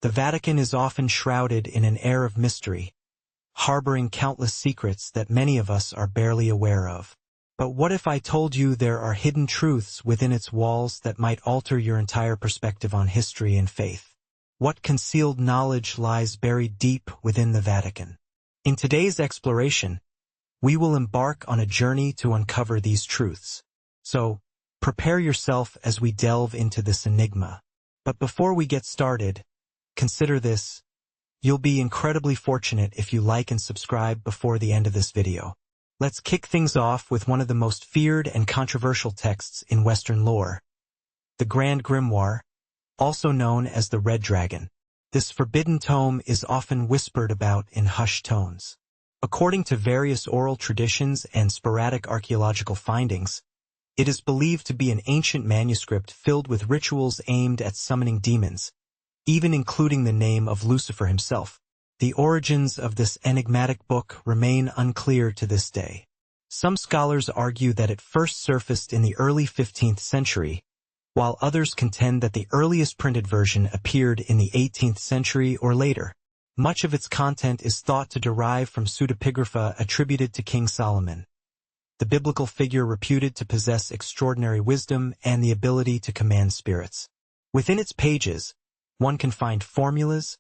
The Vatican is often shrouded in an air of mystery, harboring countless secrets that many of us are barely aware of. But what if I told you there are hidden truths within its walls that might alter your entire perspective on history and faith? What concealed knowledge lies buried deep within the Vatican? In today's exploration, we will embark on a journey to uncover these truths. So, prepare yourself as we delve into this enigma. But before we get started, consider this. You'll be incredibly fortunate if you like and subscribe before the end of this video. Let's kick things off with one of the most feared and controversial texts in Western lore, the Grand Grimoire, also known as the Red Dragon. This forbidden tome is often whispered about in hushed tones. According to various oral traditions and sporadic archaeological findings, it is believed to be an ancient manuscript filled with rituals aimed at summoning demons, even including the name of Lucifer himself. The origins of this enigmatic book remain unclear to this day. Some scholars argue that it first surfaced in the early 15th century, while others contend that the earliest printed version appeared in the 18th century or later. Much of its content is thought to derive from pseudepigrapha attributed to King Solomon, the biblical figure reputed to possess extraordinary wisdom and the ability to command spirits. Within its pages, one can find formulas,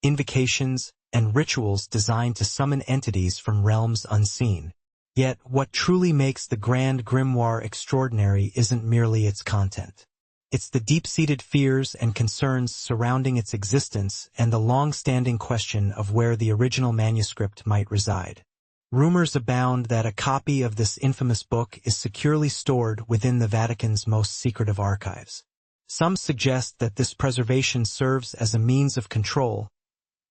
invocations, and rituals designed to summon entities from realms unseen. Yet, what truly makes the Grand Grimoire extraordinary isn't merely its content. It's the deep-seated fears and concerns surrounding its existence and the long-standing question of where the original manuscript might reside. Rumors abound that a copy of this infamous book is securely stored within the Vatican's most secretive archives. Some suggest that this preservation serves as a means of control,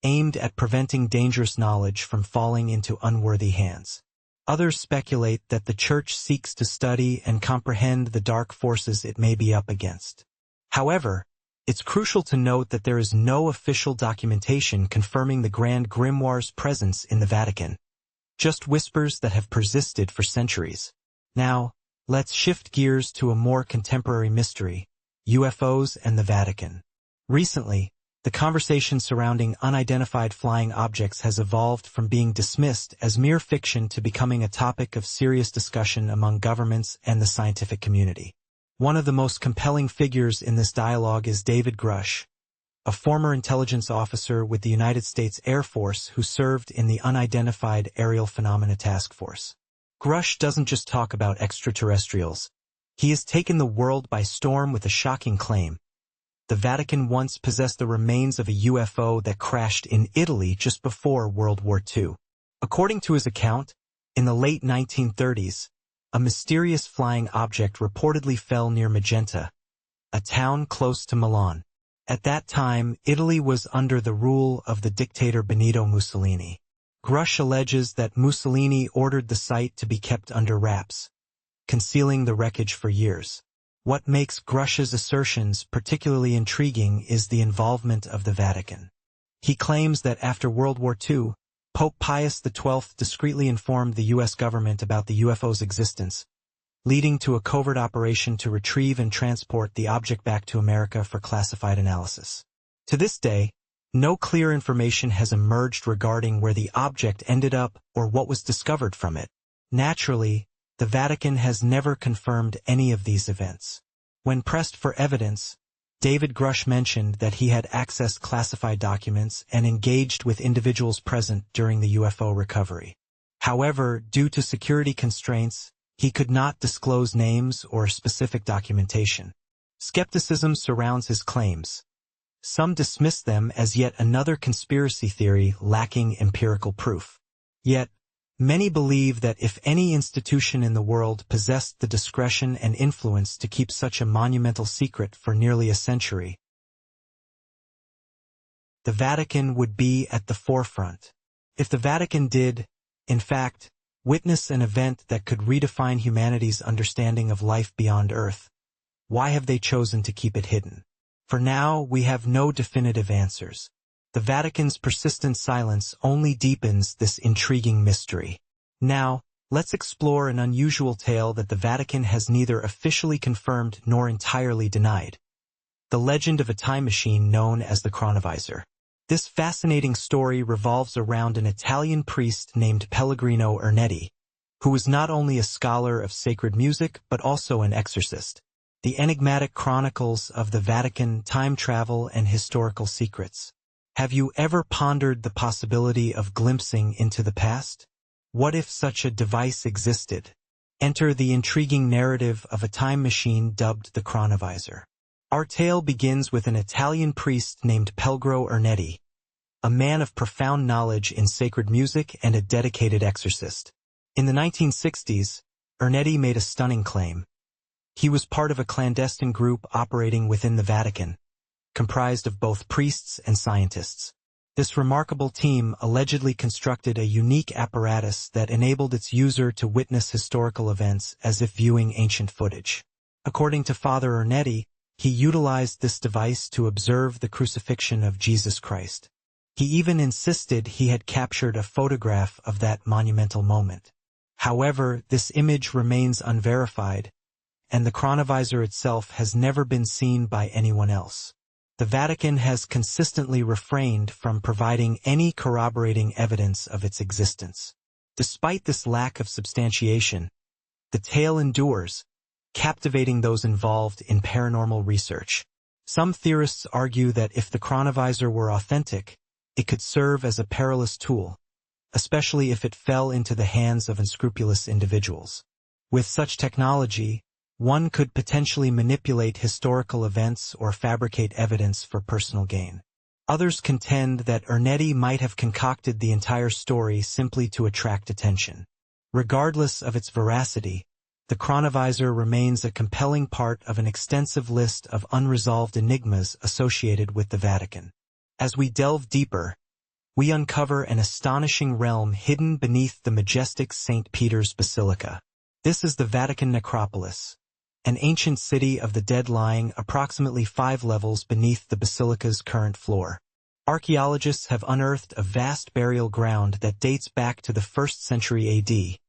aimed at preventing dangerous knowledge from falling into unworthy hands. Others speculate that the Church seeks to study and comprehend the dark forces it may be up against. However, it's crucial to note that there is no official documentation confirming the Grand Grimoire's presence in the Vatican, just whispers that have persisted for centuries. Now, let's shift gears to a more contemporary mystery: UFOs and the Vatican. Recently, the conversation surrounding unidentified flying objects has evolved from being dismissed as mere fiction to becoming a topic of serious discussion among governments and the scientific community. One of the most compelling figures in this dialogue is David Grush, a former intelligence officer with the United States Air Force who served in the Unidentified Aerial Phenomena Task Force. Grush doesn't just talk about extraterrestrials. He has taken the world by storm with a shocking claim. The Vatican once possessed the remains of a UFO that crashed in Italy just before World War II. According to his account, in the late 1930s, a mysterious flying object reportedly fell near Magenta, a town close to Milan. At that time, Italy was under the rule of the dictator Benito Mussolini. Grush alleges that Mussolini ordered the site to be kept under wraps, concealing the wreckage for years. What makes Grush's assertions particularly intriguing is the involvement of the Vatican. He claims that after World War II, Pope Pius XII discreetly informed the U.S. government about the UFO's existence, leading to a covert operation to retrieve and transport the object back to America for classified analysis. To this day, no clear information has emerged regarding where the object ended up or what was discovered from it. Naturally, the Vatican has never confirmed any of these events. When pressed for evidence, David Grush mentioned that he had accessed classified documents and engaged with individuals present during the UFO recovery. However, due to security constraints, he could not disclose names or specific documentation. Skepticism surrounds his claims. Some dismiss them as yet another conspiracy theory lacking empirical proof. Yet, many believe that if any institution in the world possessed the discretion and influence to keep such a monumental secret for nearly a century, the Vatican would be at the forefront. If the Vatican did, in fact, witness an event that could redefine humanity's understanding of life beyond Earth, why have they chosen to keep it hidden? For now, we have no definitive answers. The Vatican's persistent silence only deepens this intriguing mystery. Now, let's explore an unusual tale that the Vatican has neither officially confirmed nor entirely denied: the legend of a time machine known as the chronovisor. This fascinating story revolves around an Italian priest named Pellegrino Ernetti, who was not only a scholar of sacred music but also an exorcist. The enigmatic chronicles of the Vatican, time travel, and historical secrets. Have you ever pondered the possibility of glimpsing into the past? What if such a device existed? Enter the intriguing narrative of a time machine dubbed the Chronovisor. Our tale begins with an Italian priest named Pellegrino Ernetti, a man of profound knowledge in sacred music and a dedicated exorcist. In the 1960s, Ernetti made a stunning claim. He was part of a clandestine group operating within the Vatican, comprised of both priests and scientists. This remarkable team allegedly constructed a unique apparatus that enabled its user to witness historical events as if viewing ancient footage. According to Father Ernetti, he utilized this device to observe the crucifixion of Jesus Christ. He even insisted he had captured a photograph of that monumental moment. However, this image remains unverified, and the chronovisor itself has never been seen by anyone else. The Vatican has consistently refrained from providing any corroborating evidence of its existence. Despite this lack of substantiation, the tale endures, captivating those involved in paranormal research. Some theorists argue that if the chronovisor were authentic, it could serve as a perilous tool, especially if it fell into the hands of unscrupulous individuals. With such technology, one could potentially manipulate historical events or fabricate evidence for personal gain. Others contend that Ernetti might have concocted the entire story simply to attract attention. Regardless of its veracity, the chronovisor remains a compelling part of an extensive list of unresolved enigmas associated with the Vatican. As we delve deeper, we uncover an astonishing realm hidden beneath the majestic St. Peter's Basilica. This is the Vatican necropolis, an ancient city of the dead lying approximately 5 levels beneath the basilica's current floor. Archaeologists have unearthed a vast burial ground that dates back to the 1st century AD,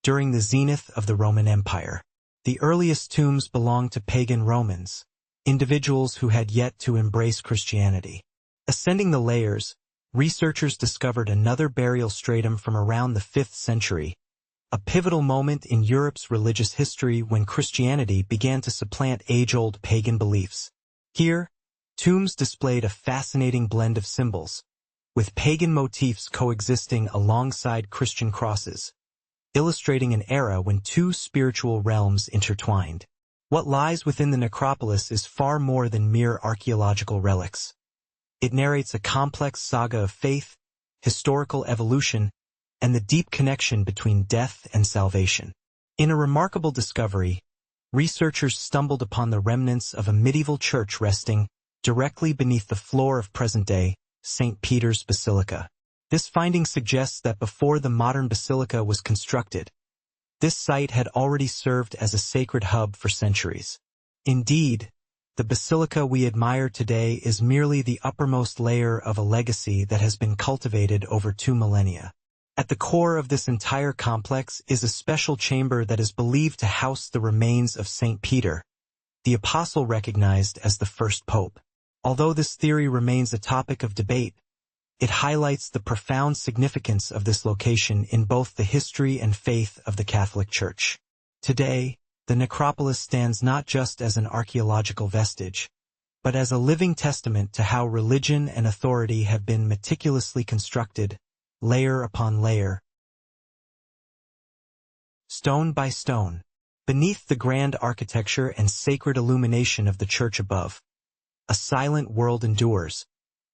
during the zenith of the Roman Empire. The earliest tombs belonged to pagan Romans, individuals who had yet to embrace Christianity. Ascending the layers, researchers discovered another burial stratum from around the 5th century, a pivotal moment in Europe's religious history when Christianity began to supplant age-old pagan beliefs. Here, tombs displayed a fascinating blend of symbols, with pagan motifs coexisting alongside Christian crosses, illustrating an era when two spiritual realms intertwined. What lies within the necropolis is far more than mere archaeological relics. It narrates a complex saga of faith, historical evolution, and the deep connection between death and salvation. In a remarkable discovery, researchers stumbled upon the remnants of a medieval church resting directly beneath the floor of present-day St. Peter's Basilica. This finding suggests that before the modern basilica was constructed, this site had already served as a sacred hub for centuries. Indeed, the basilica we admire today is merely the uppermost layer of a legacy that has been cultivated over 2 millennia. At the core of this entire complex is a special chamber that is believed to house the remains of St. Peter, the apostle recognized as the first pope. Although this theory remains a topic of debate, it highlights the profound significance of this location in both the history and faith of the Catholic Church. Today, the necropolis stands not just as an archaeological vestige, but as a living testament to how religion and authority have been meticulously constructed, layer upon layer, stone by stone, beneath the grand architecture and sacred illumination of the church above. A silent world endures,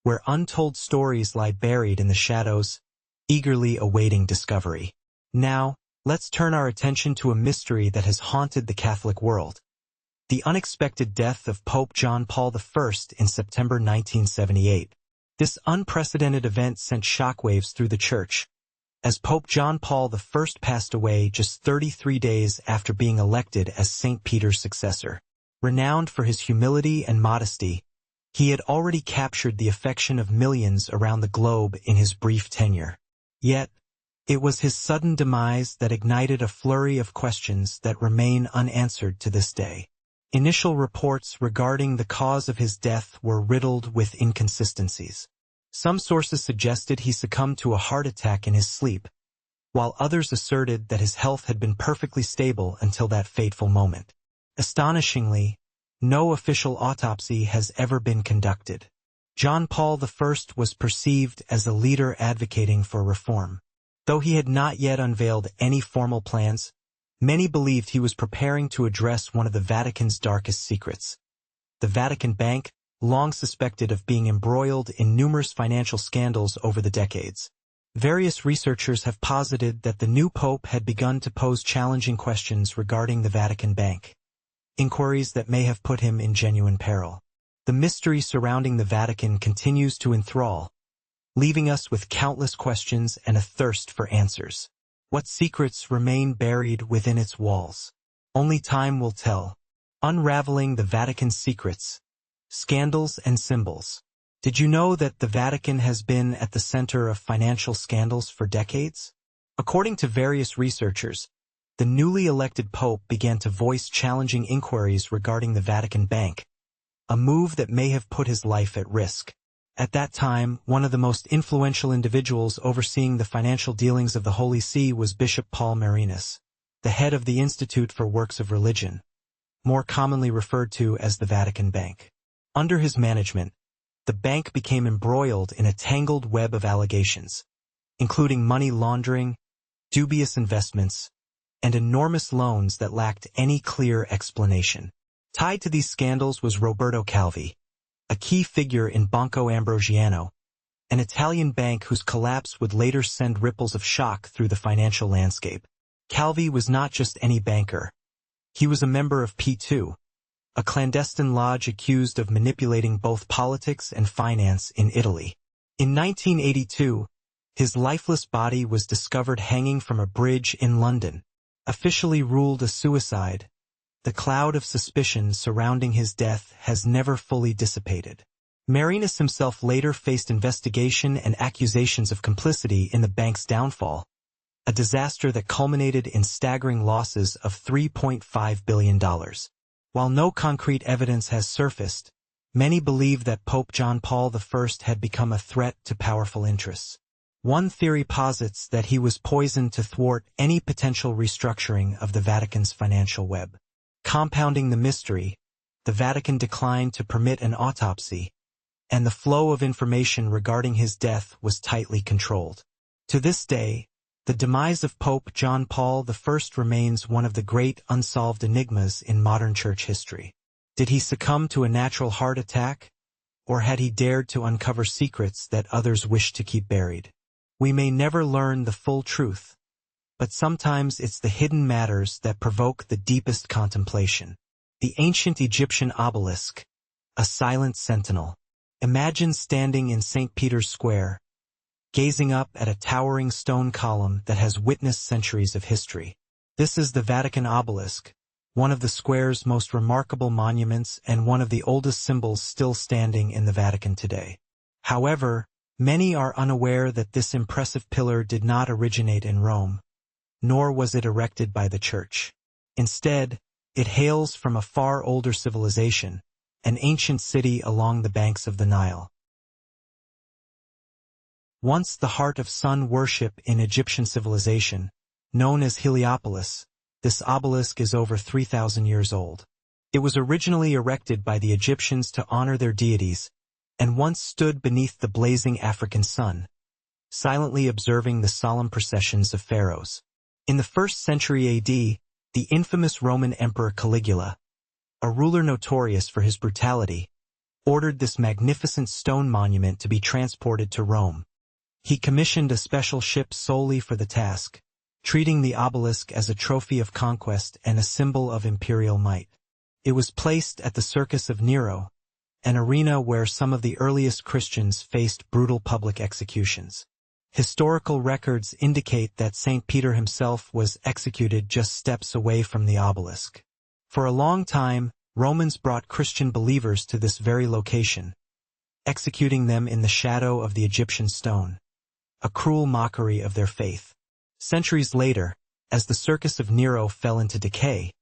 where untold stories lie buried in the shadows, eagerly awaiting discovery. Now, let's turn our attention to a mystery that has haunted the Catholic world: the unexpected death of Pope John Paul I in September 1978. This unprecedented event sent shockwaves through the Church, as Pope John Paul I passed away just 33 days after being elected as St. Peter's successor. Renowned for his humility and modesty, he had already captured the affection of millions around the globe in his brief tenure. Yet, it was his sudden demise that ignited a flurry of questions that remain unanswered to this day. Initial reports regarding the cause of his death were riddled with inconsistencies. Some sources suggested he succumbed to a heart attack in his sleep, while others asserted that his health had been perfectly stable until that fateful moment. Astonishingly, no official autopsy has ever been conducted. John Paul I was perceived as a leader advocating for reform. Though he had not yet unveiled any formal plans, many believed he was preparing to address one of the Vatican's darkest secrets. The Vatican Bank, long suspected of being embroiled in numerous financial scandals over the decades. Various researchers have posited that the new pope had begun to pose challenging questions regarding the Vatican Bank, inquiries that may have put him in genuine peril. The mystery surrounding the Vatican continues to enthrall, leaving us with countless questions and a thirst for answers. What secrets remain buried within its walls? Only time will tell. Unraveling the Vatican's secrets, scandals and symbols. Did you know that the Vatican has been at the center of financial scandals for decades? According to various researchers, the newly elected pope began to voice challenging inquiries regarding the Vatican Bank, a move that may have put his life at risk. At that time, one of the most influential individuals overseeing the financial dealings of the Holy See was Bishop Paul Marinus, the head of the Institute for Works of Religion, more commonly referred to as the Vatican Bank. Under his management, the bank became embroiled in a tangled web of allegations, including money laundering, dubious investments, and enormous loans that lacked any clear explanation. Tied to these scandals was Roberto Calvi, a key figure in Banco Ambrosiano, an Italian bank whose collapse would later send ripples of shock through the financial landscape. Calvi was not just any banker. He was a member of P2, a clandestine lodge accused of manipulating both politics and finance in Italy. In 1982, his lifeless body was discovered hanging from a bridge in London. Officially ruled a suicide, the cloud of suspicion surrounding his death has never fully dissipated. Marinus himself later faced investigation and accusations of complicity in the bank's downfall, a disaster that culminated in staggering losses of $3.5 billion. While no concrete evidence has surfaced, many believe that Pope John Paul I had become a threat to powerful interests. One theory posits that he was poisoned to thwart any potential restructuring of the Vatican's financial web. Compounding the mystery, the Vatican declined to permit an autopsy, and the flow of information regarding his death was tightly controlled. To this day, the demise of Pope John Paul I remains one of the great unsolved enigmas in modern church history. Did he succumb to a natural heart attack, or had he dared to uncover secrets that others wished to keep buried? We may never learn the full truth, but sometimes it's the hidden matters that provoke the deepest contemplation. The ancient Egyptian obelisk, a silent sentinel. Imagine standing in St. Peter's Square, gazing up at a towering stone column that has witnessed centuries of history. This is the Vatican obelisk, one of the square's most remarkable monuments and one of the oldest symbols still standing in the Vatican today. However, many are unaware that this impressive pillar did not originate in Rome, nor was it erected by the Church. Instead, it hails from a far older civilization, an ancient city along the banks of the Nile. Once the heart of sun worship in Egyptian civilization, known as Heliopolis, this obelisk is over 3,000 years old. It was originally erected by the Egyptians to honor their deities, and once stood beneath the blazing African sun, silently observing the solemn processions of pharaohs. In the 1st century AD, the infamous Roman Emperor Caligula, a ruler notorious for his brutality, ordered this magnificent stone monument to be transported to Rome. He commissioned a special ship solely for the task, treating the obelisk as a trophy of conquest and a symbol of imperial might. It was placed at the Circus of Nero, an arena where some of the earliest Christians faced brutal public executions. Historical records indicate that St. Peter himself was executed just steps away from the obelisk. For a long time, Romans brought Christian believers to this very location, executing them in the shadow of the Egyptian stone, a cruel mockery of their faith. Centuries later, as the Circus of Nero fell into decay,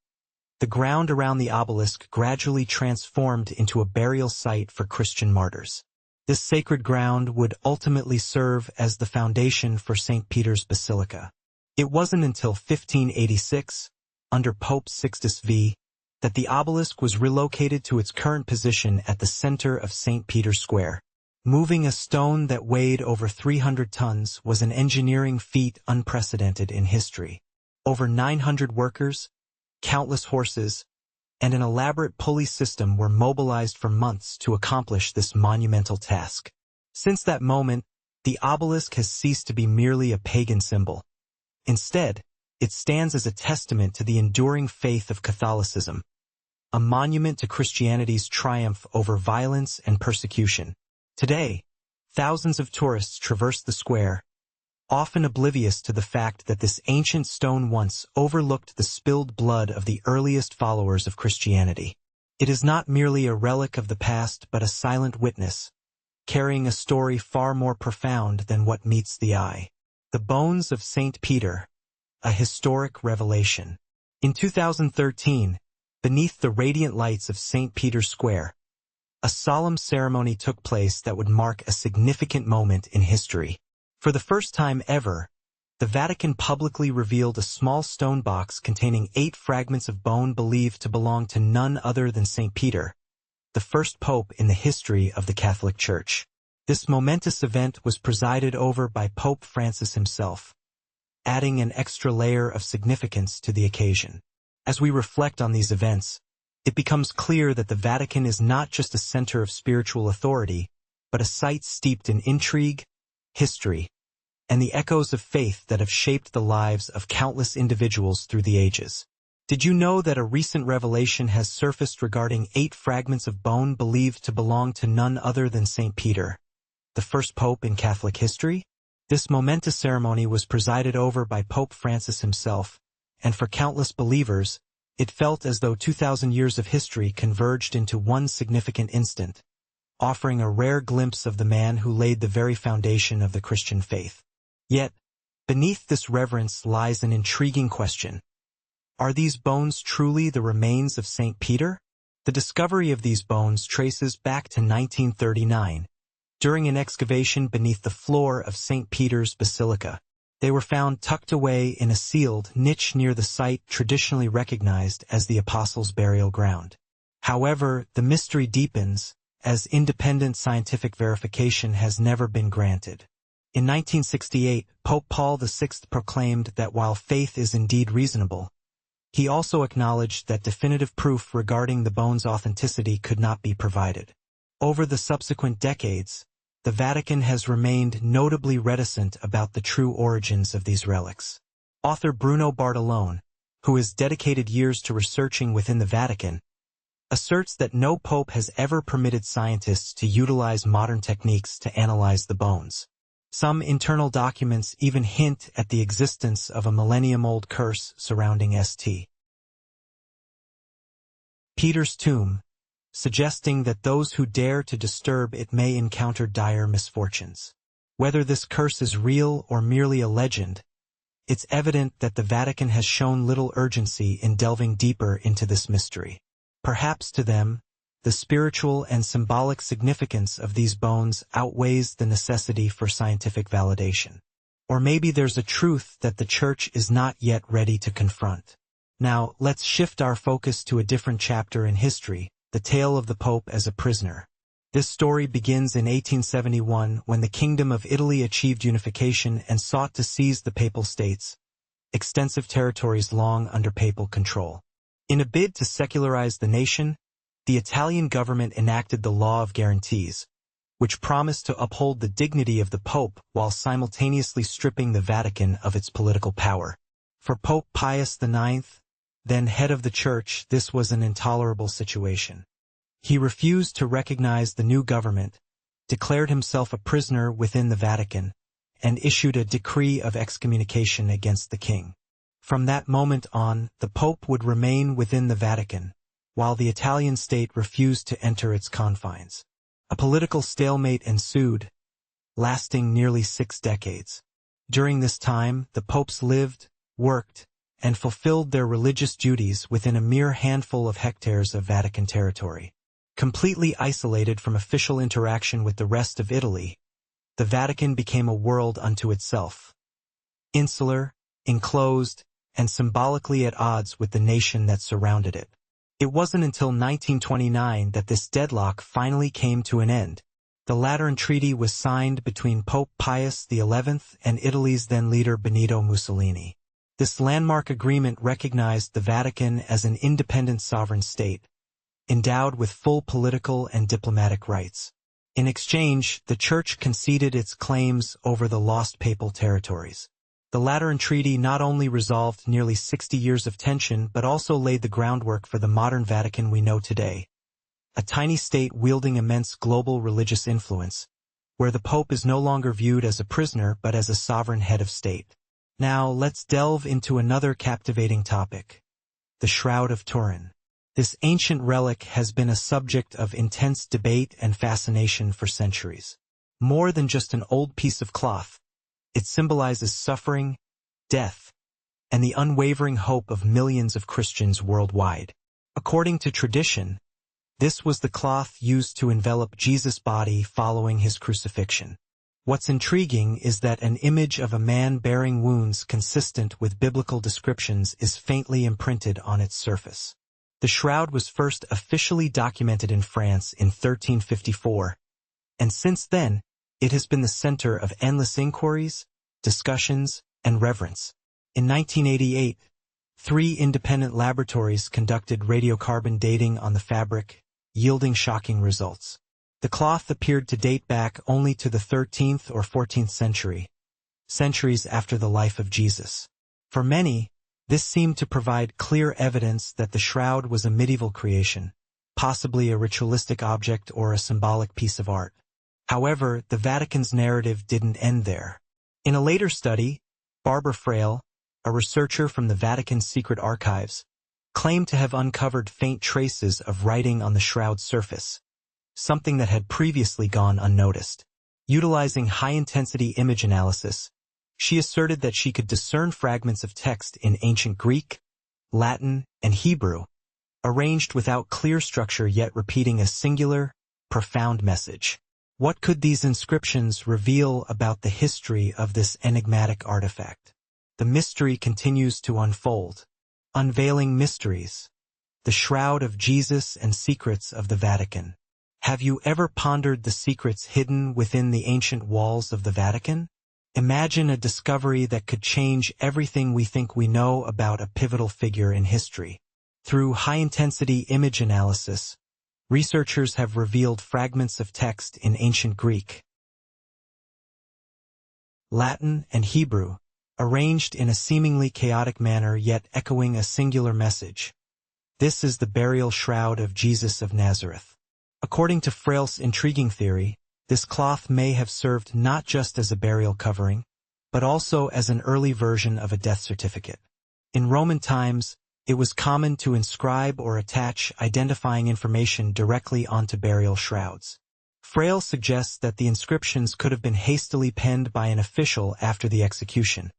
the ground around the obelisk gradually transformed into a burial site for Christian martyrs. This sacred ground would ultimately serve as the foundation for St. Peter's Basilica. It wasn't until 1586, under Pope Sixtus V, that the obelisk was relocated to its current position at the center of St. Peter's Square. Moving a stone that weighed over 300 tons was an engineering feat unprecedented in history. Over 900 workers, countless horses, and an elaborate pulley system were mobilized for months to accomplish this monumental task. Since that moment, the obelisk has ceased to be merely a pagan symbol. Instead, it stands as a testament to the enduring faith of Catholicism, a monument to Christianity's triumph over violence and persecution. Today, thousands of tourists traverse the square, often oblivious to the fact that this ancient stone once overlooked the spilled blood of the earliest followers of Christianity. It is not merely a relic of the past but a silent witness, carrying a story far more profound than what meets the eye. The bones of St. Peter, a historic revelation. In 2013, beneath the radiant lights of St. Peter's Square, a solemn ceremony took place that would mark a significant moment in history. For the first time ever, the Vatican publicly revealed a small stone box containing 8 fragments of bone believed to belong to none other than St. Peter, the first pope in the history of the Catholic Church. This momentous event was presided over by Pope Francis himself, adding an extra layer of significance to the occasion. As we reflect on these events, it becomes clear that the Vatican is not just a center of spiritual authority, but a site steeped in intrigue, history, and the echoes of faith that have shaped the lives of countless individuals through the ages. Did you know that a recent revelation has surfaced regarding 8 fragments of bone believed to belong to none other than St. Peter, the first pope in Catholic history? This momentous ceremony was presided over by Pope Francis himself, and for countless believers, it felt as though 2,000 years of history converged into one significant instant, offering a rare glimpse of the man who laid the very foundation of the Christian faith. Yet, beneath this reverence lies an intriguing question. Are these bones truly the remains of St. Peter? The discovery of these bones traces back to 1939, during an excavation beneath the floor of St. Peter's Basilica. They were found tucked away in a sealed niche near the site traditionally recognized as the Apostles' burial ground. However, the mystery deepens, as independent scientific verification has never been granted. In 1968, Pope Paul VI proclaimed that while faith is indeed reasonable, he also acknowledged that definitive proof regarding the bones' authenticity could not be provided. Over the subsequent decades, the Vatican has remained notably reticent about the true origins of these relics. Author Bruno Bartolone, who has dedicated years to researching within the Vatican, asserts that no pope has ever permitted scientists to utilize modern techniques to analyze the bones. Some internal documents even hint at the existence of a millennium-old curse surrounding St. Peter's tomb, suggesting that those who dare to disturb it may encounter dire misfortunes. Whether this curse is real or merely a legend, it's evident that the Vatican has shown little urgency in delving deeper into this mystery. Perhaps to them, the spiritual and symbolic significance of these bones outweighs the necessity for scientific validation. Or maybe there's a truth that the Church is not yet ready to confront. Now, let's shift our focus to a different chapter in history, the tale of the Pope as a prisoner. This story begins in 1871 when the Kingdom of Italy achieved unification and sought to seize the Papal States, extensive territories long under papal control. In a bid to secularize the nation, the Italian government enacted the Law of Guarantees, which promised to uphold the dignity of the Pope while simultaneously stripping the Vatican of its political power. For Pope Pius IX, then head of the Church, this was an intolerable situation. He refused to recognize the new government, declared himself a prisoner within the Vatican, and issued a decree of excommunication against the king. From that moment on, the Pope would remain within the Vatican, while the Italian state refused to enter its confines. A political stalemate ensued, lasting nearly 6 decades. During this time, the popes lived, worked, and fulfilled their religious duties within a mere handful of hectares of Vatican territory. Completely isolated from official interaction with the rest of Italy, the Vatican became a world unto itself. Insular, enclosed, and symbolically at odds with the nation that surrounded it. It wasn't until 1929 that this deadlock finally came to an end. The Lateran Treaty was signed between Pope Pius XI and Italy's then leader Benito Mussolini. This landmark agreement recognized the Vatican as an independent sovereign state, endowed with full political and diplomatic rights. In exchange, the Church conceded its claims over the lost papal territories. The Lateran Treaty not only resolved nearly 60 years of tension but also laid the groundwork for the modern Vatican we know today. A tiny state wielding immense global religious influence, where the Pope is no longer viewed as a prisoner but as a sovereign head of state. Now let's delve into another captivating topic: the Shroud of Turin. This ancient relic has been a subject of intense debate and fascination for centuries. More than just an old piece of cloth, it symbolizes suffering, death, and the unwavering hope of millions of Christians worldwide. According to tradition, this was the cloth used to envelop Jesus' body following his crucifixion. What's intriguing is that an image of a man bearing wounds consistent with biblical descriptions is faintly imprinted on its surface. The shroud was first officially documented in France in 1354, and since then, it has been the center of endless inquiries, discussions, and reverence. In 1988, 3 independent laboratories conducted radiocarbon dating on the fabric, yielding shocking results. The cloth appeared to date back only to the 13th or 14th century, centuries after the life of Jesus. For many, this seemed to provide clear evidence that the shroud was a medieval creation, possibly a ritualistic object or a symbolic piece of art. However, the Vatican's narrative didn't end there. In a later study, Barbara Frail, a researcher from the Vatican's secret archives, claimed to have uncovered faint traces of writing on the shroud's surface, something that had previously gone unnoticed. Utilizing high-intensity image analysis, she asserted that she could discern fragments of text in ancient Greek, Latin, and Hebrew, arranged without clear structure yet repeating a singular, profound message. What could these inscriptions reveal about the history of this enigmatic artifact? The mystery continues to unfold. Unveiling mysteries. The Shroud of Jesus and Secrets of the Vatican. Have you ever pondered the secrets hidden within the ancient walls of the Vatican? Imagine a discovery that could change everything we think we know about a pivotal figure in history. Through high-intensity image analysis, researchers have revealed fragments of text in ancient Greek, Latin, and Hebrew, arranged in a seemingly chaotic manner yet echoing a singular message. This is the burial shroud of Jesus of Nazareth. According to Frail's intriguing theory, this cloth may have served not just as a burial covering, but also as an early version of a death certificate. In Roman times, it was common to inscribe or attach identifying information directly onto burial shrouds. Frail suggests that the inscriptions could have been hastily penned by an official after the execution,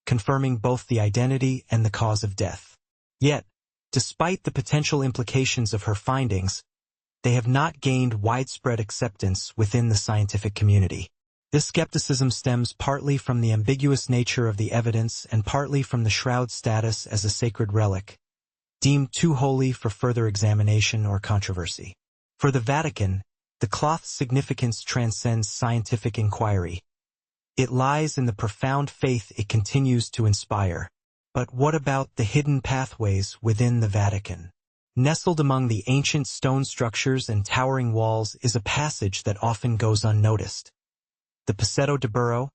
confirming both the identity and the cause of death. Yet, despite the potential implications of her findings, they have not gained widespread acceptance within the scientific community. This skepticism stems partly from the ambiguous nature of the evidence and partly from the shroud's status as a sacred relic, deemed too holy for further examination or controversy. For the Vatican, the cloth's significance transcends scientific inquiry. It lies in the profound faith it continues to inspire. But what about the hidden pathways within the Vatican? Nestled among the ancient stone structures and towering walls is a passage that often goes unnoticed. The Passetto di Burro,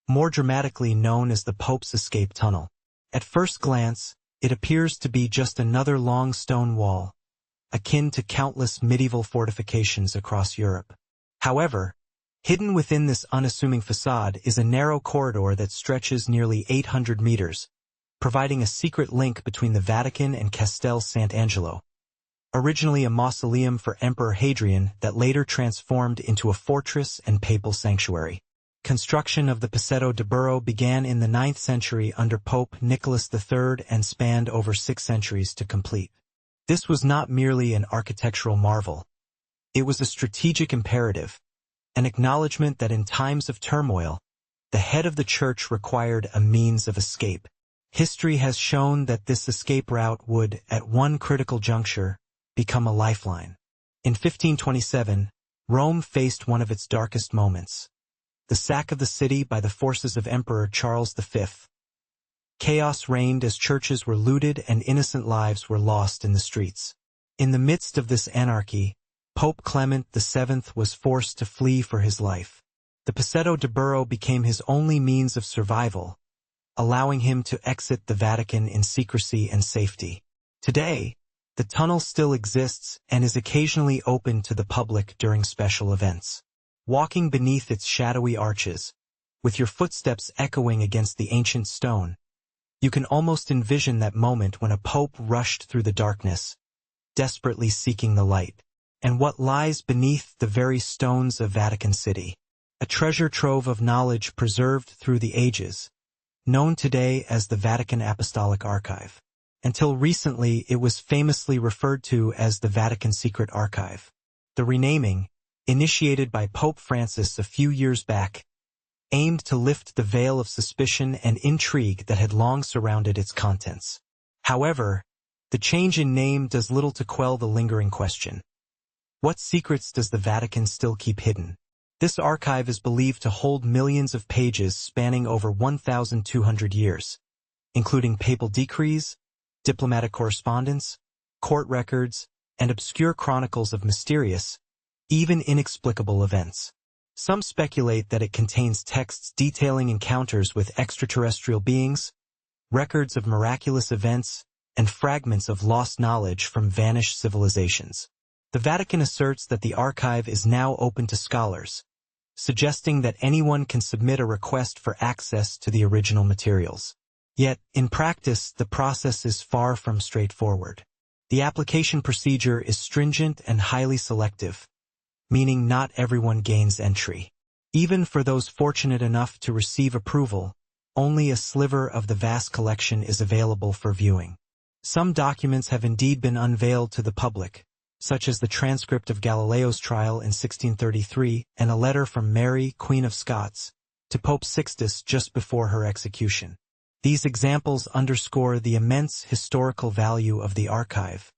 more dramatically known as the Pope's Escape Tunnel. At first glance, it appears to be just another long stone wall, akin to countless medieval fortifications across Europe. However, hidden within this unassuming facade is a narrow corridor that stretches nearly 800 meters, providing a secret link between the Vatican and Castel Sant'Angelo, originally a mausoleum for Emperor Hadrian that later transformed into a fortress and papal sanctuary. Construction of the Passetto di Burro began in the 9th century under Pope Nicholas III and spanned over 6 centuries to complete. This was not merely an architectural marvel. It was a strategic imperative, an acknowledgement that in times of turmoil, the head of the church required a means of escape. History has shown that this escape route would, at one critical juncture, become a lifeline. In 1527, Rome faced one of its darkest moments: the sack of the city by the forces of Emperor Charles V. Chaos reigned as churches were looted and innocent lives were lost in the streets. In the midst of this anarchy, Pope Clement VII was forced to flee for his life. The Passetto di Burro became his only means of survival, allowing him to exit the Vatican in secrecy and safety. Today, the tunnel still exists and is occasionally open to the public during special events. Walking beneath its shadowy arches, with your footsteps echoing against the ancient stone, you can almost envision that moment when a pope rushed through the darkness, desperately seeking the light. And what lies beneath the very stones of Vatican City? A treasure trove of knowledge preserved through the ages, known today as the Vatican Apostolic Archive. Until recently, it was famously referred to as the Vatican Secret Archive. The renaming, initiated by Pope Francis a few years back, aimed to lift the veil of suspicion and intrigue that had long surrounded its contents. However, the change in name does little to quell the lingering question: what secrets does the Vatican still keep hidden? This archive is believed to hold millions of pages spanning over 1,200 years, including papal decrees, diplomatic correspondence, court records, and obscure chronicles of mysterious, even inexplicable events. Some speculate that it contains texts detailing encounters with extraterrestrial beings, records of miraculous events, and fragments of lost knowledge from vanished civilizations. The Vatican asserts that the archive is now open to scholars, suggesting that anyone can submit a request for access to the original materials. Yet, in practice, the process is far from straightforward. The application procedure is stringent and highly selective, meaning not everyone gains entry. Even for those fortunate enough to receive approval, only a sliver of the vast collection is available for viewing. Some documents have indeed been unveiled to the public, such as the transcript of Galileo's trial in 1633 and a letter from Mary, Queen of Scots, to Pope Sixtus just before her execution. These examples underscore the immense historical value of the archive.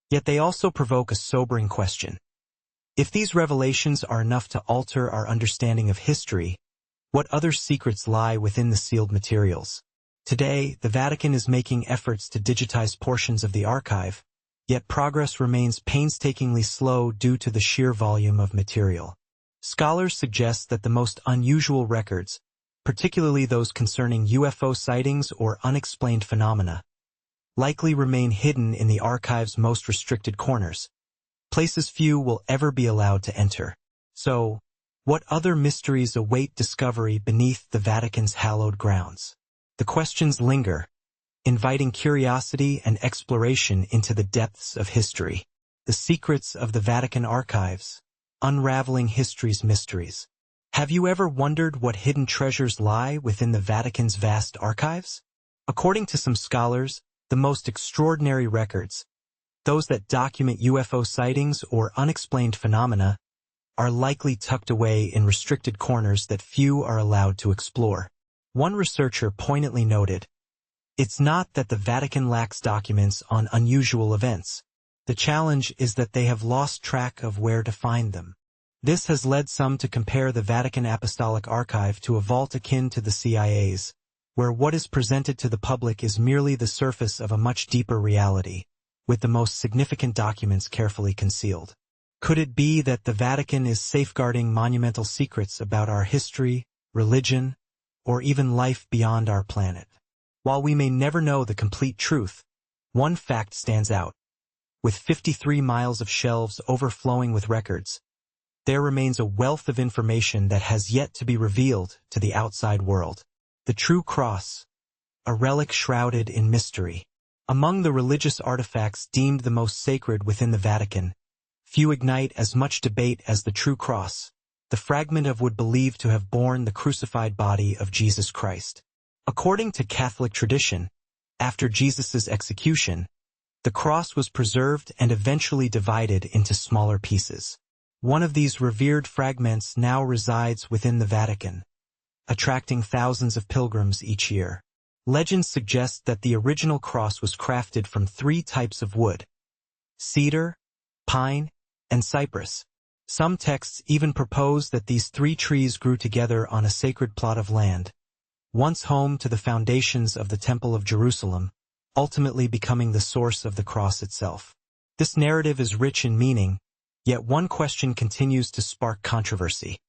Yet they also provoke a sobering question. If these revelations are enough to alter our understanding of history, what other secrets lie within the sealed materials? Today, the Vatican is making efforts to digitize portions of the archive, yet progress remains painstakingly slow due to the sheer volume of material. Scholars suggest that the most unusual records, particularly those concerning UFO sightings or unexplained phenomena, likely remain hidden in the archive's most restricted corners, places few will ever be allowed to enter. So, what other mysteries await discovery beneath the Vatican's hallowed grounds? The questions linger, inviting curiosity and exploration into the depths of history. The secrets of the Vatican archives, unraveling history's mysteries. Have you ever wondered what hidden treasures lie within the Vatican's vast archives? According to some scholars, the most extraordinary records, those that document UFO sightings or unexplained phenomena, are likely tucked away in restricted corners that few are allowed to explore. One researcher poignantly noted, "It's not that the Vatican lacks documents on unusual events. The challenge is that they have lost track of where to find them." This has led some to compare the Vatican Apostolic Archive to a vault akin to the CIA's, where what is presented to the public is merely the surface of a much deeper reality, with the most significant documents carefully concealed. Could it be that the Vatican is safeguarding monumental secrets about our history, religion, or even life beyond our planet? While we may never know the complete truth, one fact stands out. With 53 miles of shelves overflowing with records, there remains a wealth of information that has yet to be revealed to the outside world. The true cross, a relic shrouded in mystery. Among the religious artifacts deemed the most sacred within the Vatican, few ignite as much debate as the true cross, the fragment of wood believed to have borne the crucified body of Jesus Christ. According to Catholic tradition, after Jesus' execution, The cross was preserved and eventually divided into smaller pieces. One of these revered fragments now resides within the Vatican, attracting thousands of pilgrims each year. Legends suggest that the original cross was crafted from 3 types of wood: cedar, pine, and cypress. Some texts even propose that these 3 trees grew together on a sacred plot of land, once home to the foundations of the Temple of Jerusalem, ultimately becoming the source of the cross itself. This narrative is rich in meaning, yet one question continues to spark controversy.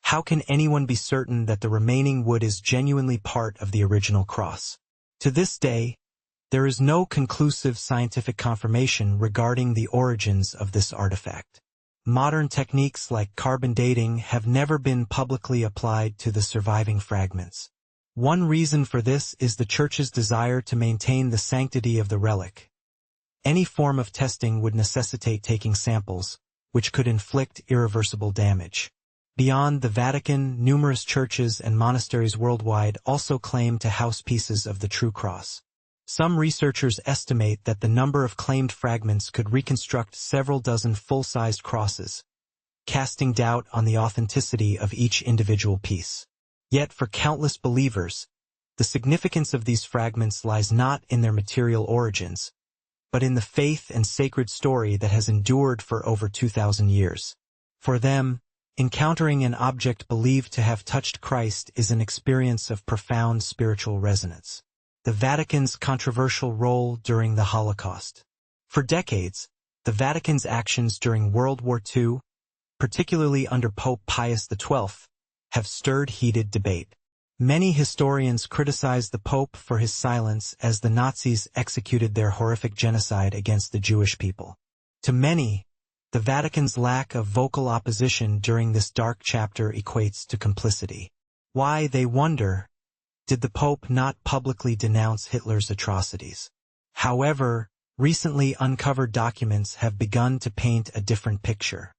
How can anyone be certain that the remaining wood is genuinely part of the original cross? To this day, there is no conclusive scientific confirmation regarding the origins of this artifact. Modern techniques like carbon dating have never been publicly applied to the surviving fragments. One reason for this is the Church's desire to maintain the sanctity of the relic. Any form of testing would necessitate taking samples, which could inflict irreversible damage. Beyond the Vatican, numerous churches and monasteries worldwide also claim to house pieces of the true cross. Some researchers estimate that the number of claimed fragments could reconstruct several dozen full-sized crosses, casting doubt on the authenticity of each individual piece. Yet for countless believers, the significance of these fragments lies not in their material origins, but in the faith and sacred story that has endured for over 2,000 years. For them, encountering an object believed to have touched Christ is an experience of profound spiritual resonance. The Vatican's controversial role during the Holocaust. For decades, the Vatican's actions during World War II, particularly under Pope Pius XII, have stirred heated debate. Many historians criticize the Pope for his silence as the Nazis executed their horrific genocide against the Jewish people. To many, the Vatican's lack of vocal opposition during this dark chapter equates to complicity. Why, they wonder, did the Pope not publicly denounce Hitler's atrocities? However, recently uncovered documents have begun to paint a different picture.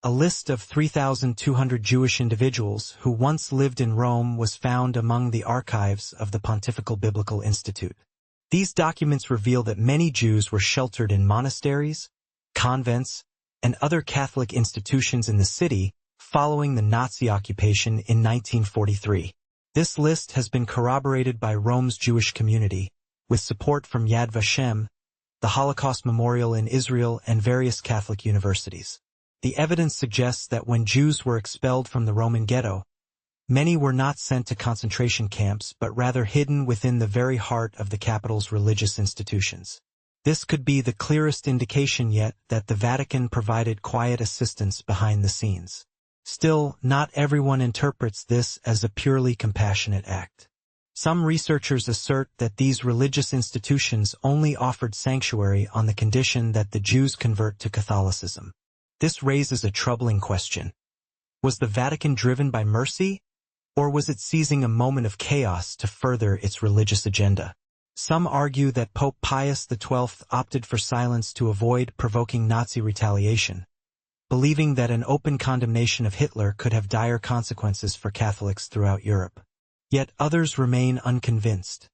A list of 3,200 Jewish individuals who once lived in Rome was found among the archives of the Pontifical Biblical Institute. These documents reveal that many Jews were sheltered in monasteries, convents, and other Catholic institutions in the city following the Nazi occupation in 1943. This list has been corroborated by Rome's Jewish community, with support from Yad Vashem, the Holocaust Memorial in Israel, and various Catholic universities. The evidence suggests that when Jews were expelled from the Roman ghetto, many were not sent to concentration camps but rather hidden within the very heart of the capital's religious institutions. This could be the clearest indication yet that the Vatican provided quiet assistance behind the scenes. Still, not everyone interprets this as a purely compassionate act. Some researchers assert that these religious institutions only offered sanctuary on the condition that the Jews convert to Catholicism. This raises a troubling question. Was the Vatican driven by mercy, or was it seizing a moment of chaos to further its religious agenda? Some argue that Pope Pius XII opted for silence to avoid provoking Nazi retaliation, believing that an open condemnation of Hitler could have dire consequences for Catholics throughout Europe. Yet others remain unconvinced.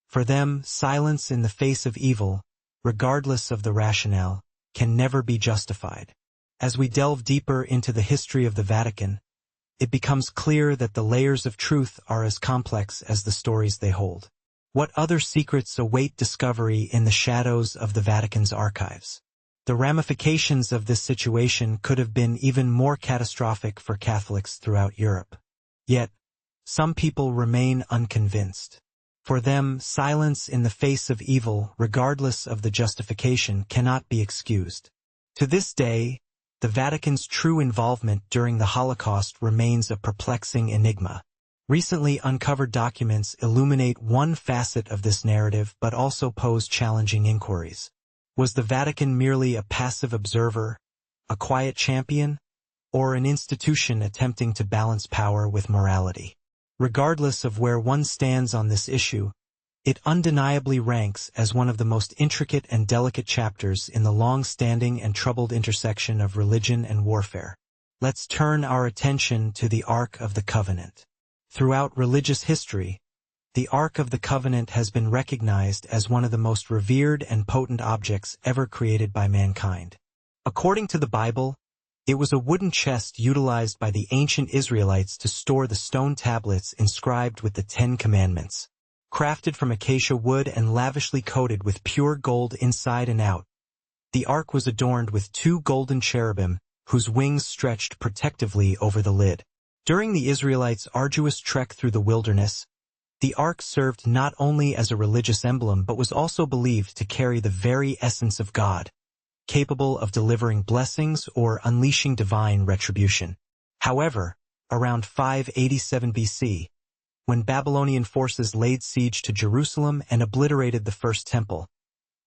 For them, silence in the face of evil, regardless of the rationale, can never be justified. As we delve deeper into the history of the Vatican, it becomes clear that the layers of truth are as complex as the stories they hold. What other secrets await discovery in the shadows of the Vatican's archives? The ramifications of this situation could have been even more catastrophic for Catholics throughout Europe. Yet, some people remain unconvinced. For them, silence in the face of evil, regardless of the justification, cannot be excused. To this day, the Vatican's true involvement during the Holocaust remains a perplexing enigma. Recently uncovered documents illuminate one facet of this narrative but also pose challenging inquiries. Was the Vatican merely a passive observer, a quiet champion, or an institution attempting to balance power with morality? Regardless of where one stands on this issue, it undeniably ranks as one of the most intricate and delicate chapters in the long-standing and troubled intersection of religion and warfare. Let's turn our attention to the Ark of the Covenant. Throughout religious history, The Ark of the Covenant has been recognized as one of the most revered and potent objects ever created by mankind. According to the Bible, it was a wooden chest utilized by the ancient Israelites to store the stone tablets inscribed with the Ten Commandments. Crafted from acacia wood and lavishly coated with pure gold inside and out, the ark was adorned with 2 golden cherubim, whose wings stretched protectively over the lid. During the Israelites' arduous trek through the wilderness, the ark served not only as a religious emblem but was also believed to carry the very essence of God, capable of delivering blessings or unleashing divine retribution. However, around 587 BC, when Babylonian forces laid siege to Jerusalem and obliterated the First Temple,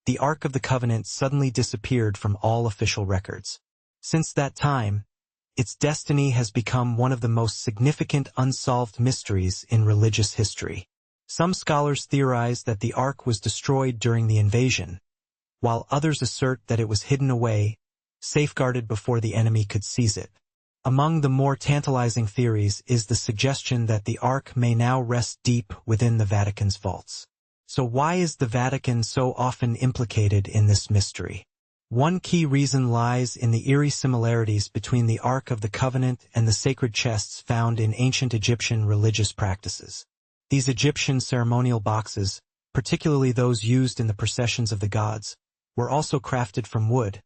the Ark of the Covenant suddenly disappeared from all official records. Since that time, its destiny has become one of the most significant unsolved mysteries in religious history. Some scholars theorize that the Ark was destroyed during the invasion, while others assert that it was hidden away, safeguarded before the enemy could seize it. Among the more tantalizing theories is the suggestion that the Ark may now rest deep within the Vatican's vaults. So why is the Vatican so often implicated in this mystery? One key reason lies in the eerie similarities between the Ark of the Covenant and the sacred chests found in ancient Egyptian religious practices. These Egyptian ceremonial boxes, particularly those used in the processions of the gods, were also crafted from wood,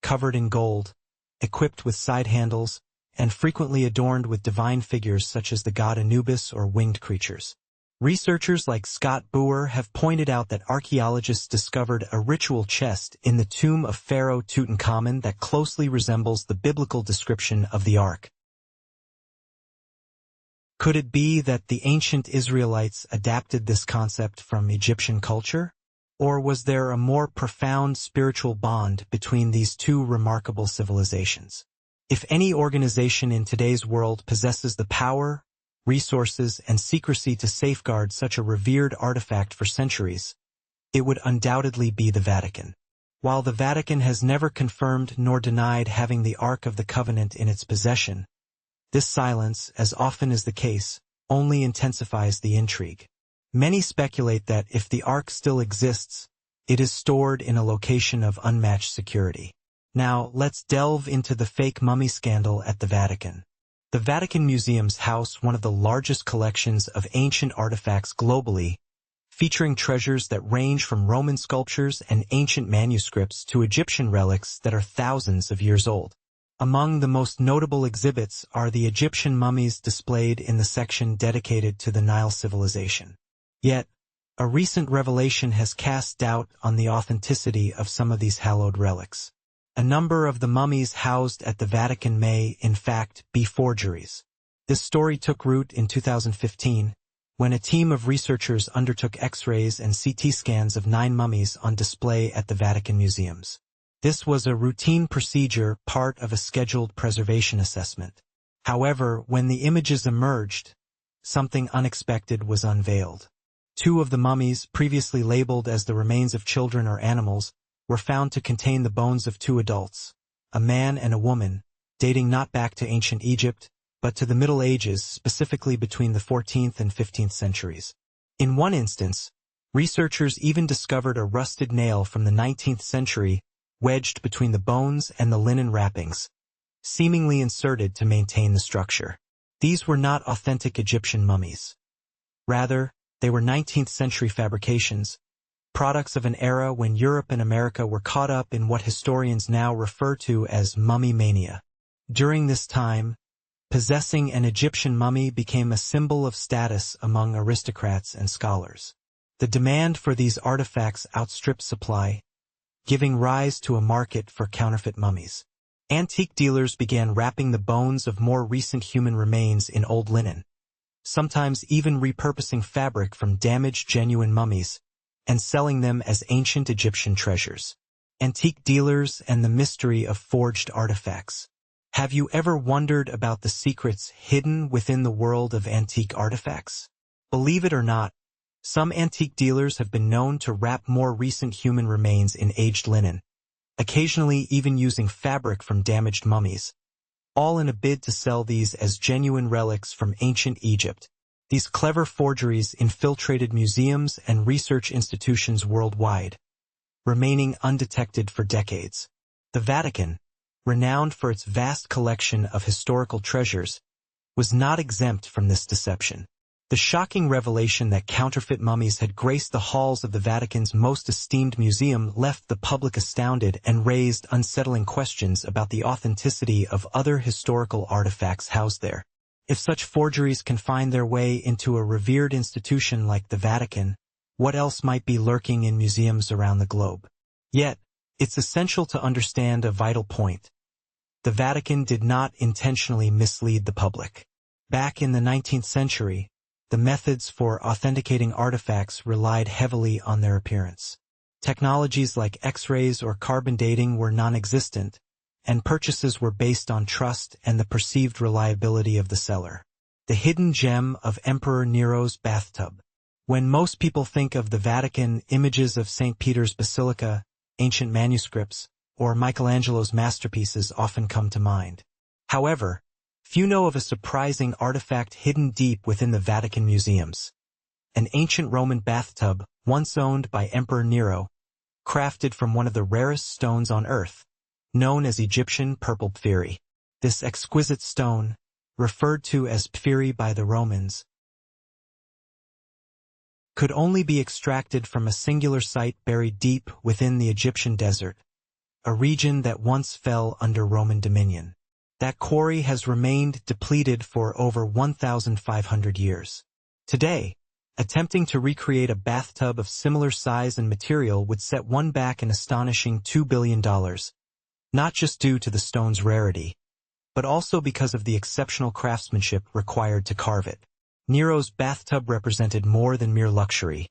covered in gold, equipped with side handles, and frequently adorned with divine figures such as the god Anubis or winged creatures. Researchers like Scott Boer have pointed out that archaeologists discovered a ritual chest in the tomb of Pharaoh Tutankhamun that closely resembles the biblical description of the Ark. Could it be that the ancient Israelites adapted this concept from Egyptian culture? Or was there a more profound spiritual bond between these two remarkable civilizations? If any organization in today's world possesses the power, resources, and secrecy to safeguard such a revered artifact for centuries, it would undoubtedly be the Vatican. While the Vatican has never confirmed nor denied having the Ark of the Covenant in its possession, this silence, as often is the case, only intensifies the intrigue. Many speculate that if the Ark still exists, it is stored in a location of unmatched security. Now, let's delve into the fake mummy scandal at the Vatican. The Vatican Museums house one of the largest collections of ancient artifacts globally, featuring treasures that range from Roman sculptures and ancient manuscripts to Egyptian relics that are thousands of years old. Among the most notable exhibits are the Egyptian mummies displayed in the section dedicated to the Nile civilization. Yet, a recent revelation has cast doubt on the authenticity of some of these hallowed relics. A number of the mummies housed at the Vatican may, in fact, be forgeries. This story took root in 2015, when a team of researchers undertook X-rays and CT scans of 9 mummies on display at the Vatican Museums. This was a routine procedure, part of a scheduled preservation assessment. However, when the images emerged, something unexpected was unveiled. 2 of the mummies, previously labeled as the remains of children or animals, were found to contain the bones of 2 adults, a man and a woman, dating not back to ancient Egypt, but to the Middle Ages, specifically between the 14th and 15th centuries. In one instance, researchers even discovered a rusted nail from the 19th century wedged between the bones and the linen wrappings, seemingly inserted to maintain the structure. These were not authentic Egyptian mummies. Rather, they were 19th century fabrications, products of an era when Europe and America were caught up in what historians now refer to as mummy mania. During this time, possessing an Egyptian mummy became a symbol of status among aristocrats and scholars. The demand for these artifacts outstripped supply, giving rise to a market for counterfeit mummies. Antique dealers began wrapping the bones of more recent human remains in old linen, sometimes even repurposing fabric from damaged genuine mummies, and selling them as ancient Egyptian treasures. Antique dealers and the mystery of forged artifacts. Have you ever wondered about the secrets hidden within the world of antique artifacts? Believe it or not, some antique dealers have been known to wrap more recent human remains in aged linen, occasionally even using fabric from damaged mummies, all in a bid to sell these as genuine relics from ancient Egypt. These clever forgeries infiltrated museums and research institutions worldwide, remaining undetected for decades. The Vatican, renowned for its vast collection of historical treasures, was not exempt from this deception. The shocking revelation that counterfeit mummies had graced the halls of the Vatican's most esteemed museum left the public astounded and raised unsettling questions about the authenticity of other historical artifacts housed there. If such forgeries can find their way into a revered institution like the Vatican, what else might be lurking in museums around the globe? Yet, it's essential to understand a vital point. The Vatican did not intentionally mislead the public. Back in the 19th century, the methods for authenticating artifacts relied heavily on their appearance. Technologies like X-rays or carbon dating were non-existent, and purchases were based on trust and the perceived reliability of the seller. The hidden gem of Emperor Nero's bathtub. When most people think of the Vatican, images of St. Peter's Basilica, ancient manuscripts, or Michelangelo's masterpieces often come to mind. However, few know of a surprising artifact hidden deep within the Vatican museums. An ancient Roman bathtub, once owned by Emperor Nero, crafted from one of the rarest stones on earth, known as Egyptian purple porphyry. This exquisite stone, referred to as porphyry by the Romans, could only be extracted from a singular site buried deep within the Egyptian desert, a region that once fell under Roman dominion. That quarry has remained depleted for over 1,500 years. Today, attempting to recreate a bathtub of similar size and material would set one back an astonishing $2 billion, not just due to the stone's rarity, but also because of the exceptional craftsmanship required to carve it. Nero's bathtub represented more than mere luxury.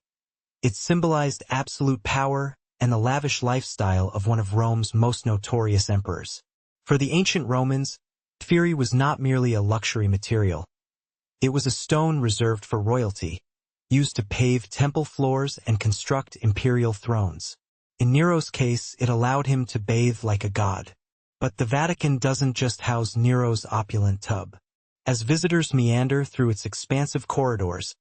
It symbolized absolute power and the lavish lifestyle of one of Rome's most notorious emperors. For the ancient Romans, porphyry was not merely a luxury material. It was a stone reserved for royalty, used to pave temple floors and construct imperial thrones. In Nero's case, it allowed him to bathe like a god. But the Vatican doesn't just house Nero's opulent tub. As visitors meander through its expansive corridors,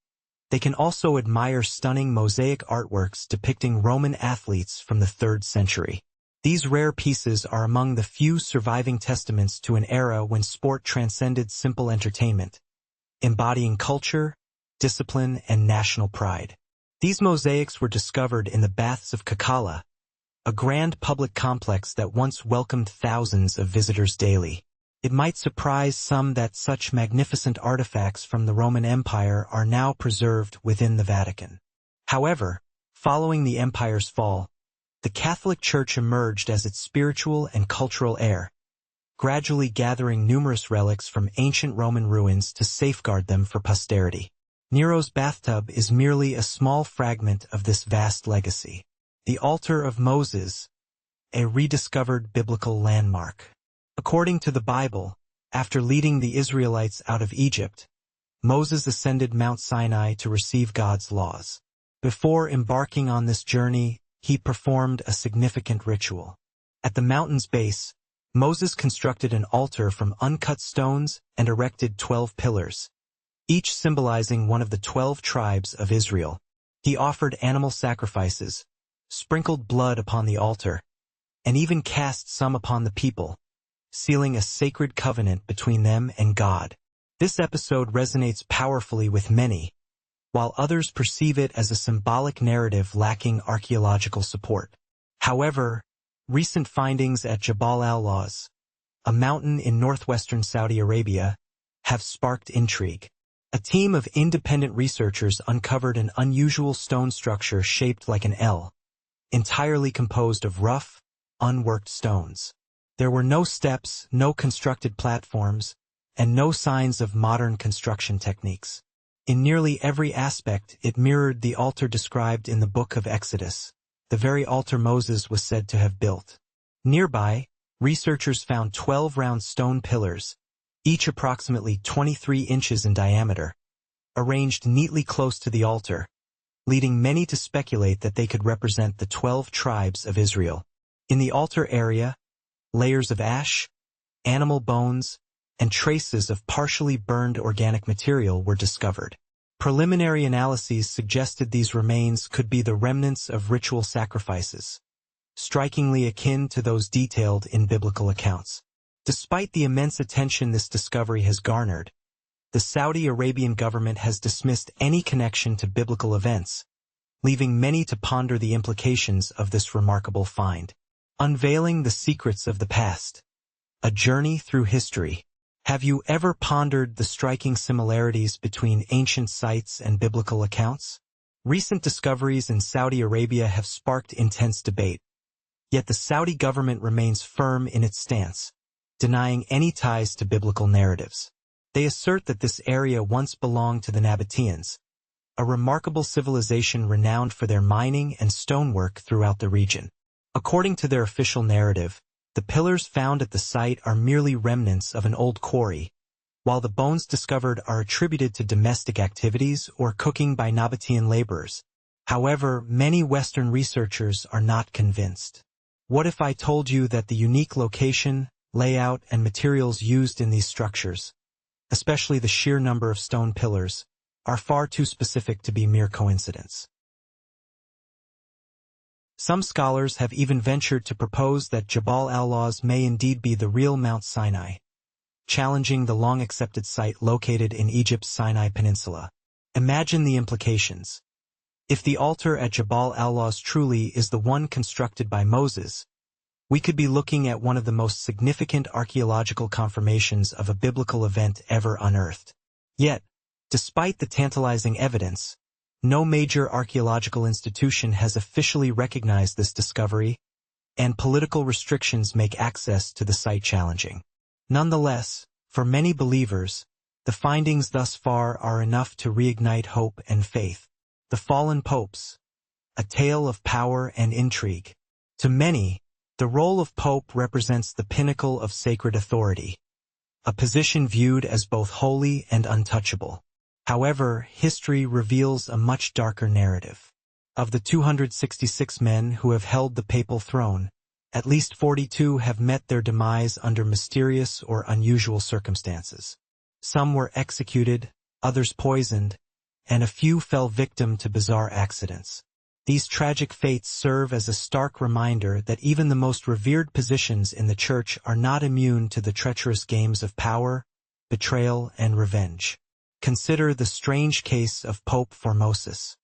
they can also admire stunning mosaic artworks depicting Roman athletes from the 3rd century. These rare pieces are among the few surviving testaments to an era when sport transcended simple entertainment, embodying culture, discipline, and national pride. These mosaics were discovered in the Baths of Cacalla, a grand public complex that once welcomed thousands of visitors daily. It might surprise some that such magnificent artifacts from the Roman Empire are now preserved within the Vatican. However, following the empire's fall, the Catholic Church emerged as its spiritual and cultural heir, gradually gathering numerous relics from ancient Roman ruins to safeguard them for posterity. Nero's bathtub is merely a small fragment of this vast legacy. The Altar of Moses, a rediscovered biblical landmark. According to the Bible, after leading the Israelites out of Egypt, Moses ascended Mount Sinai to receive God's laws. Before embarking on this journey, he performed a significant ritual. At the mountain's base, Moses constructed an altar from uncut stones and erected 12 pillars, each symbolizing one of the 12 tribes of Israel. He offered animal sacrifices, sprinkled blood upon the altar, and even cast some upon the people, sealing a sacred covenant between them and God. This episode resonates powerfully with many, while others perceive it as a symbolic narrative lacking archaeological support. However, recent findings at Jabal al-Lawz, a mountain in northwestern Saudi Arabia, have sparked intrigue. A team of independent researchers uncovered an unusual stone structure shaped like an L, entirely composed of rough, unworked stones. There were no steps, no constructed platforms, and no signs of modern construction techniques. In nearly every aspect, it mirrored the altar described in the Book of Exodus, the very altar Moses was said to have built. Nearby, researchers found 12 round stone pillars, each approximately 23 inches in diameter, arranged neatly close to the altar, leading many to speculate that they could represent the 12 tribes of Israel. In the altar area, layers of ash, animal bones, and traces of partially burned organic material were discovered. Preliminary analyses suggested these remains could be the remnants of ritual sacrifices, strikingly akin to those detailed in biblical accounts. Despite the immense attention this discovery has garnered, the Saudi Arabian government has dismissed any connection to biblical events, leaving many to ponder the implications of this remarkable find. Unveiling the secrets of the past. A journey through history. Have you ever pondered the striking similarities between ancient sites and biblical accounts? Recent discoveries in Saudi Arabia have sparked intense debate, yet the Saudi government remains firm in its stance, denying any ties to biblical narratives. They assert that this area once belonged to the Nabateans, a remarkable civilization renowned for their mining and stonework throughout the region. According to their official narrative, the pillars found at the site are merely remnants of an old quarry, while the bones discovered are attributed to domestic activities or cooking by Nabatean laborers. However, many Western researchers are not convinced. What if I told you that the unique location, layout, and materials used in these structures, especially the sheer number of stone pillars, are far too specific to be mere coincidence? Some scholars have even ventured to propose that Jabal al-Lawz may indeed be the real Mount Sinai, challenging the long-accepted site located in Egypt's Sinai Peninsula. Imagine the implications. If the altar at Jabal al-Lawz truly is the one constructed by Moses, we could be looking at one of the most significant archaeological confirmations of a biblical event ever unearthed. Yet, despite the tantalizing evidence, no major archaeological institution has officially recognized this discovery, and political restrictions make access to the site challenging. Nonetheless, for many believers, the findings thus far are enough to reignite hope and faith. The Fallen Popes, a tale of power and intrigue. To many, the role of pope represents the pinnacle of sacred authority, a position viewed as both holy and untouchable. However, history reveals a much darker narrative. Of the 266 men who have held the papal throne, at least 42 have met their demise under mysterious or unusual circumstances. Some were executed, others poisoned, and a few fell victim to bizarre accidents. These tragic fates serve as a stark reminder that even the most revered positions in the Church are not immune to the treacherous games of power, betrayal, and revenge. Consider the strange case of Pope Formosus.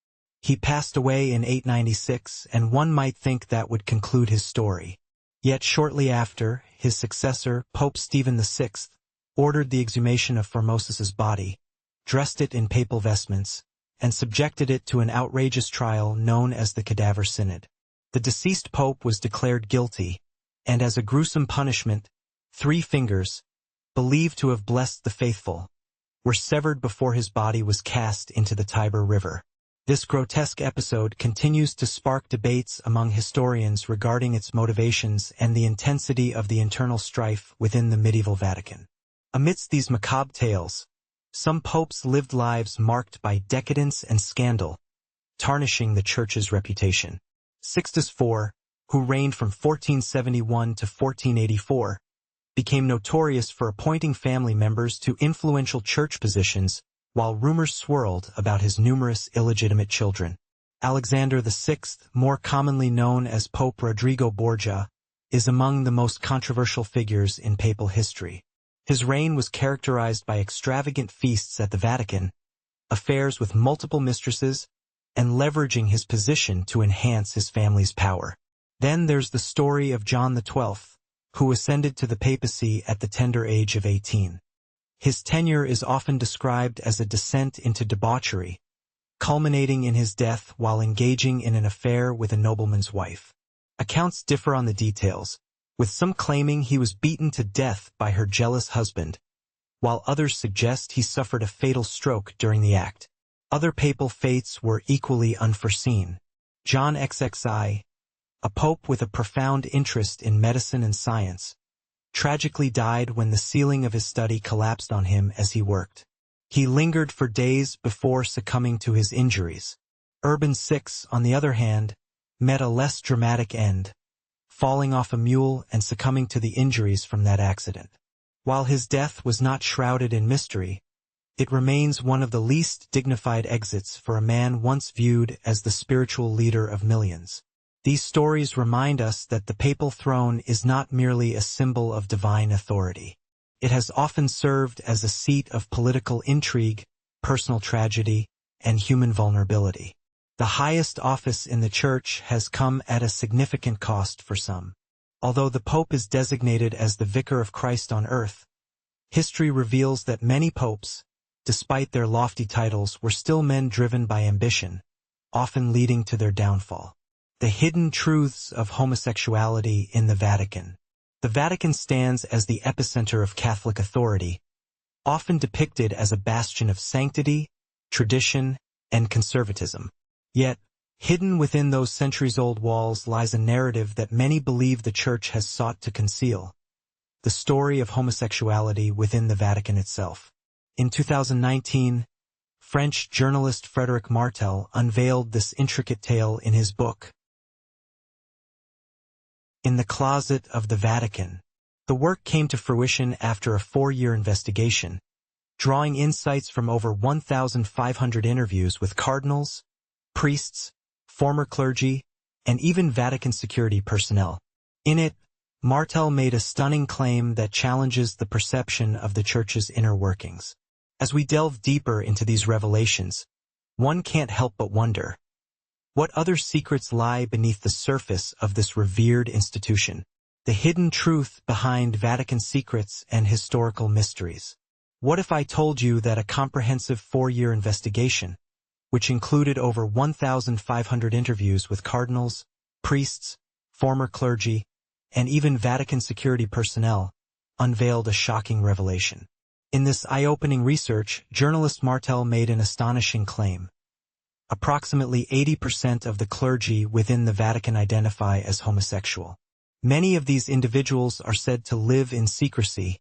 He passed away in 896, and one might think that would conclude his story. Yet shortly after, his successor, Pope Stephen VI, ordered the exhumation of Formosus's body, dressed it in papal vestments, and subjected it to an outrageous trial known as the Cadaver Synod. The deceased pope was declared guilty, and as a gruesome punishment, 3 fingers, believed to have blessed the faithful, were severed before his body was cast into the Tiber River. This grotesque episode continues to spark debates among historians regarding its motivations and the intensity of the internal strife within the medieval Vatican. Amidst these macabre tales, some popes lived lives marked by decadence and scandal, tarnishing the Church's reputation. Sixtus IV, who reigned from 1471 to 1484, became notorious for appointing family members to influential church positions, while rumors swirled about his numerous illegitimate children. Alexander VI, more commonly known as Pope Rodrigo Borgia, is among the most controversial figures in papal history. His reign was characterized by extravagant feasts at the Vatican, affairs with multiple mistresses, and leveraging his position to enhance his family's power. Then there's the story of John XII, who ascended to the papacy at the tender age of 18. His tenure is often described as a descent into debauchery, culminating in his death while engaging in an affair with a nobleman's wife. Accounts differ on the details, with some claiming he was beaten to death by her jealous husband, while others suggest he suffered a fatal stroke during the act. Other papal fates were equally unforeseen. John XXI, a pope with a profound interest in medicine and science, tragically died when the ceiling of his study collapsed on him as he worked. He lingered for days before succumbing to his injuries. Urban VI, on the other hand, met a less dramatic end, falling off a mule and succumbing to the injuries from that accident. While his death was not shrouded in mystery, it remains one of the least dignified exits for a man once viewed as the spiritual leader of millions. These stories remind us that the papal throne is not merely a symbol of divine authority. It has often served as a seat of political intrigue, personal tragedy, and human vulnerability. The highest office in the Church has come at a significant cost for some. Although the Pope is designated as the Vicar of Christ on earth, history reveals that many popes, despite their lofty titles, were still men driven by ambition, often leading to their downfall. The hidden truths of homosexuality in the Vatican. The Vatican stands as the epicenter of Catholic authority, often depicted as a bastion of sanctity, tradition, and conservatism. Yet, hidden within those centuries-old walls lies a narrative that many believe the Church has sought to conceal: the story of homosexuality within the Vatican itself. In 2019, French journalist Frédéric Martel unveiled this intricate tale in his book, In the Closet of the Vatican. The work came to fruition after a 4-year investigation, drawing insights from over 1,500 interviews with cardinals, priests, former clergy, and even Vatican security personnel. In it, Martel made a stunning claim that challenges the perception of the Church's inner workings. As we delve deeper into these revelations, one can't help but wonder, what other secrets lie beneath the surface of this revered institution? The hidden truth behind Vatican secrets and historical mysteries. What if I told you that a comprehensive 4-year investigation, which included over 1,500 interviews with cardinals, priests, former clergy, and even Vatican security personnel, unveiled a shocking revelation? In this eye-opening research, journalist Martel made an astonishing claim. Approximately 80% of the clergy within the Vatican identify as homosexual. Many of these individuals are said to live in secrecy,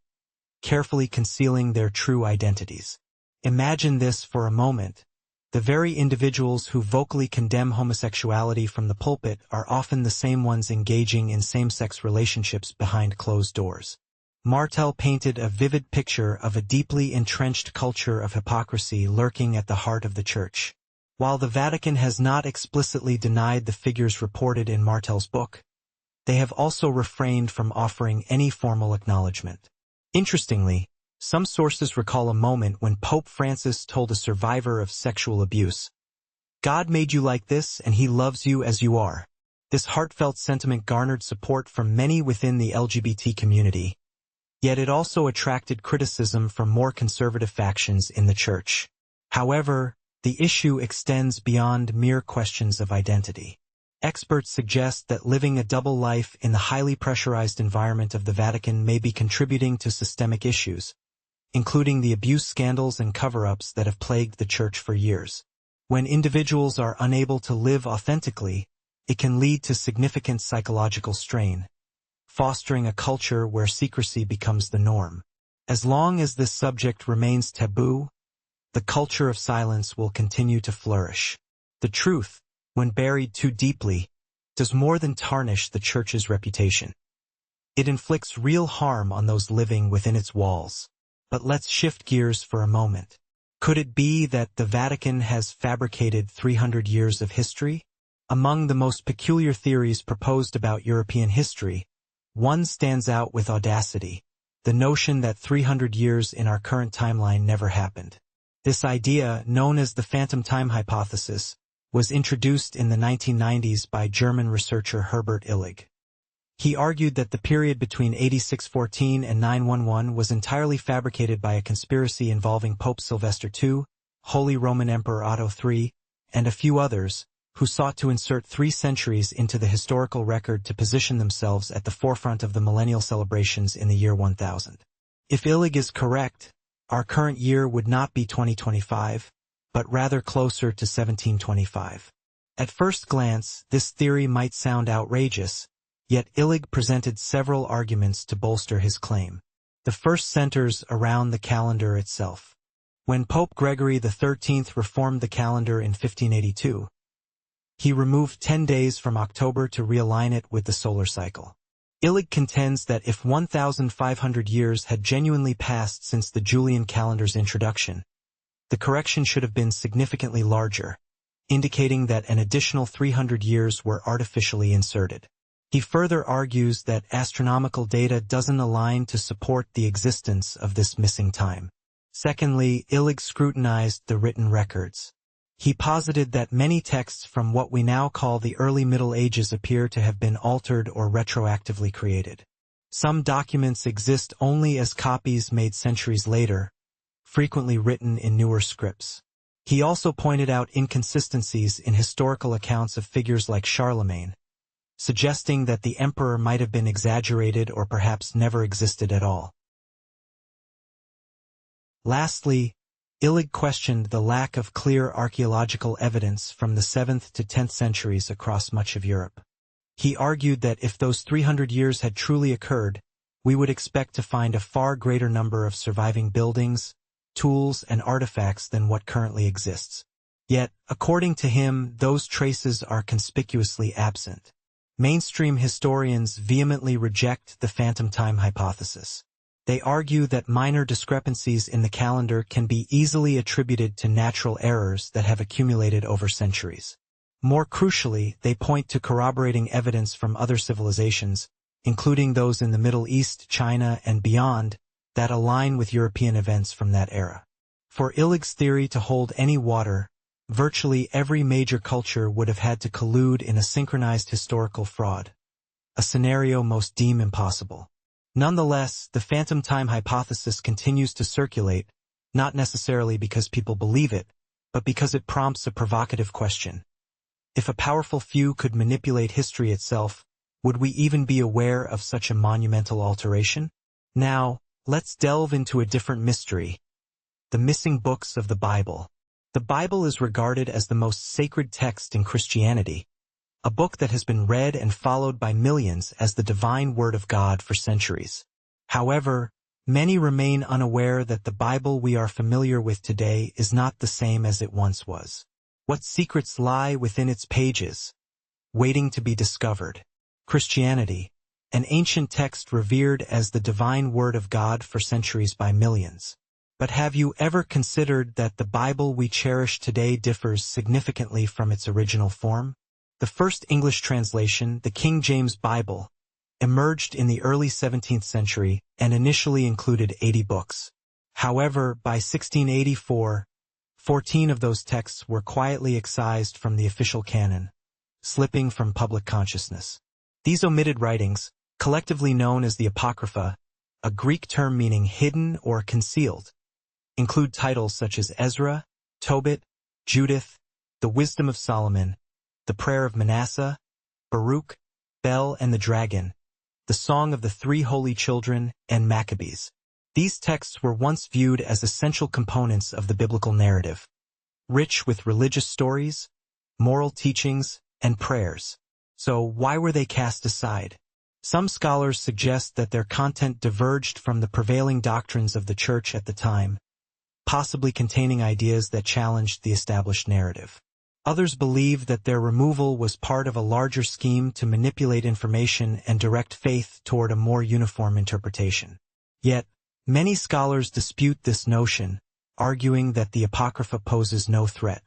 carefully concealing their true identities. Imagine this for a moment. The very individuals who vocally condemn homosexuality from the pulpit are often the same ones engaging in same-sex relationships behind closed doors. Martel painted a vivid picture of a deeply entrenched culture of hypocrisy lurking at the heart of the Church. While the Vatican has not explicitly denied the figures reported in Martel's book, they have also refrained from offering any formal acknowledgement. Interestingly, some sources recall a moment when Pope Francis told a survivor of sexual abuse, "God made you like this and he loves you as you are." This heartfelt sentiment garnered support from many within the LGBT community, yet it also attracted criticism from more conservative factions in the Church. However, the issue extends beyond mere questions of identity. Experts suggest that living a double life in the highly pressurized environment of the Vatican may be contributing to systemic issues, including the abuse scandals and cover-ups that have plagued the Church for years. When individuals are unable to live authentically, it can lead to significant psychological strain, fostering a culture where secrecy becomes the norm. As long as this subject remains taboo, the culture of silence will continue to flourish. The truth, when buried too deeply, does more than tarnish the Church's reputation. It inflicts real harm on those living within its walls. But let's shift gears for a moment. Could it be that the Vatican has fabricated 300 years of history? Among the most peculiar theories proposed about European history, one stands out with audacity: the notion that 300 years in our current timeline never happened. This idea, known as the phantom time hypothesis, was introduced in the 1990s by German researcher Herbert Illig. He argued that the period between 8614 and 911 was entirely fabricated by a conspiracy involving Pope Sylvester II, Holy Roman Emperor Otto III, and a few others, who sought to insert 3 centuries into the historical record to position themselves at the forefront of the millennial celebrations in the year 1000. If Illig is correct, our current year would not be 2025, but rather closer to 1725. At first glance, this theory might sound outrageous, yet Illig presented several arguments to bolster his claim. The first centers around the calendar itself. When Pope Gregory XIII reformed the calendar in 1582, he removed 10 days from October to realign it with the solar cycle. Illig contends that if 1,500 years had genuinely passed since the Julian calendar's introduction, The correction should have been significantly larger, indicating that an additional 300 years were artificially inserted. He further argues that astronomical data doesn't align to support the existence of this missing time. Secondly, Illig scrutinized the written records. He posited that many texts from what we now call the early Middle Ages appear to have been altered or retroactively created. Some documents exist only as copies made centuries later, frequently written in newer scripts. He also pointed out inconsistencies in historical accounts of figures like Charlemagne, suggesting that the emperor might have been exaggerated or perhaps never existed at all. Lastly, Illig questioned the lack of clear archaeological evidence from the 7th to 10th centuries across much of Europe. He argued that if those 300 years had truly occurred, we would expect to find a far greater number of surviving buildings, tools, and artifacts than what currently exists. Yet, according to him, those traces are conspicuously absent. Mainstream historians vehemently reject the phantom time hypothesis. They argue that minor discrepancies in the calendar can be easily attributed to natural errors that have accumulated over centuries. More crucially, they point to corroborating evidence from other civilizations, including those in the Middle East, China, and beyond, that align with European events from that era. For Illig's theory to hold any water, virtually every major culture would have had to collude in a synchronized historical fraud, a scenario most deem impossible. Nonetheless, the phantom time hypothesis continues to circulate, not necessarily because people believe it, but because it prompts a provocative question. If a powerful few could manipulate history itself, would we even be aware of such a monumental alteration? Now, let's delve into a different mystery: the missing books of the Bible. The Bible is regarded as the most sacred text in Christianity, a book that has been read and followed by millions as the divine word of God for centuries. However, many remain unaware that the Bible we are familiar with today is not the same as it once was. What secrets lie within its pages, waiting to be discovered? Christianity, an ancient text revered as the divine word of God for centuries by millions. But have you ever considered that the Bible we cherish today differs significantly from its original form? The first English translation, the King James Bible, emerged in the early 17th century and initially included 80 books. However, by 1684, 14 of those texts were quietly excised from the official canon, slipping from public consciousness. These omitted writings, collectively known as the Apocrypha, a Greek term meaning hidden or concealed, include titles such as Ezra, Tobit, Judith, the Wisdom of Solomon, the Prayer of Manasseh, Baruch, Bel and the Dragon, the Song of the Three Holy Children, and Maccabees. These texts were once viewed as essential components of the biblical narrative, rich with religious stories, moral teachings, and prayers. So why were they cast aside? Some scholars suggest that their content diverged from the prevailing doctrines of the Church at the time, possibly containing ideas that challenged the established narrative. Others believe that their removal was part of a larger scheme to manipulate information and direct faith toward a more uniform interpretation. Yet, many scholars dispute this notion, arguing that the Apocrypha poses no threat.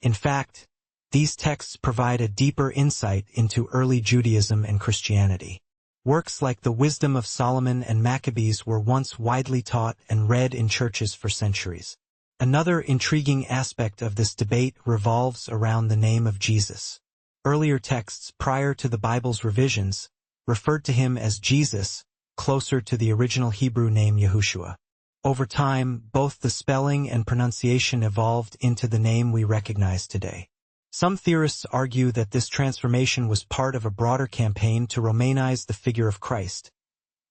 In fact, these texts provide a deeper insight into early Judaism and Christianity. Works like the Wisdom of Solomon and Maccabees were once widely taught and read in churches for centuries. Another intriguing aspect of this debate revolves around the name of Jesus. Earlier texts prior to the Bible's revisions referred to him as Jesus, closer to the original Hebrew name Yahushua. Over time, both the spelling and pronunciation evolved into the name we recognize today. Some theorists argue that this transformation was part of a broader campaign to Romanize the figure of Christ,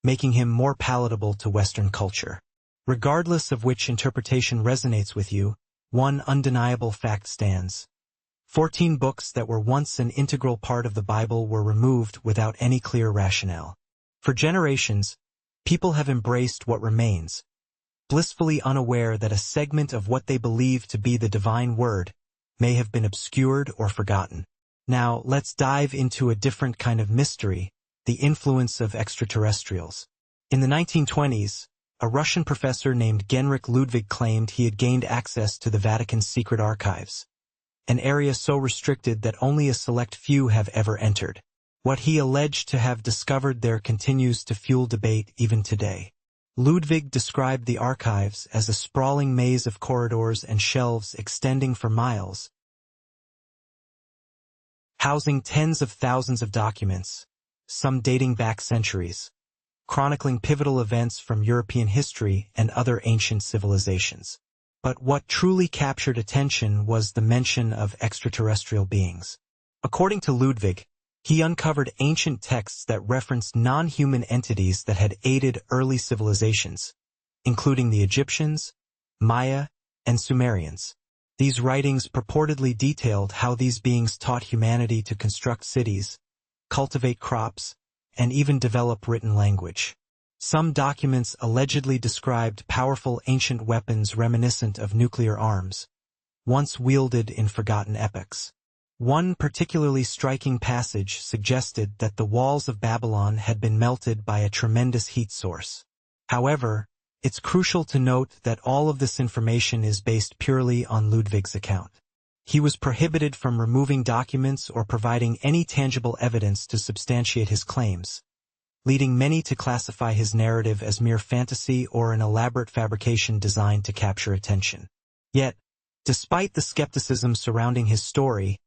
making him more palatable to Western culture. Regardless of which interpretation resonates with you, one undeniable fact stands. 14 books that were once an integral part of the Bible were removed without any clear rationale. For generations, people have embraced what remains, blissfully unaware that a segment of what they believe to be the divine word may have been obscured or forgotten. Now, let's dive into a different kind of mystery, the influence of extraterrestrials. In the 1920s, a Russian professor named Genrikh Ludwig claimed he had gained access to the Vatican's secret archives, an area so restricted that only a select few have ever entered. What he alleged to have discovered there continues to fuel debate even today. Ludwig described the archives as a sprawling maze of corridors and shelves extending for miles, housing tens of thousands of documents, some dating back centuries, chronicling pivotal events from European history and other ancient civilizations. But what truly captured attention was the mention of extraterrestrial beings. According to Ludwig, he uncovered ancient texts that referenced non-human entities that had aided early civilizations, including the Egyptians, Maya, and Sumerians. These writings purportedly detailed how these beings taught humanity to construct cities, cultivate crops, and even develop written language. Some documents allegedly described powerful ancient weapons reminiscent of nuclear arms, once wielded in forgotten epochs. One particularly striking passage suggested that the walls of Babylon had been melted by a tremendous heat source. However, it's crucial to note that all of this information is based purely on Ludwig's account. He was prohibited from removing documents or providing any tangible evidence to substantiate his claims, leading many to classify his narrative as mere fantasy or an elaborate fabrication designed to capture attention. Yet, despite the skepticism surrounding his story,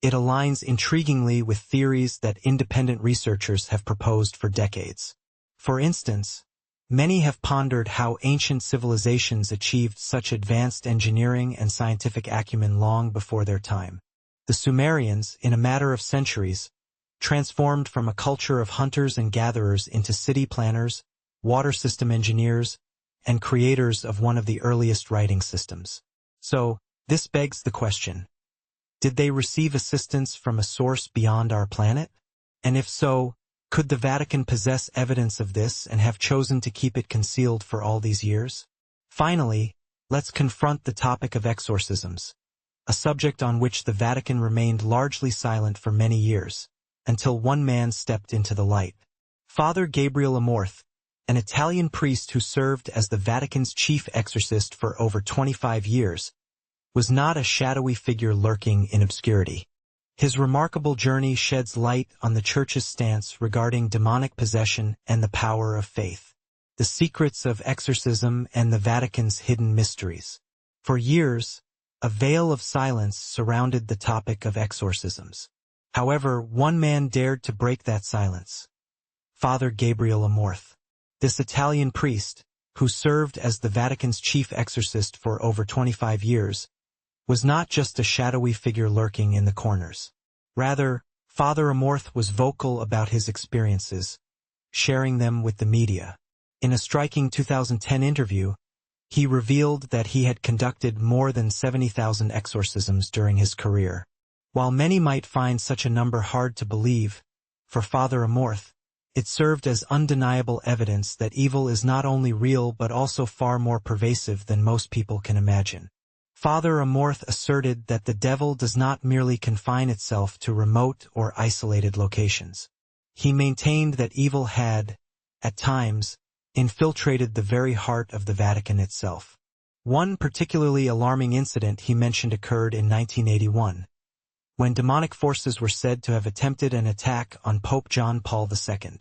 it aligns intriguingly with theories that independent researchers have proposed for decades. For instance, many have pondered how ancient civilizations achieved such advanced engineering and scientific acumen long before their time. The Sumerians, in a matter of centuries, transformed from a culture of hunters and gatherers into city planners, water system engineers, and creators of one of the earliest writing systems. So, this begs the question: did they receive assistance from a source beyond our planet? And if so, could the Vatican possess evidence of this and have chosen to keep it concealed for all these years? Finally, let's confront the topic of exorcisms, a subject on which the Vatican remained largely silent for many years, until one man stepped into the light. Father Gabriel Amorth, an Italian priest who served as the Vatican's chief exorcist for over 25 years, was not a shadowy figure lurking in obscurity. His remarkable journey sheds light on the Church's stance regarding demonic possession and the power of faith, the secrets of exorcism and the Vatican's hidden mysteries. For years, a veil of silence surrounded the topic of exorcisms. However, one man dared to break that silence: Father Gabriel Amorth. This Italian priest, who served as the Vatican's chief exorcist for over 25 years, was not just a shadowy figure lurking in the corners. Rather, Father Amorth was vocal about his experiences, sharing them with the media. In a striking 2010 interview, he revealed that he had conducted more than 70,000 exorcisms during his career. While many might find such a number hard to believe, for Father Amorth, it served as undeniable evidence that evil is not only real but also far more pervasive than most people can imagine. Father Amorth asserted that the devil does not merely confine itself to remote or isolated locations. He maintained that evil had, at times, infiltrated the very heart of the Vatican itself. One particularly alarming incident he mentioned occurred in 1981, when demonic forces were said to have attempted an attack on Pope John Paul II.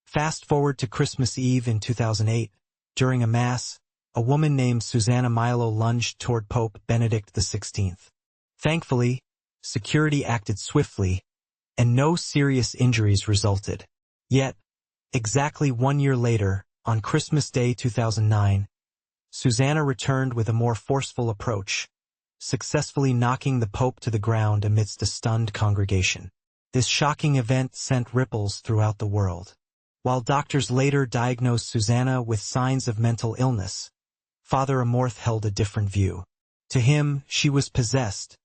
Fast forward to Christmas Eve in 2008, during a Mass, a woman named Susanna Milo lunged toward Pope Benedict XVI. Thankfully, security acted swiftly, and no serious injuries resulted. Yet, exactly 1 year later, on Christmas Day 2009, Susanna returned with a more forceful approach, successfully knocking the Pope to the ground amidst a stunned congregation. This shocking event sent ripples throughout the world. While doctors later diagnosed Susanna with signs of mental illness, Father Amorth held a different view. To him, she was possessed,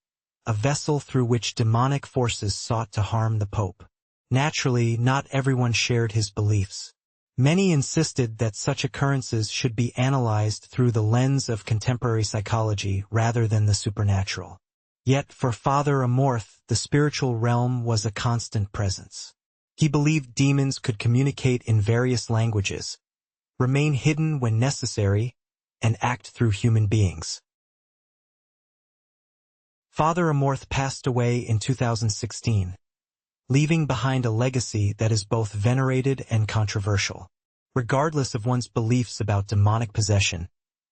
a vessel through which demonic forces sought to harm the Pope. Naturally, not everyone shared his beliefs. Many insisted that such occurrences should be analyzed through the lens of contemporary psychology rather than the supernatural. Yet for Father Amorth, the spiritual realm was a constant presence. He believed demons could communicate in various languages, remain hidden when necessary, and act through human beings. Father Amorth passed away in 2016, leaving behind a legacy that is both venerated and controversial. Regardless of one's beliefs about demonic possession,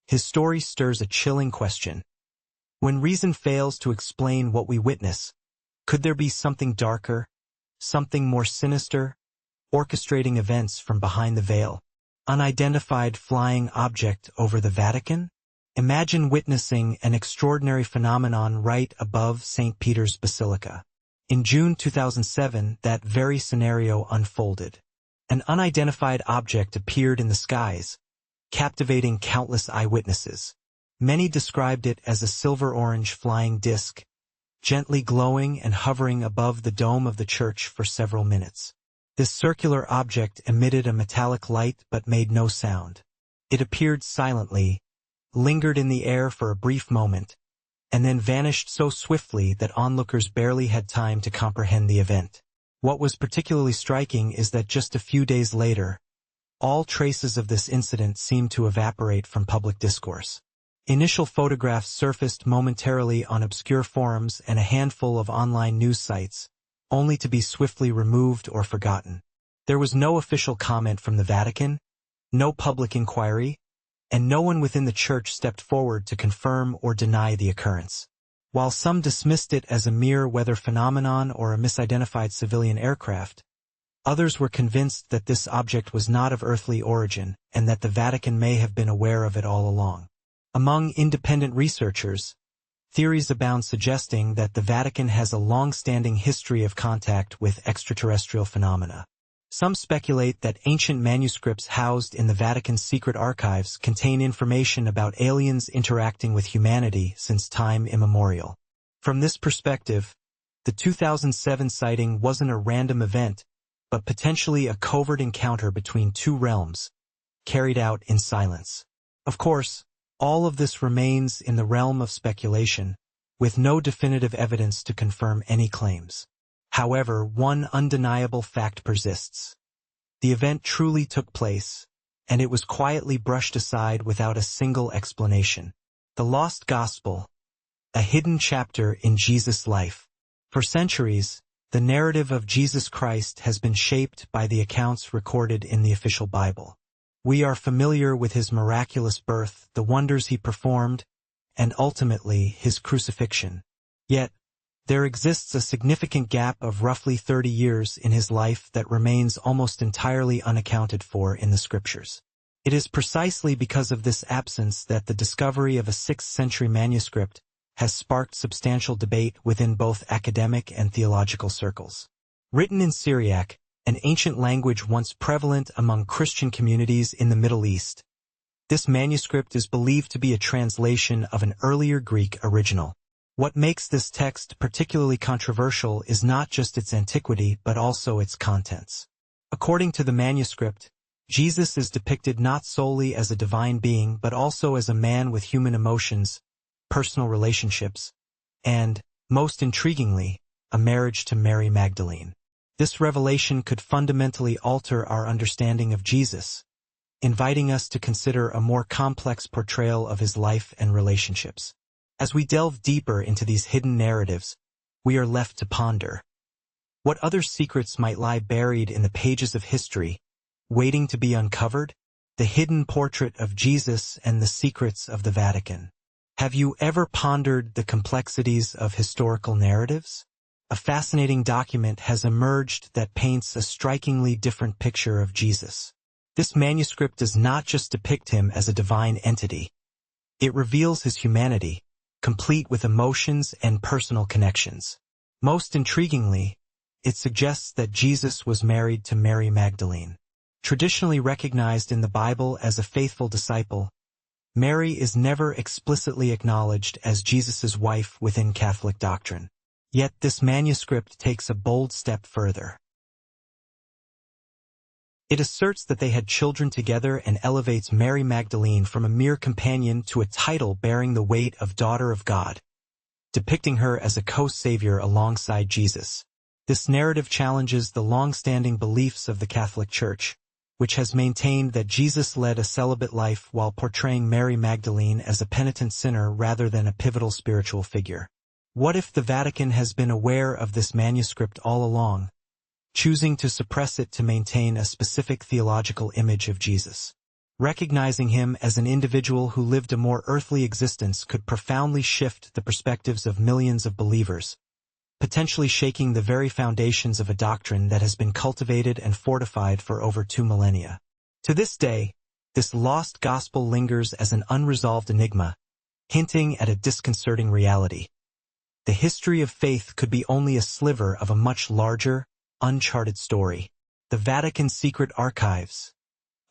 his story stirs a chilling question. When reason fails to explain what we witness, could there be something darker, something more sinister, orchestrating events from behind the veil? Unidentified flying object over the Vatican? Imagine witnessing an extraordinary phenomenon right above St. Peter's Basilica. In June 2007, that very scenario unfolded. An unidentified object appeared in the skies, captivating countless eyewitnesses. Many described it as a silver-orange flying disc, gently glowing and hovering above the dome of the church for several minutes. This circular object emitted a metallic light but made no sound. It appeared silently, lingered in the air for a brief moment, and then vanished so swiftly that onlookers barely had time to comprehend the event. What was particularly striking is that just a few days later, all traces of this incident seemed to evaporate from public discourse. Initial photographs surfaced momentarily on obscure forums and a handful of online news sites, only to be swiftly removed or forgotten. There was no official comment from the Vatican, no public inquiry, and no one within the church stepped forward to confirm or deny the occurrence. While some dismissed it as a mere weather phenomenon or a misidentified civilian aircraft, others were convinced that this object was not of earthly origin and that the Vatican may have been aware of it all along. Among independent researchers, theories abound suggesting that the Vatican has a long-standing history of contact with extraterrestrial phenomena. Some speculate that ancient manuscripts housed in the Vatican's secret archives contain information about aliens interacting with humanity since time immemorial. From this perspective, the 2007 sighting wasn't a random event, but potentially a covert encounter between two realms, carried out in silence. Of course, all of this remains in the realm of speculation, with no definitive evidence to confirm any claims. However, one undeniable fact persists. The event truly took place, and it was quietly brushed aside without a single explanation. The Lost Gospel, a hidden chapter in Jesus' life. For centuries, the narrative of Jesus Christ has been shaped by the accounts recorded in the official Bible. We are familiar with his miraculous birth, the wonders he performed, and ultimately his crucifixion. Yet, there exists a significant gap of roughly 30 years in his life that remains almost entirely unaccounted for in the scriptures. It is precisely because of this absence that the discovery of a 6th-century manuscript has sparked substantial debate within both academic and theological circles. Written in Syriac, an ancient language once prevalent among Christian communities in the Middle East, this manuscript is believed to be a translation of an earlier Greek original. What makes this text particularly controversial is not just its antiquity but also its contents. According to the manuscript, Jesus is depicted not solely as a divine being but also as a man with human emotions, personal relationships, and, most intriguingly, a marriage to Mary Magdalene. This revelation could fundamentally alter our understanding of Jesus, inviting us to consider a more complex portrayal of his life and relationships. As we delve deeper into these hidden narratives, we are left to ponder. What other secrets might lie buried in the pages of history, waiting to be uncovered? The hidden portrait of Jesus and the secrets of the Vatican. Have you ever pondered the complexities of historical narratives? A fascinating document has emerged that paints a strikingly different picture of Jesus. This manuscript does not just depict him as a divine entity. It reveals his humanity, complete with emotions and personal connections. Most intriguingly, it suggests that Jesus was married to Mary Magdalene. Traditionally recognized in the Bible as a faithful disciple, Mary is never explicitly acknowledged as Jesus' wife within Catholic doctrine. Yet this manuscript takes a bold step further. It asserts that they had children together and elevates Mary Magdalene from a mere companion to a title bearing the weight of Daughter of God, depicting her as a co-savior alongside Jesus. This narrative challenges the long-standing beliefs of the Catholic Church, which has maintained that Jesus led a celibate life while portraying Mary Magdalene as a penitent sinner rather than a pivotal spiritual figure. What if the Vatican has been aware of this manuscript all along, choosing to suppress it to maintain a specific theological image of Jesus? Recognizing him as an individual who lived a more earthly existence could profoundly shift the perspectives of millions of believers, potentially shaking the very foundations of a doctrine that has been cultivated and fortified for over 2 millennia. To this day, this lost gospel lingers as an unresolved enigma, hinting at a disconcerting reality. The history of faith could be only a sliver of a much larger, uncharted story. The Vatican's secret archives.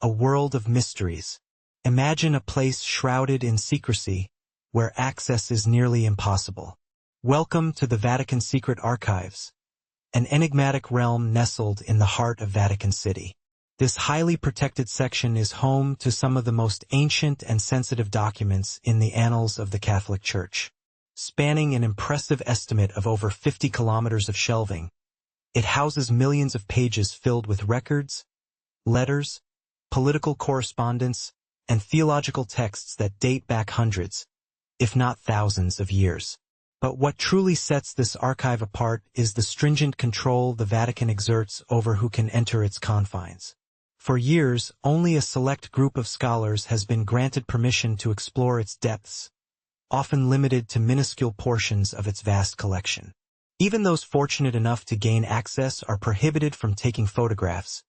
A world of mysteries. Imagine a place shrouded in secrecy, where access is nearly impossible. Welcome to the Vatican Secret Archives, an enigmatic realm nestled in the heart of Vatican City. This highly protected section is home to some of the most ancient and sensitive documents in the annals of the Catholic Church. Spanning an impressive estimate of over 50 kilometers of shelving, it houses millions of pages filled with records, letters, political correspondence, and theological texts that date back hundreds, if not thousands of years. But what truly sets this archive apart is the stringent control the Vatican exerts over who can enter its confines. For years, only a select group of scholars has been granted permission to explore its depths, often limited to minuscule portions of its vast collection. Even those fortunate enough to gain access are prohibited from taking photographs,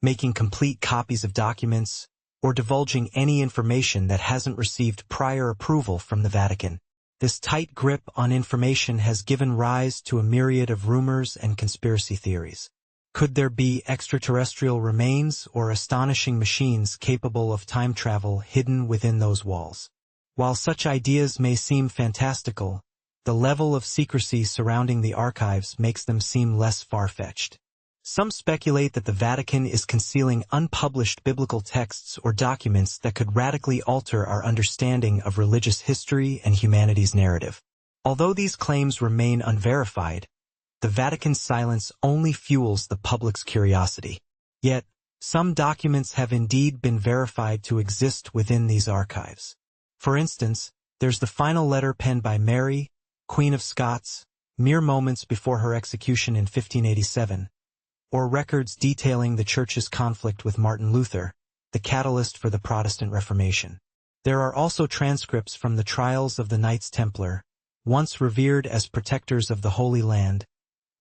making complete copies of documents, or divulging any information that hasn't received prior approval from the Vatican. This tight grip on information has given rise to a myriad of rumors and conspiracy theories. Could there be extraterrestrial remains or astonishing machines capable of time travel hidden within those walls? While such ideas may seem fantastical, the level of secrecy surrounding the archives makes them seem less far-fetched. Some speculate that the Vatican is concealing unpublished biblical texts or documents that could radically alter our understanding of religious history and humanity's narrative. Although these claims remain unverified, the Vatican's silence only fuels the public's curiosity. Yet, some documents have indeed been verified to exist within these archives. For instance, there's the final letter penned by Mary, Queen of Scots, mere moments before her execution in 1587, or records detailing the Church's conflict with Martin Luther, the catalyst for the Protestant Reformation. There are also transcripts from the trials of the Knights Templar, once revered as protectors of the Holy Land,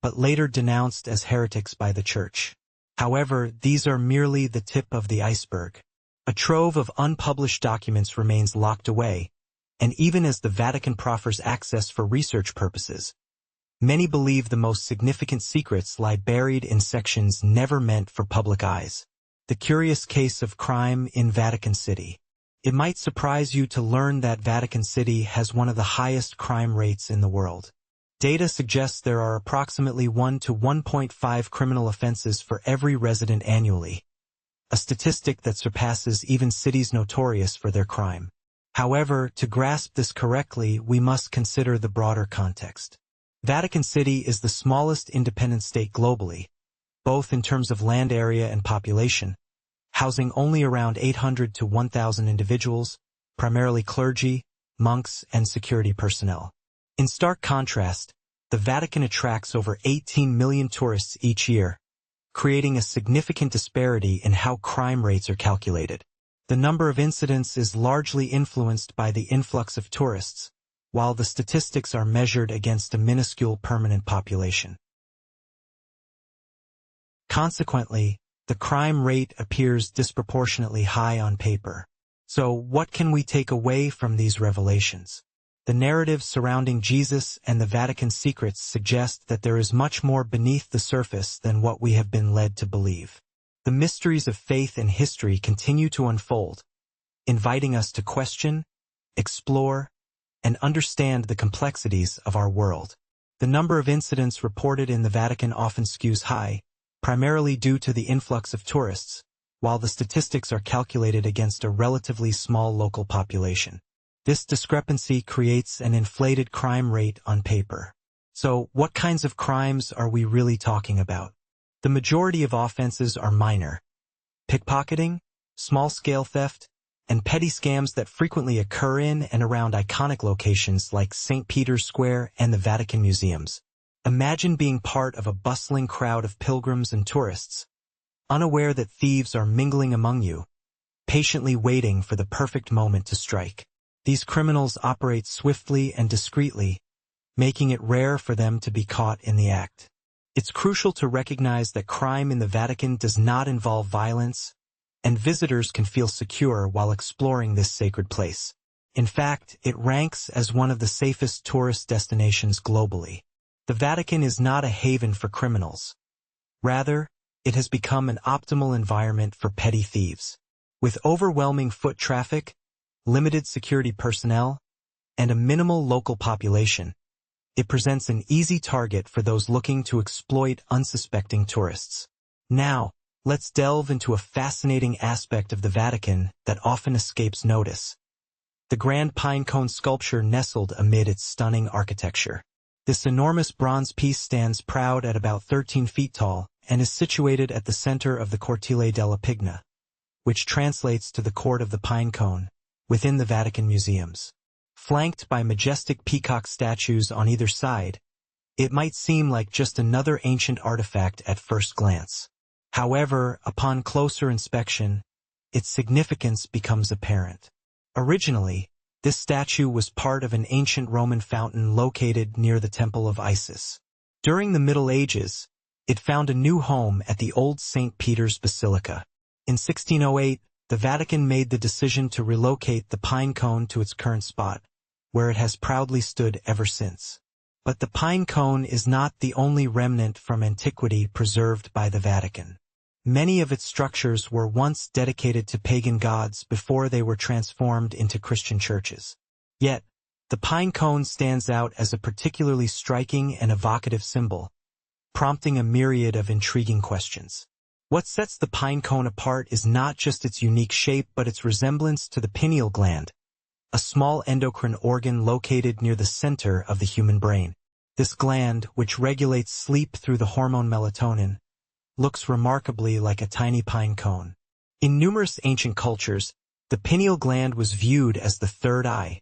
but later denounced as heretics by the Church. However, these are merely the tip of the iceberg. A trove of unpublished documents remains locked away, and even as the Vatican proffers access for research purposes, many believe the most significant secrets lie buried in sections never meant for public eyes. The curious case of crime in Vatican City. It might surprise you to learn that Vatican City has one of the highest crime rates in the world. Data suggests there are approximately 1 to 1.5 criminal offenses for every resident annually, a statistic that surpasses even cities notorious for their crime. However, to grasp this correctly, we must consider the broader context. Vatican City is the smallest independent state globally, both in terms of land area and population, housing only around 800 to 1,000 individuals, primarily clergy, monks, and security personnel. In stark contrast, the Vatican attracts over 18 million tourists each year, creating a significant disparity in how crime rates are calculated. The number of incidents is largely influenced by the influx of tourists, while the statistics are measured against a minuscule permanent population. Consequently, the crime rate appears disproportionately high on paper. So, what can we take away from these revelations? The narratives surrounding Jesus and the Vatican's secrets suggest that there is much more beneath the surface than what we have been led to believe. The mysteries of faith and history continue to unfold, inviting us to question, explore, and understand the complexities of our world. The number of incidents reported in the Vatican often skews high, primarily due to the influx of tourists, while the statistics are calculated against a relatively small local population. This discrepancy creates an inflated crime rate on paper. So, what kinds of crimes are we really talking about? The majority of offenses are minor, pickpocketing, small-scale theft, and petty scams that frequently occur in and around iconic locations like St. Peter's Square and the Vatican museums. Imagine being part of a bustling crowd of pilgrims and tourists, unaware that thieves are mingling among you, patiently waiting for the perfect moment to strike. These criminals operate swiftly and discreetly, making it rare for them to be caught in the act. It's crucial to recognize that crime in the Vatican does not involve violence, and visitors can feel secure while exploring this sacred place. In fact, it ranks as one of the safest tourist destinations globally. The Vatican is not a haven for criminals. Rather, it has become an optimal environment for petty thieves. With overwhelming foot traffic, limited security personnel, and a minimal local population, it presents an easy target for those looking to exploit unsuspecting tourists. Now, let's delve into a fascinating aspect of the Vatican that often escapes notice: the grand pine cone sculpture nestled amid its stunning architecture. This enormous bronze piece stands proud at about 13 feet tall and is situated at the center of the Cortile della Pigna, which translates to the Court of the Pine Cone, within the Vatican museums. Flanked by majestic peacock statues on either side, it might seem like just another ancient artifact at first glance. However, upon closer inspection, its significance becomes apparent. Originally, this statue was part of an ancient Roman fountain located near the Temple of Isis. During the Middle Ages, it found a new home at the Old St. Peter's Basilica. In 1608, the Vatican made the decision to relocate the pine cone to its current spot, where it has proudly stood ever since. But the pine cone is not the only remnant from antiquity preserved by the Vatican. Many of its structures were once dedicated to pagan gods before they were transformed into Christian churches. Yet, the pine cone stands out as a particularly striking and evocative symbol, prompting a myriad of intriguing questions. What sets the pine cone apart is not just its unique shape but its resemblance to the pineal gland, a small endocrine organ located near the center of the human brain. This gland, which regulates sleep through the hormone melatonin, looks remarkably like a tiny pine cone. In numerous ancient cultures, the pineal gland was viewed as the third eye,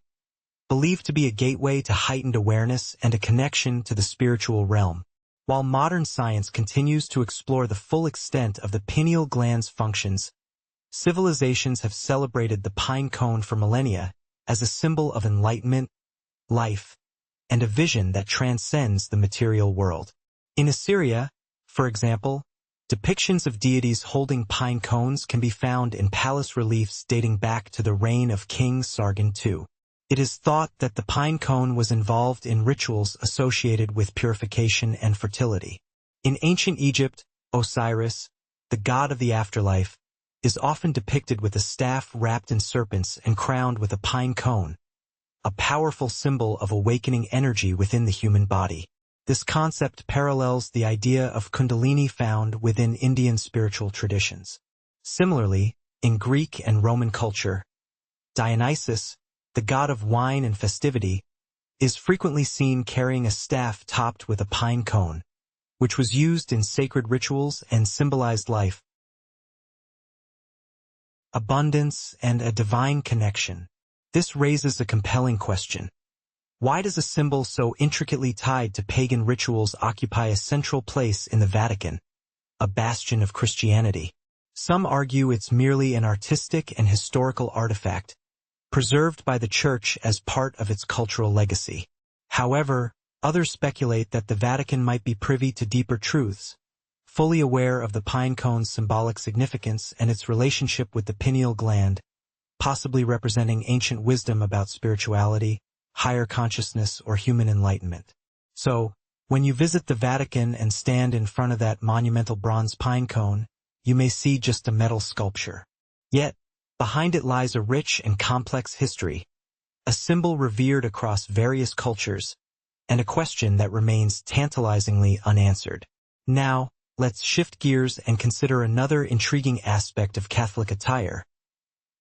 believed to be a gateway to heightened awareness and a connection to the spiritual realm. While modern science continues to explore the full extent of the pineal gland's functions, civilizations have celebrated the pine cone for millennia as a symbol of enlightenment, life, and a vision that transcends the material world. In Assyria, for example, depictions of deities holding pine cones can be found in palace reliefs dating back to the reign of King Sargon II. It is thought that the pine cone was involved in rituals associated with purification and fertility. In ancient Egypt, Osiris, the god of the afterlife, is often depicted with a staff wrapped in serpents and crowned with a pine cone, a powerful symbol of awakening energy within the human body. This concept parallels the idea of Kundalini found within Indian spiritual traditions. Similarly, in Greek and Roman culture, Dionysus, the god of wine and festivity, is frequently seen carrying a staff topped with a pine cone, which was used in sacred rituals and symbolized life, abundance, and a divine connection. This raises a compelling question. Why does a symbol so intricately tied to pagan rituals occupy a central place in the Vatican, a bastion of Christianity? Some argue it's merely an artistic and historical artifact, preserved by the Church as part of its cultural legacy. However, others speculate that the Vatican might be privy to deeper truths, fully aware of the pine cone's symbolic significance and its relationship with the pineal gland, possibly representing ancient wisdom about spirituality, higher consciousness, or human enlightenment. So, when you visit the Vatican and stand in front of that monumental bronze pine cone, you may see just a metal sculpture. Yet, behind it lies a rich and complex history, a symbol revered across various cultures, and a question that remains tantalizingly unanswered. Now, let's shift gears and consider another intriguing aspect of Catholic attire: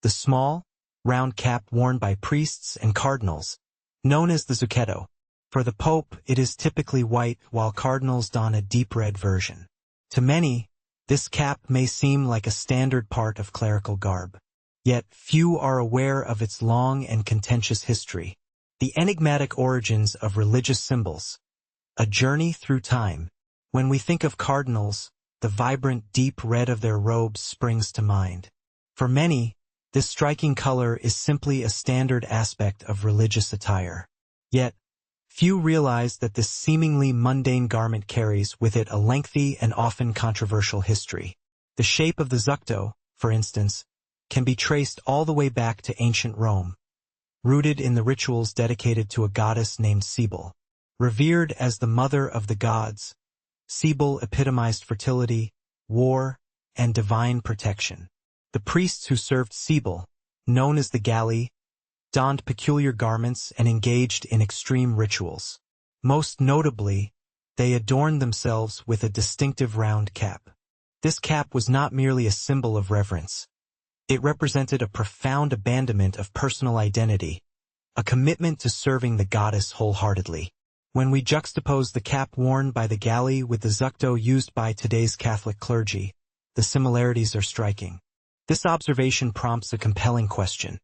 the small, round cap worn by priests and cardinals, known as the zucchetto. For the Pope, it is typically white, while cardinals don a deep red version. To many, This cap may seem like a standard part of clerical garb. Yet few are aware of its long and contentious history. The enigmatic origins of religious symbols. A journey through time. When we think of cardinals, the vibrant deep red of their robes springs to mind. For many, this striking color is simply a standard aspect of religious attire. Yet, few realize that this seemingly mundane garment carries with it a lengthy and often controversial history. The shape of the zucto, for instance, can be traced all the way back to ancient Rome, rooted in the rituals dedicated to a goddess named Cybele. Revered as the mother of the gods, Cybele epitomized fertility, war, and divine protection. The priests who served Cybele, known as the Galli, donned peculiar garments and engaged in extreme rituals. Most notably, they adorned themselves with a distinctive round cap. This cap was not merely a symbol of reverence. It represented a profound abandonment of personal identity, a commitment to serving the goddess wholeheartedly. When we juxtapose the cap worn by the Galli with the zucto used by today's Catholic clergy, the similarities are striking. This observation prompts a compelling question.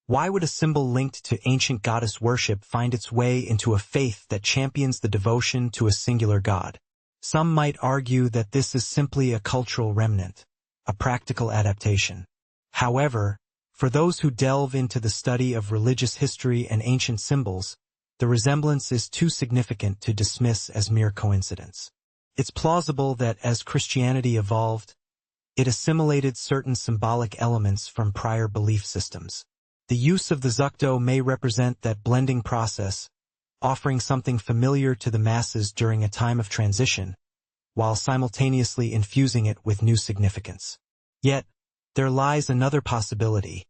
Why would a symbol linked to ancient goddess worship find its way into a faith that champions the devotion to a singular god? Some might argue that this is simply a cultural remnant, a practical adaptation. However, for those who delve into the study of religious history and ancient symbols, the resemblance is too significant to dismiss as mere coincidence. It's plausible that as Christianity evolved, it assimilated certain symbolic elements from prior belief systems. The use of the zucto may represent that blending process, offering something familiar to the masses during a time of transition, while simultaneously infusing it with new significance. Yet, there lies another possibility.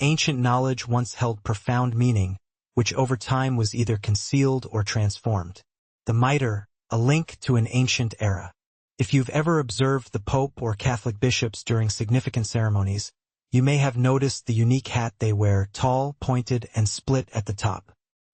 Ancient knowledge once held profound meaning, which over time was either concealed or transformed. The mitre, a link to an ancient era. If you've ever observed the Pope or Catholic bishops during significant ceremonies, you may have noticed the unique hat they wear, tall, pointed, and split at the top.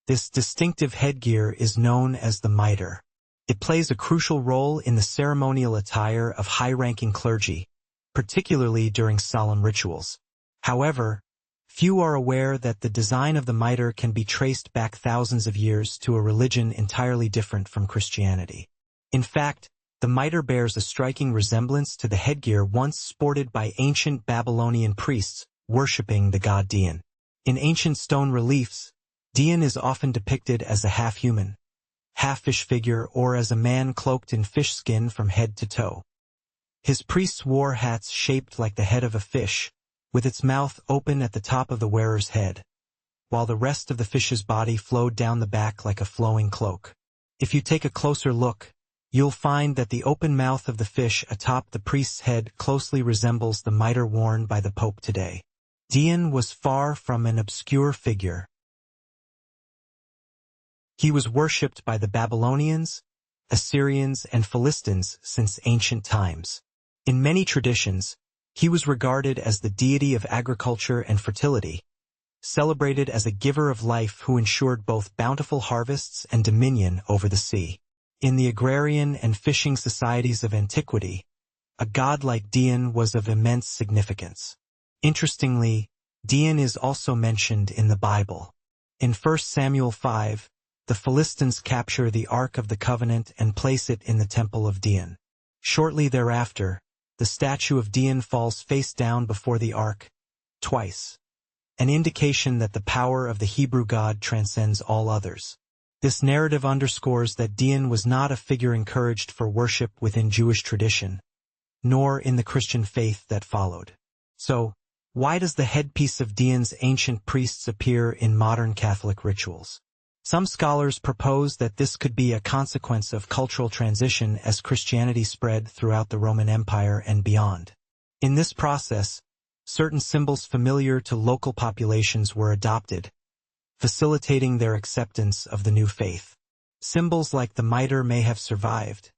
This distinctive headgear is known as the mitre. It plays a crucial role in the ceremonial attire of high-ranking clergy, particularly during solemn rituals. However, few are aware that the design of the mitre can be traced back thousands of years to a religion entirely different from Christianity. In fact, the mitre bears a striking resemblance to the headgear once sported by ancient Babylonian priests worshipping the god Dian. In ancient stone reliefs, Dian is often depicted as a half-human, half-fish figure or as a man cloaked in fish skin from head to toe. His priests wore hats shaped like the head of a fish, with its mouth open at the top of the wearer's head, while the rest of the fish's body flowed down the back like a flowing cloak. If you take a closer look, you'll find that the open mouth of the fish atop the priest's head closely resembles the mitre worn by the Pope today. Dian was far from an obscure figure. He was worshipped by the Babylonians, Assyrians, and Philistines since ancient times. In many traditions, he was regarded as the deity of agriculture and fertility, celebrated as a giver of life who ensured both bountiful harvests and dominion over the sea. In the agrarian and fishing societies of antiquity, a god like Dian was of immense significance. Interestingly, Dian is also mentioned in the Bible. In 1 Samuel 5, the Philistines capture the Ark of the Covenant and place it in the temple of Dian. Shortly thereafter, the statue of Dian falls face down before the Ark, twice, an indication that the power of the Hebrew god transcends all others. This narrative underscores that Dian was not a figure encouraged for worship within Jewish tradition, nor in the Christian faith that followed. So, why does the headpiece of Dian's ancient priests appear in modern Catholic rituals? Some scholars propose that this could be a consequence of cultural transition as Christianity spread throughout the Roman Empire and beyond. In this process, certain symbols familiar to local populations were adopted, facilitating their acceptance of the new faith. Symbols like the mitre may have survived,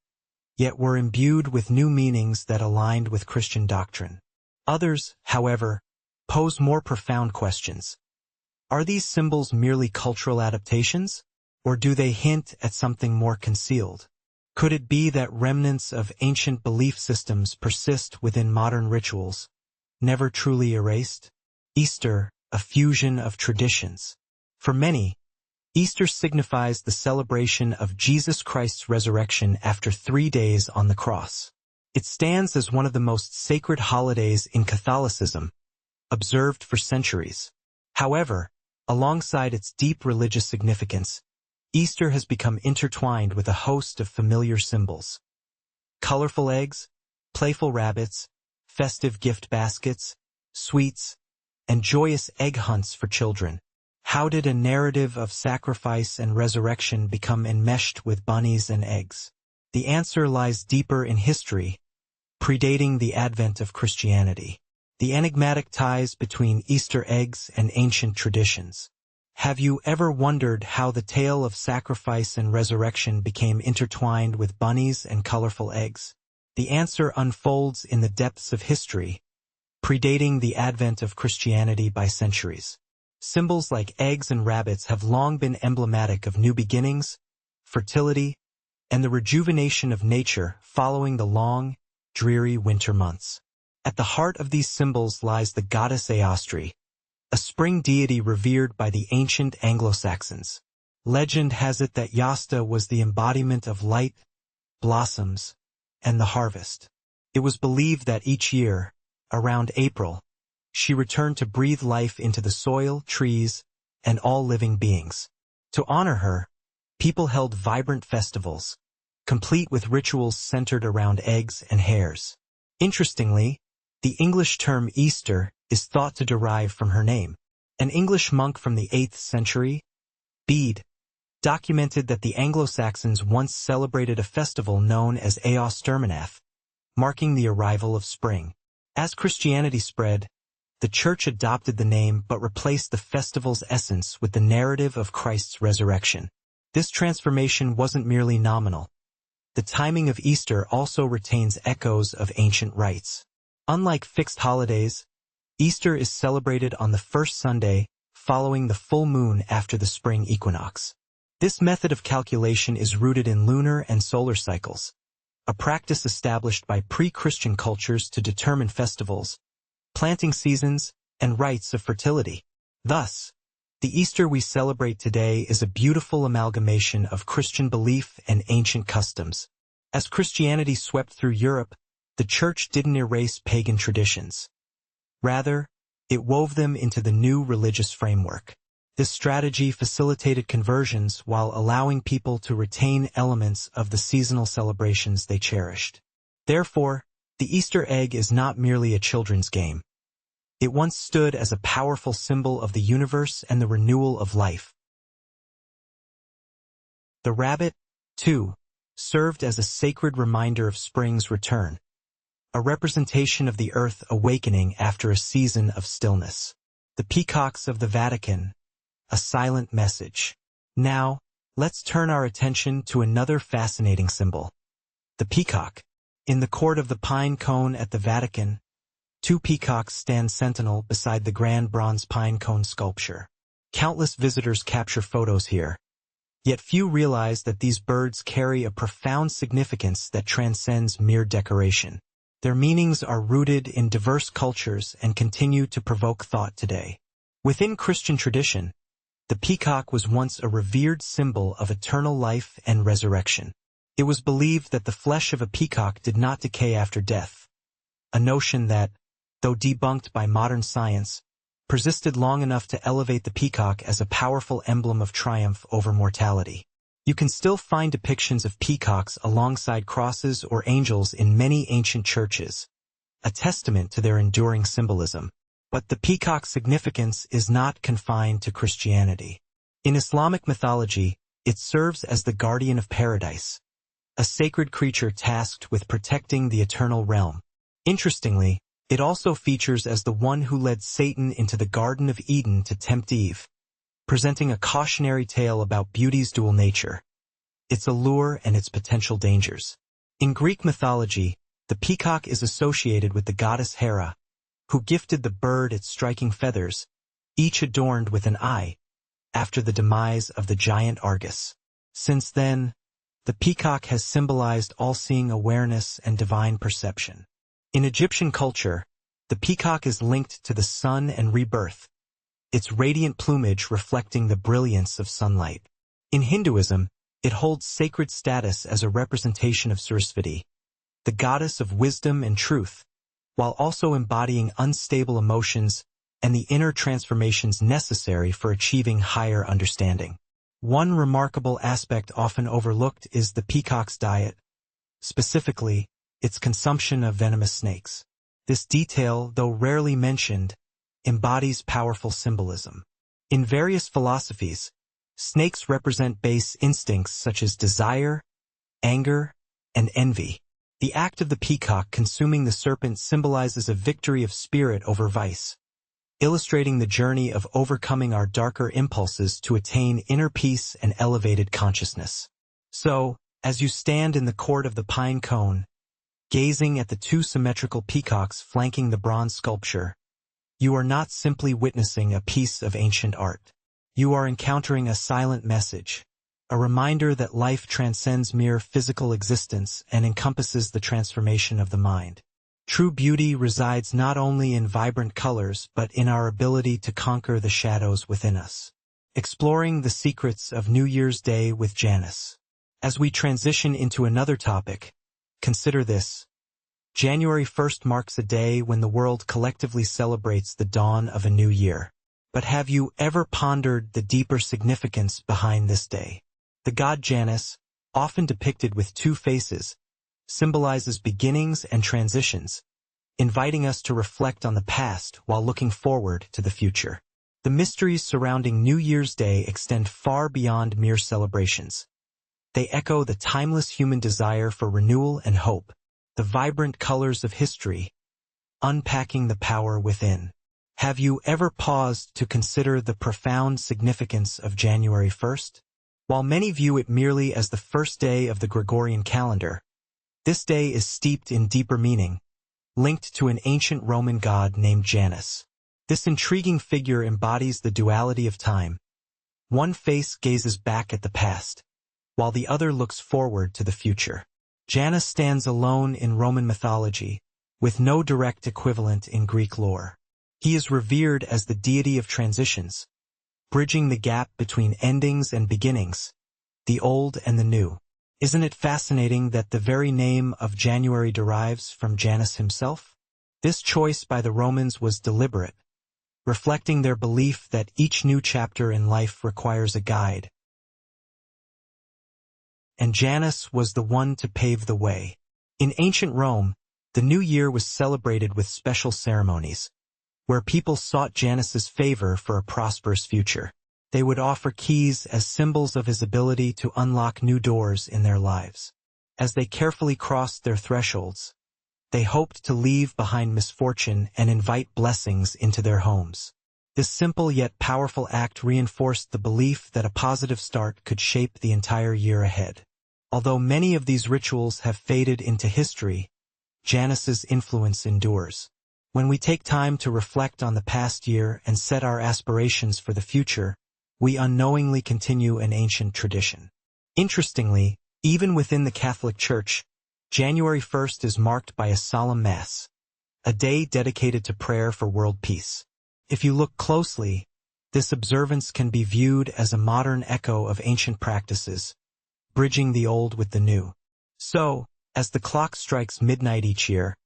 yet were imbued with new meanings that aligned with Christian doctrine. Others, however, pose more profound questions. Are these symbols merely cultural adaptations, or do they hint at something more concealed? Could it be that remnants of ancient belief systems persist within modern rituals, never truly erased? Easter, a fusion of traditions. For many, Easter signifies the celebration of Jesus Christ's resurrection after 3 days on the cross. It stands as one of the most sacred holidays in Catholicism, observed for centuries. However, alongside its deep religious significance, Easter has become intertwined with a host of familiar symbols. Colorful eggs, playful rabbits, festive gift baskets, sweets, and joyous egg hunts for children. How did a narrative of sacrifice and resurrection become enmeshed with bunnies and eggs? The answer lies deeper in history, predating the advent of Christianity. The enigmatic ties between Easter eggs and ancient traditions. Have you ever wondered how the tale of sacrifice and resurrection became intertwined with bunnies and colorful eggs? The answer unfolds in the depths of history, predating the advent of Christianity by centuries. Symbols like eggs and rabbits have long been emblematic of new beginnings, fertility, and the rejuvenation of nature following the long, dreary winter months. At the heart of these symbols lies the goddess Aostri, a spring deity revered by the ancient Anglo-Saxons. Legend has it that Yasta was the embodiment of light, blossoms, and the harvest. It was believed that each year, around April, she returned to breathe life into the soil, trees, and all living beings. To honor her, people held vibrant festivals, complete with rituals centered around eggs and hares. Interestingly, the English term Easter is thought to derive from her name. An English monk from the 8th century, Bede, documented that the Anglo-Saxons once celebrated a festival known as Eos Terminath, marking the arrival of spring. As Christianity spread, the Church adopted the name but replaced the festival's essence with the narrative of Christ's resurrection. This transformation wasn't merely nominal. The timing of Easter also retains echoes of ancient rites. Unlike fixed holidays, Easter is celebrated on the first Sunday following the full moon after the spring equinox. This method of calculation is rooted in lunar and solar cycles, a practice established by pre-Christian cultures to determine festivals, planting seasons, and rites of fertility. Thus, the Easter we celebrate today is a beautiful amalgamation of Christian belief and ancient customs. As Christianity swept through Europe, the Church didn't erase pagan traditions. Rather, it wove them into the new religious framework. This strategy facilitated conversions while allowing people to retain elements of the seasonal celebrations they cherished. Therefore, the Easter egg is not merely a children's game. It once stood as a powerful symbol of the universe and the renewal of life. The rabbit, too, served as a sacred reminder of spring's return, a representation of the earth awakening after a season of stillness. The peacocks of the Vatican, a silent message. Now, let's turn our attention to another fascinating symbol. The peacock. In the court of the pine cone at the Vatican, 2 peacocks stand sentinel beside the grand bronze pine cone sculpture. Countless visitors capture photos here. Yet few realize that these birds carry a profound significance that transcends mere decoration. Their meanings are rooted in diverse cultures and continue to provoke thought today. Within Christian tradition, the peacock was once a revered symbol of eternal life and resurrection. It was believed that the flesh of a peacock did not decay after death, a notion that, though debunked by modern science, persisted long enough to elevate the peacock as a powerful emblem of triumph over mortality. You can still find depictions of peacocks alongside crosses or angels in many ancient churches, a testament to their enduring symbolism. But the peacock's significance is not confined to Christianity. In Islamic mythology, it serves as the guardian of paradise, a sacred creature tasked with protecting the eternal realm. Interestingly, it also features as the one who led Satan into the Garden of Eden to tempt Eve, presenting a cautionary tale about beauty's dual nature, its allure and its potential dangers. In Greek mythology, the peacock is associated with the goddess Hera, who gifted the bird its striking feathers, each adorned with an eye, after the demise of the giant Argus. Since then, The peacock has symbolized all-seeing awareness and divine perception. In Egyptian culture, the peacock is linked to the sun and rebirth, its radiant plumage reflecting the brilliance of sunlight. In Hinduism, it holds sacred status as a representation of Sarasvati, the goddess of wisdom and truth, while also embodying unstable emotions and the inner transformations necessary for achieving higher understanding. One remarkable aspect often overlooked is the peacock's diet, specifically, its consumption of venomous snakes. This detail, though rarely mentioned, embodies powerful symbolism. In various philosophies, snakes represent base instincts such as desire, anger, and envy. The act of the peacock consuming the serpent symbolizes a victory of spirit over vice, illustrating the journey of overcoming our darker impulses to attain inner peace and elevated consciousness. So, as you stand in the court of the pine cone, gazing at the two symmetrical peacocks flanking the bronze sculpture, you are not simply witnessing a piece of ancient art. You are encountering a silent message, a reminder that life transcends mere physical existence and encompasses the transformation of the mind. True beauty resides not only in vibrant colors but in our ability to conquer the shadows within us. Exploring the secrets of New Year's Day with Janice. As we transition into another topic, consider this. January 1st marks a day when the world collectively celebrates the dawn of a new year. But have you ever pondered the deeper significance behind this day? The god Janus, often depicted with two faces, symbolizes beginnings and transitions, inviting us to reflect on the past while looking forward to the future. The mysteries surrounding New Year's Day extend far beyond mere celebrations. They echo the timeless human desire for renewal and hope, the vibrant colors of history, unpacking the power within. Have you ever paused to consider the profound significance of January 1st? While many view it merely as the first day of the Gregorian calendar, this day is steeped in deeper meaning, linked to an ancient Roman god named Janus. This intriguing figure embodies the duality of time. One face gazes back at the past, while the other looks forward to the future. Janus stands alone in Roman mythology, with no direct equivalent in Greek lore. He is revered as the deity of transitions, bridging the gap between endings and beginnings, the old and the new. Isn't it fascinating that the very name of January derives from Janus himself? This choice by the Romans was deliberate, reflecting their belief that each new chapter in life requires a guide. And Janus was the one to pave the way. In ancient Rome, the new year was celebrated with special ceremonies, where people sought Janus's favor for a prosperous future. They would offer keys as symbols of his ability to unlock new doors in their lives. As they carefully crossed their thresholds, they hoped to leave behind misfortune and invite blessings into their homes. This simple yet powerful act reinforced the belief that a positive start could shape the entire year ahead. Although many of these rituals have faded into history, Janus's influence endures. When we take time to reflect on the past year and set our aspirations for the future, we unknowingly continue an ancient tradition. Interestingly, even within the Catholic Church, January 1st is marked by a solemn Mass, a day dedicated to prayer for world peace. If you look closely, this observance can be viewed as a modern echo of ancient practices, bridging the old with the new. So, as the clock strikes midnight each year,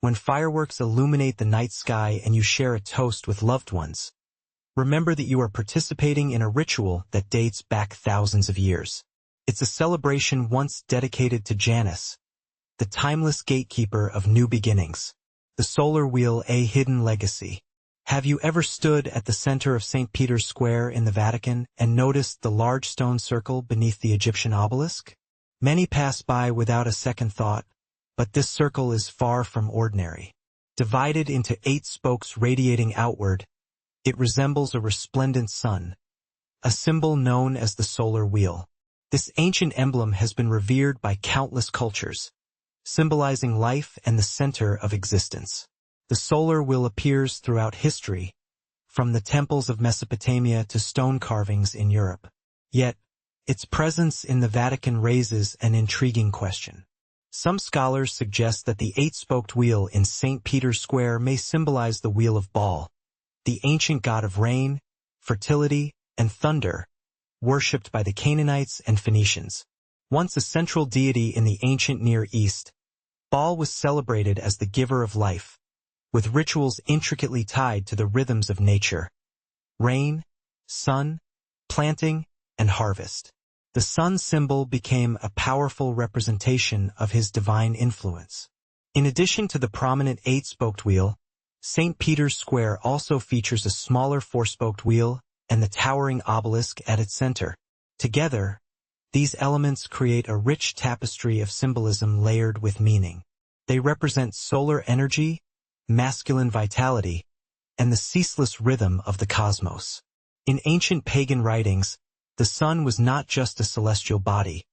when fireworks illuminate the night sky and you share a toast with loved ones, remember that you are participating in a ritual that dates back thousands of years. It's a celebration once dedicated to Janus, the timeless gatekeeper of new beginnings. The solar wheel, a hidden legacy. Have you ever stood at the center of St. Peter's Square in the Vatican and noticed the large stone circle beneath the Egyptian obelisk? Many pass by without a second thought, but this circle is far from ordinary. Divided into 8 spokes radiating outward, it resembles a resplendent sun, a symbol known as the solar wheel. This ancient emblem has been revered by countless cultures, symbolizing life and the center of existence. The solar wheel appears throughout history, from the temples of Mesopotamia to stone carvings in Europe. Yet, Its presence in the Vatican raises an intriguing question. Some scholars suggest that the eight-spoked wheel in St. Peter's Square may symbolize the wheel of Baal, the ancient god of rain, fertility, and thunder, worshipped by the Canaanites and Phoenicians. Once a central deity in the ancient Near East, Baal was celebrated as the giver of life, with rituals intricately tied to the rhythms of nature: rain, sun, planting, and harvest. The sun symbol became a powerful representation of his divine influence. In addition to the prominent eight-spoked wheel, St. Peter's Square also features a smaller four-spoked wheel and the towering obelisk at its center. Together, these elements create a rich tapestry of symbolism layered with meaning. They represent solar energy, masculine vitality, and the ceaseless rhythm of the cosmos. In ancient pagan writings, the sun was not just a celestial body.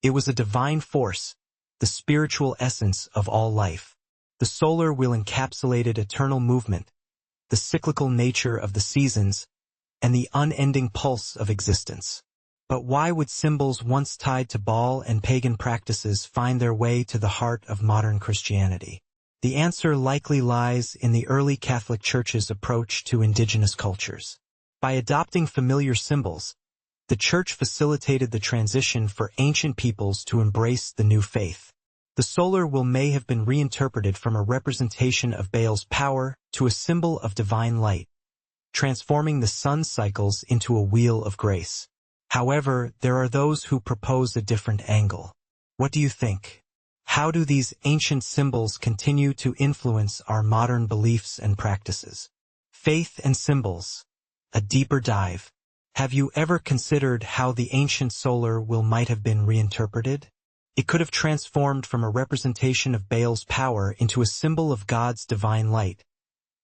It was a divine force, the spiritual essence of all life. The solar wheel encapsulated eternal movement, the cyclical nature of the seasons, and the unending pulse of existence. But why would symbols once tied to Baal and pagan practices find their way to the heart of modern Christianity? The answer likely lies in the early Catholic Church's approach to indigenous cultures. By adopting familiar symbols, the Church facilitated the transition for ancient peoples to embrace the new faith. The solar wheel may have been reinterpreted from a representation of Baal's power to a symbol of divine light, transforming the sun's cycles into a wheel of grace. However, there are those who propose a different angle. What do you think? How do these ancient symbols continue to influence our modern beliefs and practices? Faith and symbols. A deeper dive. Have you ever considered how the ancient solar wheel might have been reinterpreted? It could have transformed from a representation of Baal's power into a symbol of God's divine light,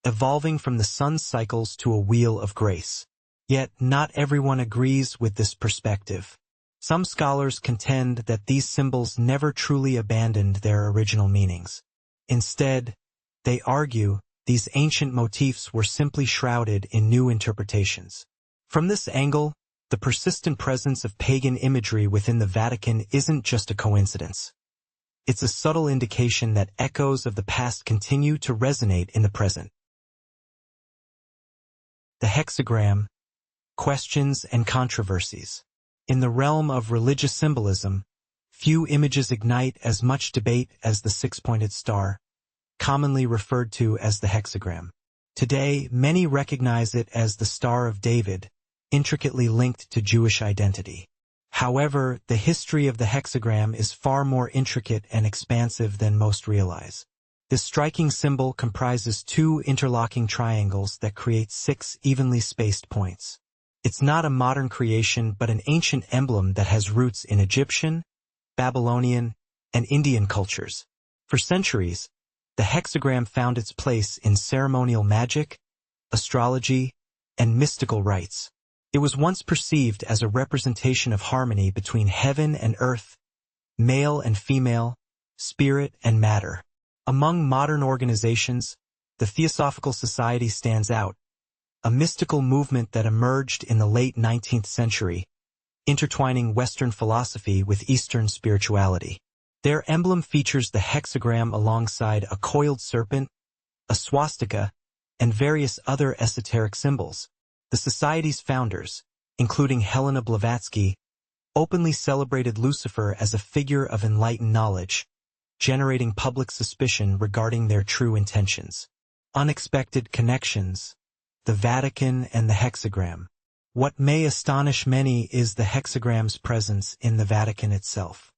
evolving from the sun's cycles to a wheel of grace. Yet, not everyone agrees with this perspective. Some scholars contend that these symbols never truly abandoned their original meanings. Instead, they argue these ancient motifs were simply shrouded in new interpretations. From this angle, the persistent presence of pagan imagery within the Vatican isn't just a coincidence. It's a subtle indication that echoes of the past continue to resonate in the present. The hexagram. Questions and controversies. In the realm of religious symbolism, few images ignite as much debate as the six-pointed star, commonly referred to as the hexagram. Today, many recognize it as the Star of David, intricately linked to Jewish identity. However, the history of the hexagram is far more intricate and expansive than most realize. This striking symbol comprises two interlocking triangles that create 6 evenly spaced points. It's not a modern creation but an ancient emblem that has roots in Egyptian, Babylonian, and Indian cultures. For centuries, the hexagram found its place in ceremonial magic, astrology, and mystical rites. It was once perceived as a representation of harmony between heaven and earth, male and female, spirit and matter. Among modern organizations, the Theosophical Society stands out, a mystical movement that emerged in the late 19th century, intertwining Western philosophy with Eastern spirituality. Their emblem features the hexagram alongside a coiled serpent, a swastika, and various other esoteric symbols. The Society's founders, including Helena Blavatsky, openly celebrated Lucifer as a figure of enlightened knowledge, generating public suspicion regarding their true intentions. Unexpected connections. The Vatican and the hexagram. What may astonish many is the hexagram's presence in the Vatican itself.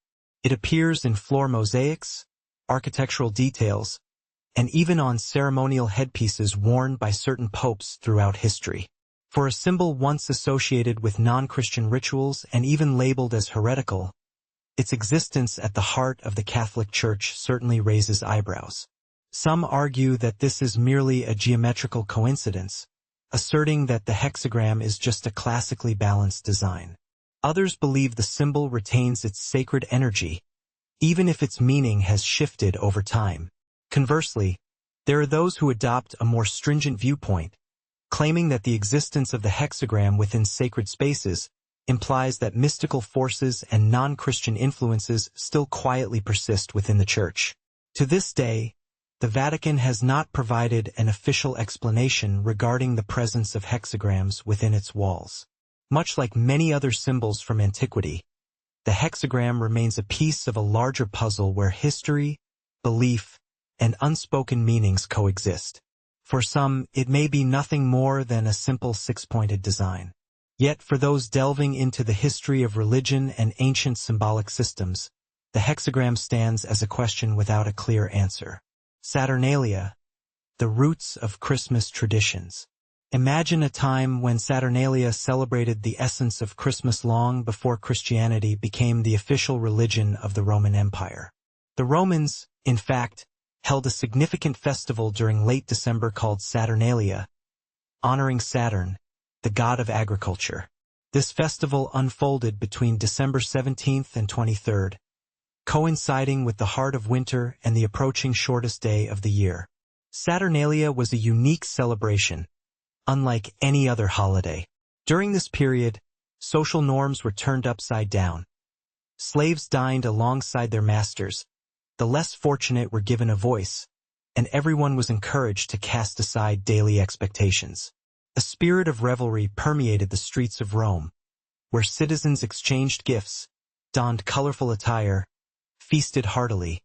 It appears in floor mosaics, architectural details, and even on ceremonial headpieces worn by certain popes throughout history. For a symbol once associated with non-Christian rituals and even labeled as heretical, its existence at the heart of the Catholic Church certainly raises eyebrows. Some argue that this is merely a geometrical coincidence, asserting that the hexagram is just a classically balanced design. Others believe the symbol retains its sacred energy, even if its meaning has shifted over time. Conversely, there are those who adopt a more stringent viewpoint, claiming that the existence of the hexagram within sacred spaces implies that mystical forces and non-Christian influences still quietly persist within the Church. To this day, the Vatican has not provided an official explanation regarding the presence of hexagrams within its walls. Much like many other symbols from antiquity, the hexagram remains a piece of a larger puzzle where history, belief, and unspoken meanings coexist. For some, it may be nothing more than a simple six-pointed design. Yet for those delving into the history of religion and ancient symbolic systems, the hexagram stands as a question without a clear answer. Saturnalia, the roots of Christmas traditions. Imagine a time when Saturnalia celebrated the essence of Christmas long before Christianity became the official religion of the Roman Empire. The Romans, in fact, held a significant festival during late December called Saturnalia, honoring Saturn, the god of agriculture. This festival unfolded between December 17th and 23rd, coinciding with the heart of winter and the approaching shortest day of the year. Saturnalia was a unique celebration, unlike any other holiday. During this period, social norms were turned upside down. Slaves dined alongside their masters, the less fortunate were given a voice, and everyone was encouraged to cast aside daily expectations. A spirit of revelry permeated the streets of Rome, where citizens exchanged gifts, donned colorful attire, feasted heartily,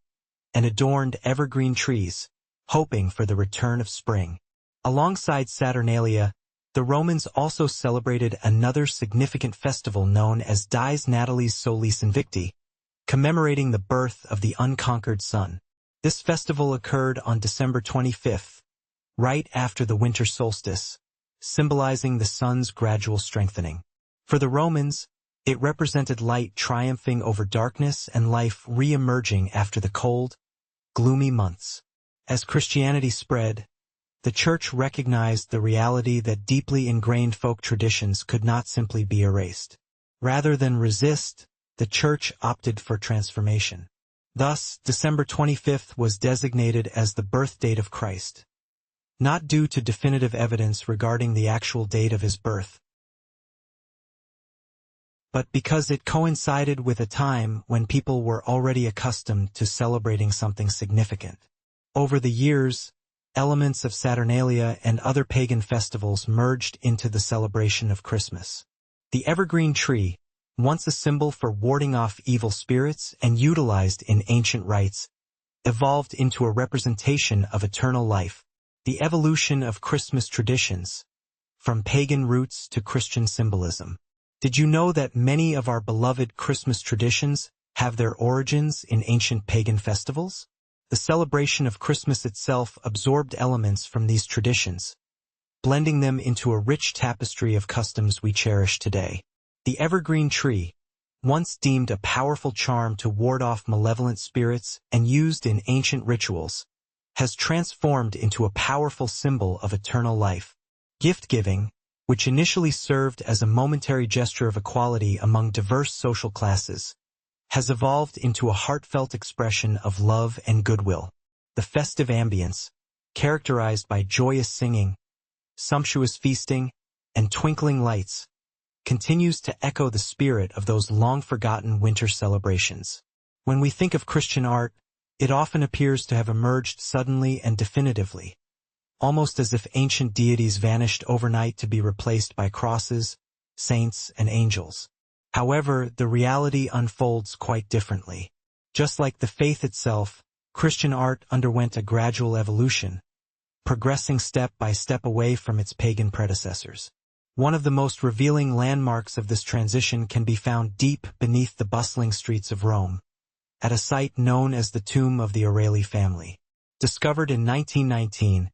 and adorned evergreen trees, hoping for the return of spring. Alongside Saturnalia, the Romans also celebrated another significant festival known as Dies Natalis Solis Invicti, commemorating the birth of the unconquered sun. This festival occurred on December 25th, right after the winter solstice, symbolizing the sun's gradual strengthening. For the Romans, it represented light triumphing over darkness and life re-emerging after the cold, gloomy months. As Christianity spread, the Church recognized the reality that deeply ingrained folk traditions could not simply be erased. Rather than resist, the Church opted for transformation. Thus, December 25th was designated as the birth date of Christ, not due to definitive evidence regarding the actual date of his birth, but because it coincided with a time when people were already accustomed to celebrating something significant. Over the years, elements of Saturnalia and other pagan festivals merged into the celebration of Christmas. The evergreen tree, once a symbol for warding off evil spirits and utilized in ancient rites, evolved into a representation of eternal life. The evolution of Christmas traditions, from pagan roots to Christian symbolism. Did you know that many of our beloved Christmas traditions have their origins in ancient pagan festivals? The celebration of Christmas itself absorbed elements from these traditions, blending them into a rich tapestry of customs we cherish today. The evergreen tree, once deemed a powerful charm to ward off malevolent spirits and used in ancient rituals, has transformed into a powerful symbol of eternal life. Gift-giving, which initially served as a momentary gesture of equality among diverse social classes, has evolved into a heartfelt expression of love and goodwill. The festive ambience, characterized by joyous singing, sumptuous feasting, and twinkling lights, continues to echo the spirit of those long-forgotten winter celebrations. When we think of Christian art, it often appears to have emerged suddenly and definitively, almost as if ancient deities vanished overnight to be replaced by crosses, saints, and angels. However, the reality unfolds quite differently. Just like the faith itself, Christian art underwent a gradual evolution, progressing step by step away from its pagan predecessors. One of the most revealing landmarks of this transition can be found deep beneath the bustling streets of Rome, at a site known as the tomb of the Aureli family. Discovered in 1919,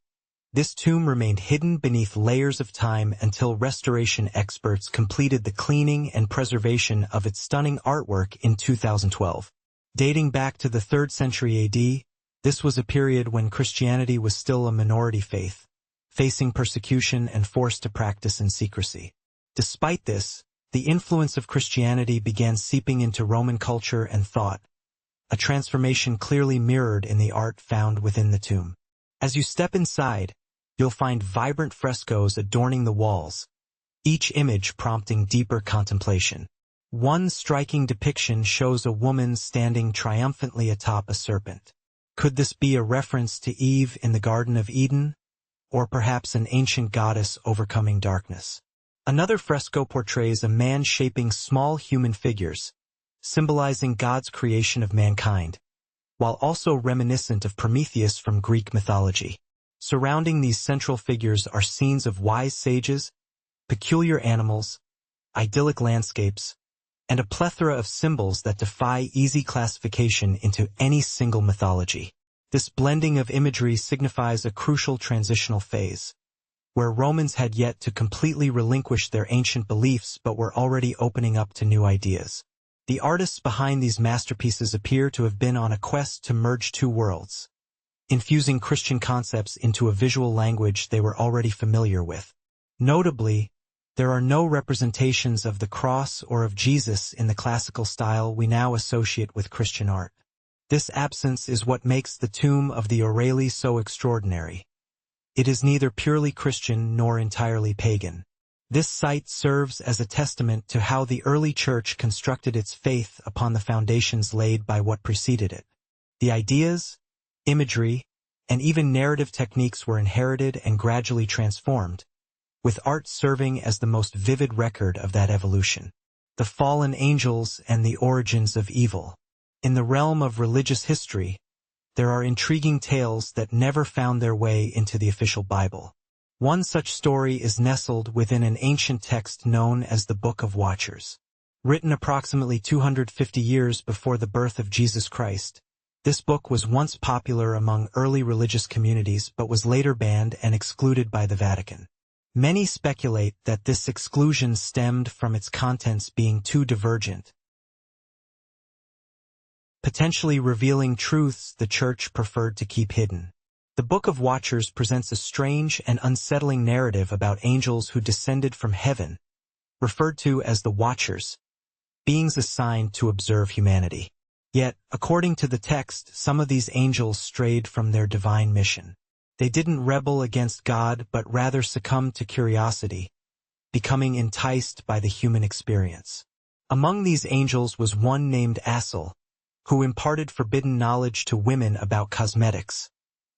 this tomb remained hidden beneath layers of time until restoration experts completed the cleaning and preservation of its stunning artwork in 2012. Dating back to the 3rd century AD, this was a period when Christianity was still a minority faith, facing persecution and forced to practice in secrecy. Despite this, the influence of Christianity began seeping into Roman culture and thought, a transformation clearly mirrored in the art found within the tomb. As you step inside, you'll find vibrant frescoes adorning the walls, each image prompting deeper contemplation. One striking depiction shows a woman standing triumphantly atop a serpent. Could this be a reference to Eve in the Garden of Eden, or perhaps an ancient goddess overcoming darkness? Another fresco portrays a man shaping small human figures, symbolizing God's creation of mankind, while also reminiscent of Prometheus from Greek mythology. Surrounding these central figures are scenes of wise sages, peculiar animals, idyllic landscapes, and a plethora of symbols that defy easy classification into any single mythology. This blending of imagery signifies a crucial transitional phase, where Romans had yet to completely relinquish their ancient beliefs but were already opening up to new ideas. The artists behind these masterpieces appear to have been on a quest to merge two worlds, infusing Christian concepts into a visual language they were already familiar with. Notably, there are no representations of the cross or of Jesus in the classical style we now associate with Christian art. This absence is what makes the tomb of the Aureli so extraordinary. It is neither purely Christian nor entirely pagan. This site serves as a testament to how the early church constructed its faith upon the foundations laid by what preceded it. The ideas, imagery, and even narrative techniques were inherited and gradually transformed, with art serving as the most vivid record of that evolution. The fallen angels and the origins of evil. In the realm of religious history, there are intriguing tales that never found their way into the official Bible. One such story is nestled within an ancient text known as the Book of Watchers. Written approximately 250 years before the birth of Jesus Christ, this book was once popular among early religious communities but was later banned and excluded by the Vatican. Many speculate that this exclusion stemmed from its contents being too divergent, potentially revealing truths the Church preferred to keep hidden. The Book of Watchers presents a strange and unsettling narrative about angels who descended from heaven, referred to as the Watchers, beings assigned to observe humanity. Yet, according to the text, some of these angels strayed from their divine mission. They didn't rebel against God but rather succumbed to curiosity, becoming enticed by the human experience. Among these angels was one named Asel, who imparted forbidden knowledge to women about cosmetics,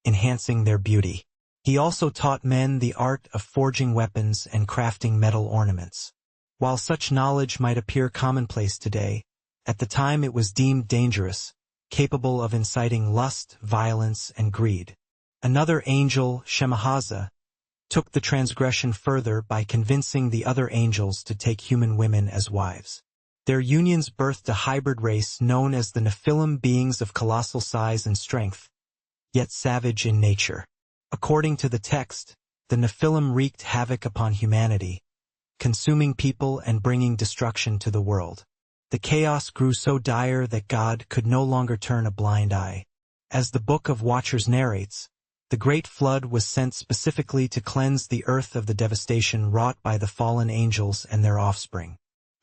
enhancing their beauty. He also taught men the art of forging weapons and crafting metal ornaments. While such knowledge might appear commonplace today, at the time it was deemed dangerous, capable of inciting lust, violence, and greed. Another angel, Shemahaza, took the transgression further by convincing the other angels to take human women as wives. Their unions birthed a hybrid race known as the Nephilim, beings of colossal size and strength, yet savage in nature. According to the text, the Nephilim wreaked havoc upon humanity, consuming people and bringing destruction to the world. The chaos grew so dire that God could no longer turn a blind eye. As the Book of Watchers narrates, the Great Flood was sent specifically to cleanse the earth of the devastation wrought by the fallen angels and their offspring.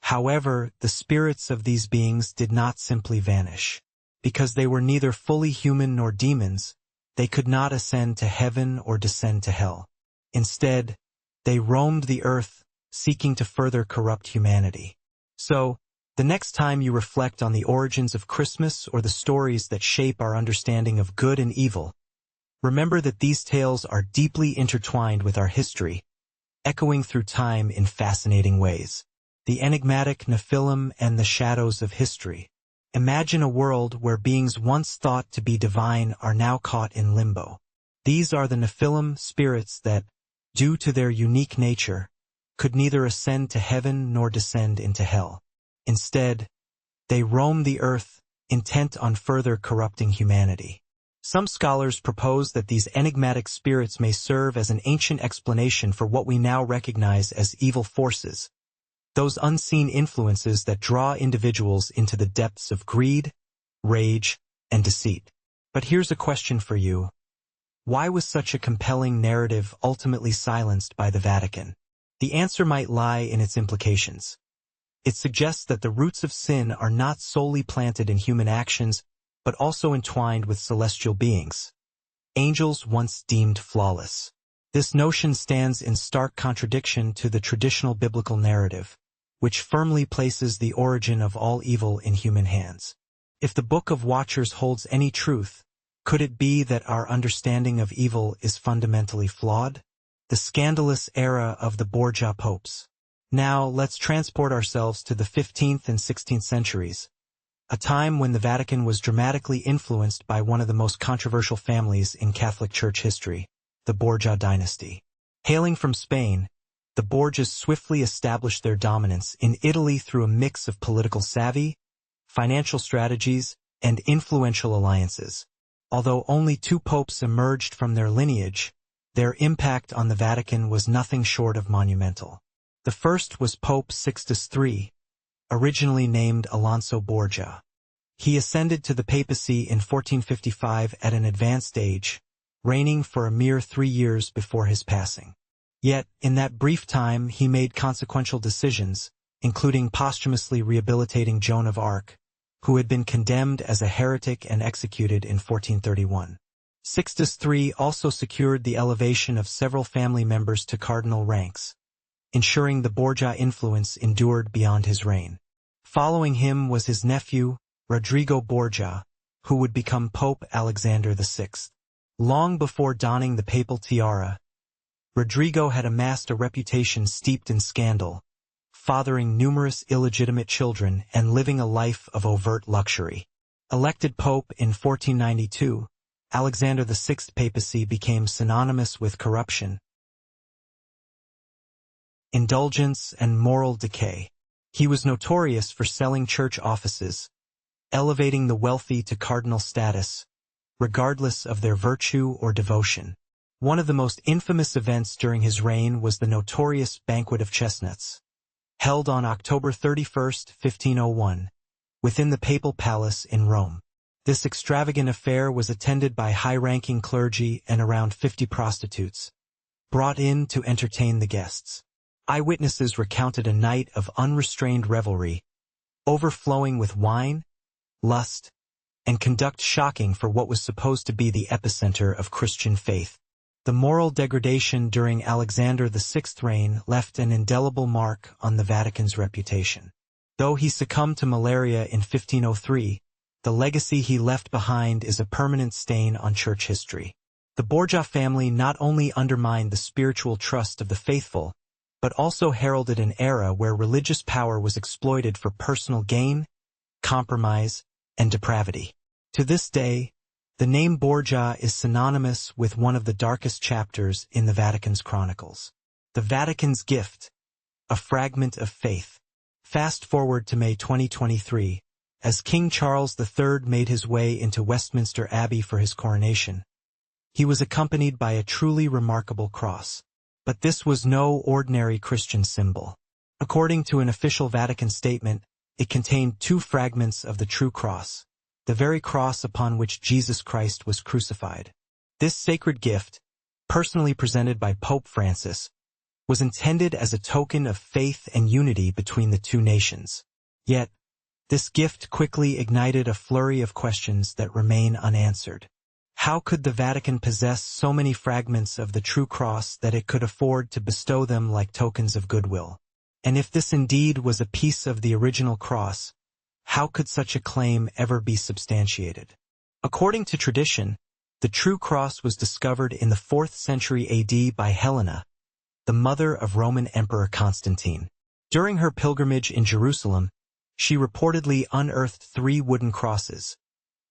However, the spirits of these beings did not simply vanish. Because they were neither fully human nor demons, they could not ascend to heaven or descend to hell. Instead, they roamed the earth, seeking to further corrupt humanity. So, the next time you reflect on the origins of Christmas or the stories that shape our understanding of good and evil, remember that these tales are deeply intertwined with our history, echoing through time in fascinating ways. The enigmatic Nephilim and the shadows of history. Imagine a world where beings once thought to be divine are now caught in limbo. These are the Nephilim, spirits that, due to their unique nature, could neither ascend to heaven nor descend into hell. Instead, they roam the earth, intent on further corrupting humanity. Some scholars propose that these enigmatic spirits may serve as an ancient explanation for what we now recognize as evil forces, those unseen influences that draw individuals into the depths of greed, rage, and deceit. But here's a question for you. Why was such a compelling narrative ultimately silenced by the Vatican? The answer might lie in its implications. It suggests that the roots of sin are not solely planted in human actions, but also entwined with celestial beings, angels once deemed flawless. This notion stands in stark contradiction to the traditional biblical narrative, which firmly places the origin of all evil in human hands. If the Book of Watchers holds any truth, could it be that our understanding of evil is fundamentally flawed? The scandalous era of the Borgia popes. Now let's transport ourselves to the 15th and 16th centuries, a time when the Vatican was dramatically influenced by one of the most controversial families in Catholic Church history, the Borgia dynasty. Hailing from Spain, the Borgias swiftly established their dominance in Italy through a mix of political savvy, financial strategies, and influential alliances. Although only 2 popes emerged from their lineage, their impact on the Vatican was nothing short of monumental. The first was Pope Sixtus III, originally named Alonso Borgia. He ascended to the papacy in 1455 at an advanced age, reigning for a mere 3 years before his passing. Yet, in that brief time he made consequential decisions, including posthumously rehabilitating Joan of Arc, who had been condemned as a heretic and executed in 1431. Sixtus III also secured the elevation of several family members to cardinal ranks, ensuring the Borgia influence endured beyond his reign. Following him was his nephew, Rodrigo Borgia, who would become Pope Alexander VI. Long before donning the papal tiara, Rodrigo had amassed a reputation steeped in scandal, fathering numerous illegitimate children and living a life of overt luxury. Elected pope in 1492, Alexander VI's papacy became synonymous with corruption, indulgence, and moral decay. He was notorious for selling church offices, elevating the wealthy to cardinal status, regardless of their virtue or devotion. One of the most infamous events during his reign was the notorious Banquet of Chestnuts, held on October 31, 1501, within the papal palace in Rome. This extravagant affair was attended by high-ranking clergy and around 50 prostitutes, brought in to entertain the guests. Eyewitnesses recounted a night of unrestrained revelry, overflowing with wine, lust, and conduct shocking for what was supposed to be the epicenter of Christian faith. The moral degradation during Alexander VI's reign left an indelible mark on the Vatican's reputation. Though he succumbed to malaria in 1503, the legacy he left behind is a permanent stain on church history. The Borgia family not only undermined the spiritual trust of the faithful, but also heralded an era where religious power was exploited for personal gain, compromise, and depravity. To this day, the name Borgia is synonymous with one of the darkest chapters in the Vatican's chronicles. The Vatican's gift, a fragment of faith. Fast forward to May 2023, as King Charles III made his way into Westminster Abbey for his coronation. He was accompanied by a truly remarkable cross. But this was no ordinary Christian symbol. According to an official Vatican statement, it contained 2 fragments of the true cross, the very cross upon which Jesus Christ was crucified. This sacred gift, personally presented by Pope Francis, was intended as a token of faith and unity between the 2 nations. Yet, this gift quickly ignited a flurry of questions that remain unanswered. How could the Vatican possess so many fragments of the true cross that it could afford to bestow them like tokens of goodwill? And if this indeed was a piece of the original cross, how could such a claim ever be substantiated? According to tradition, the true cross was discovered in the 4th century AD by Helena, the mother of Roman Emperor Constantine. During her pilgrimage in Jerusalem, she reportedly unearthed 3 wooden crosses,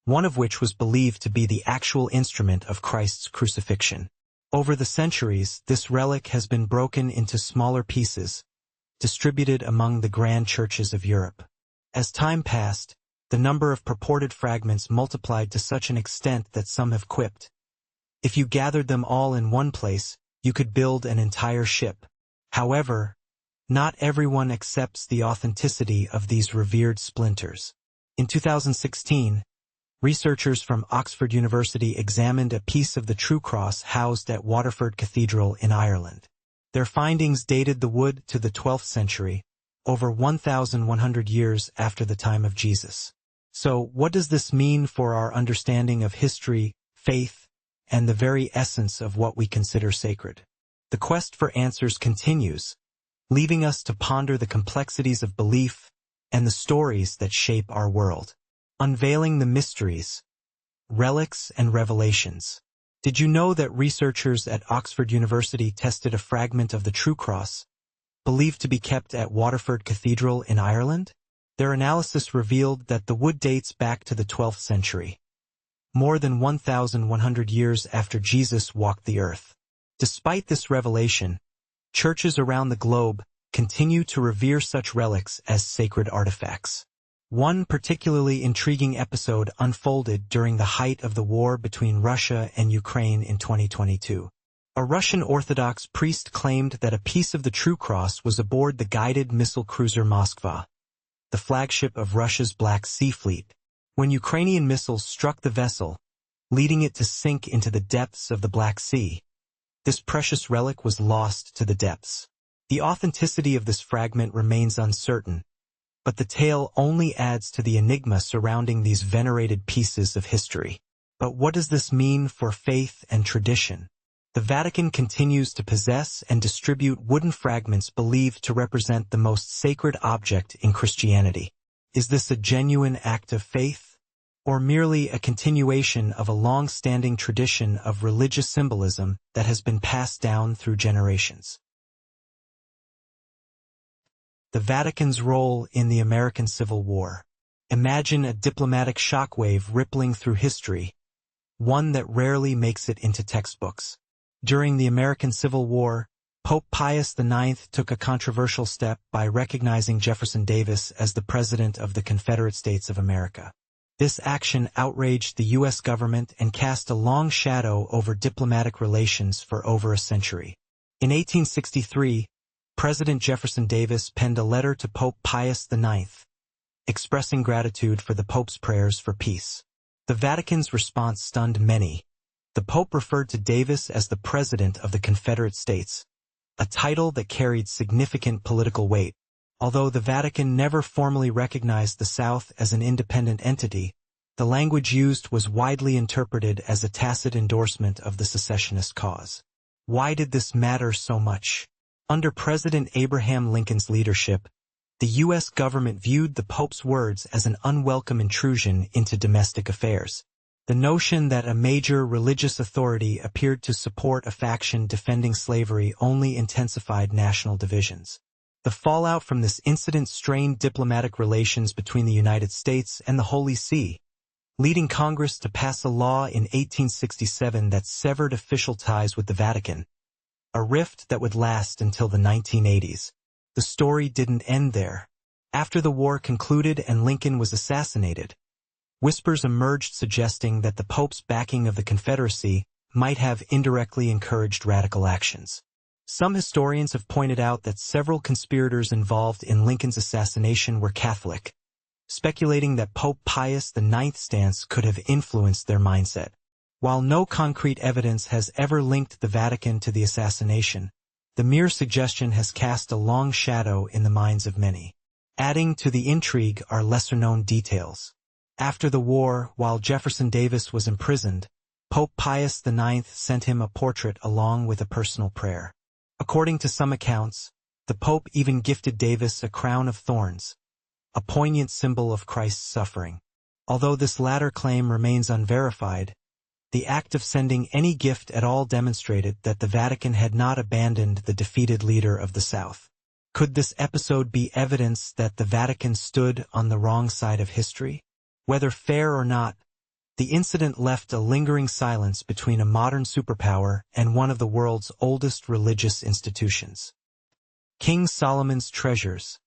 one of which was believed to be the actual instrument of Christ's crucifixion. Over the centuries, this relic has been broken into smaller pieces, distributed among the grand churches of Europe. As time passed, the number of purported fragments multiplied to such an extent that some have quipped, if you gathered them all in one place, you could build an entire ship. However, not everyone accepts the authenticity of these revered splinters. In 2016, researchers from Oxford University examined a piece of the true cross housed at Waterford Cathedral in Ireland. Their findings dated the wood to the 12th century, over 1,100 years after the time of Jesus. So, what does this mean for our understanding of history, faith, and the very essence of what we consider sacred? The quest for answers continues, leaving us to ponder the complexities of belief and the stories that shape our world. Unveiling the mysteries, relics and revelations. Did you know that researchers at Oxford University tested a fragment of the True Cross, believed to be kept at Waterford Cathedral in Ireland? Their analysis revealed that the wood dates back to the 12th century, more than 1,100 years after Jesus walked the earth. Despite this revelation, churches around the globe continue to revere such relics as sacred artifacts. One particularly intriguing episode unfolded during the height of the war between Russia and Ukraine in 2022. A Russian Orthodox priest claimed that a piece of the True Cross was aboard the guided missile cruiser Moskva, the flagship of Russia's Black Sea Fleet, when Ukrainian missiles struck the vessel, leading it to sink into the depths of the Black Sea. This precious relic was lost to the depths. The authenticity of this fragment remains uncertain, but the tale only adds to the enigma surrounding these venerated pieces of history. But what does this mean for faith and tradition? The Vatican continues to possess and distribute wooden fragments believed to represent the most sacred object in Christianity. Is this a genuine act of faith, or merely a continuation of a long-standing tradition of religious symbolism that has been passed down through generations? The Vatican's role in the American Civil War. Imagine a diplomatic shockwave rippling through history, one that rarely makes it into textbooks. During the American Civil War, Pope Pius IX took a controversial step by recognizing Jefferson Davis as the President of the Confederate States of America. This action outraged the U.S. government and cast a long shadow over diplomatic relations for over a century. In 1863, President Jefferson Davis penned a letter to Pope Pius IX, expressing gratitude for the Pope's prayers for peace. The Vatican's response stunned many. The Pope referred to Davis as the President of the Confederate States, a title that carried significant political weight. Although the Vatican never formally recognized the South as an independent entity, the language used was widely interpreted as a tacit endorsement of the secessionist cause. Why did this matter so much? Under President Abraham Lincoln's leadership, the U.S. government viewed the Pope's words as an unwelcome intrusion into domestic affairs. The notion that a major religious authority appeared to support a faction defending slavery only intensified national divisions. The fallout from this incident strained diplomatic relations between the United States and the Holy See, leading Congress to pass a law in 1867 that severed official ties with the Vatican, a rift that would last until the 1980s. The story didn't end there. After the war concluded and Lincoln was assassinated, whispers emerged suggesting that the Pope's backing of the Confederacy might have indirectly encouraged radical actions. Some historians have pointed out that several conspirators involved in Lincoln's assassination were Catholic, speculating that Pope Pius IX's stance could have influenced their mindset. While no concrete evidence has ever linked the Vatican to the assassination, the mere suggestion has cast a long shadow in the minds of many. Adding to the intrigue are lesser-known details. After the war, while Jefferson Davis was imprisoned, Pope Pius IX sent him a portrait along with a personal prayer. According to some accounts, the Pope even gifted Davis a crown of thorns, a poignant symbol of Christ's suffering. Although this latter claim remains unverified, the act of sending any gift at all demonstrated that the Vatican had not abandoned the defeated leader of the South. Could this episode be evidence that the Vatican stood on the wrong side of history? Whether fair or not, the incident left a lingering silence between a modern superpower and one of the world's oldest religious institutions. King Solomon's treasures,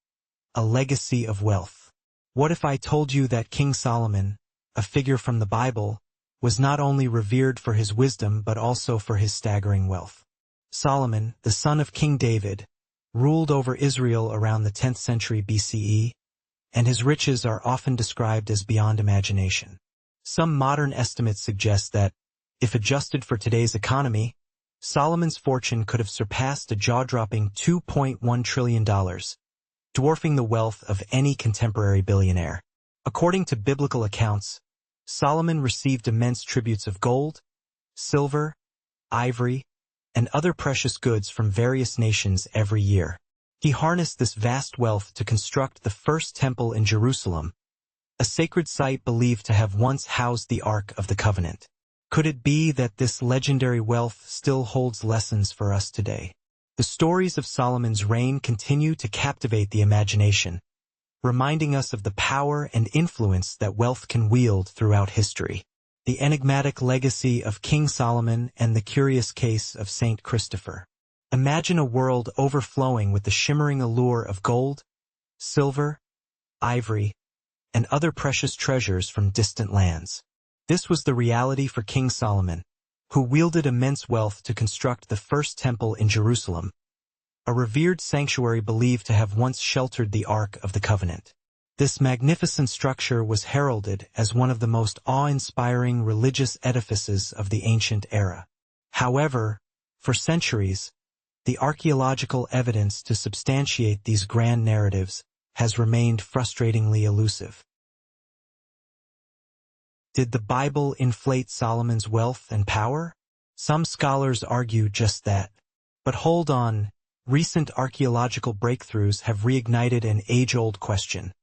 a legacy of wealth. What if I told you that King Solomon, a figure from the Bible, was not only revered for his wisdom but also for his staggering wealth? Solomon, the son of King David, ruled over Israel around the 10th century BCE, and his riches are often described as beyond imagination. Some modern estimates suggest that, if adjusted for today's economy, Solomon's fortune could have surpassed a jaw-dropping $2.1 trillion, dwarfing the wealth of any contemporary billionaire. According to biblical accounts, Solomon received immense tributes of gold, silver, ivory, and other precious goods from various nations every year. He harnessed this vast wealth to construct the first temple in Jerusalem, a sacred site believed to have once housed the Ark of the Covenant. Could it be that this legendary wealth still holds lessons for us today? The stories of Solomon's reign continue to captivate the imagination, reminding us of the power and influence that wealth can wield throughout history. The enigmatic legacy of King Solomon and the curious case of Saint Christopher. Imagine a world overflowing with the shimmering allure of gold, silver, ivory, and other precious treasures from distant lands. This was the reality for King Solomon, who wielded immense wealth to construct the first temple in Jerusalem, a revered sanctuary believed to have once sheltered the Ark of the Covenant. This magnificent structure was heralded as one of the most awe-inspiring religious edifices of the ancient era. However, for centuries, the archaeological evidence to substantiate these grand narratives has remained frustratingly elusive. Did the Bible inflate Solomon's wealth and power? Some scholars argue just that. But hold on, recent archaeological breakthroughs have reignited an age-old question.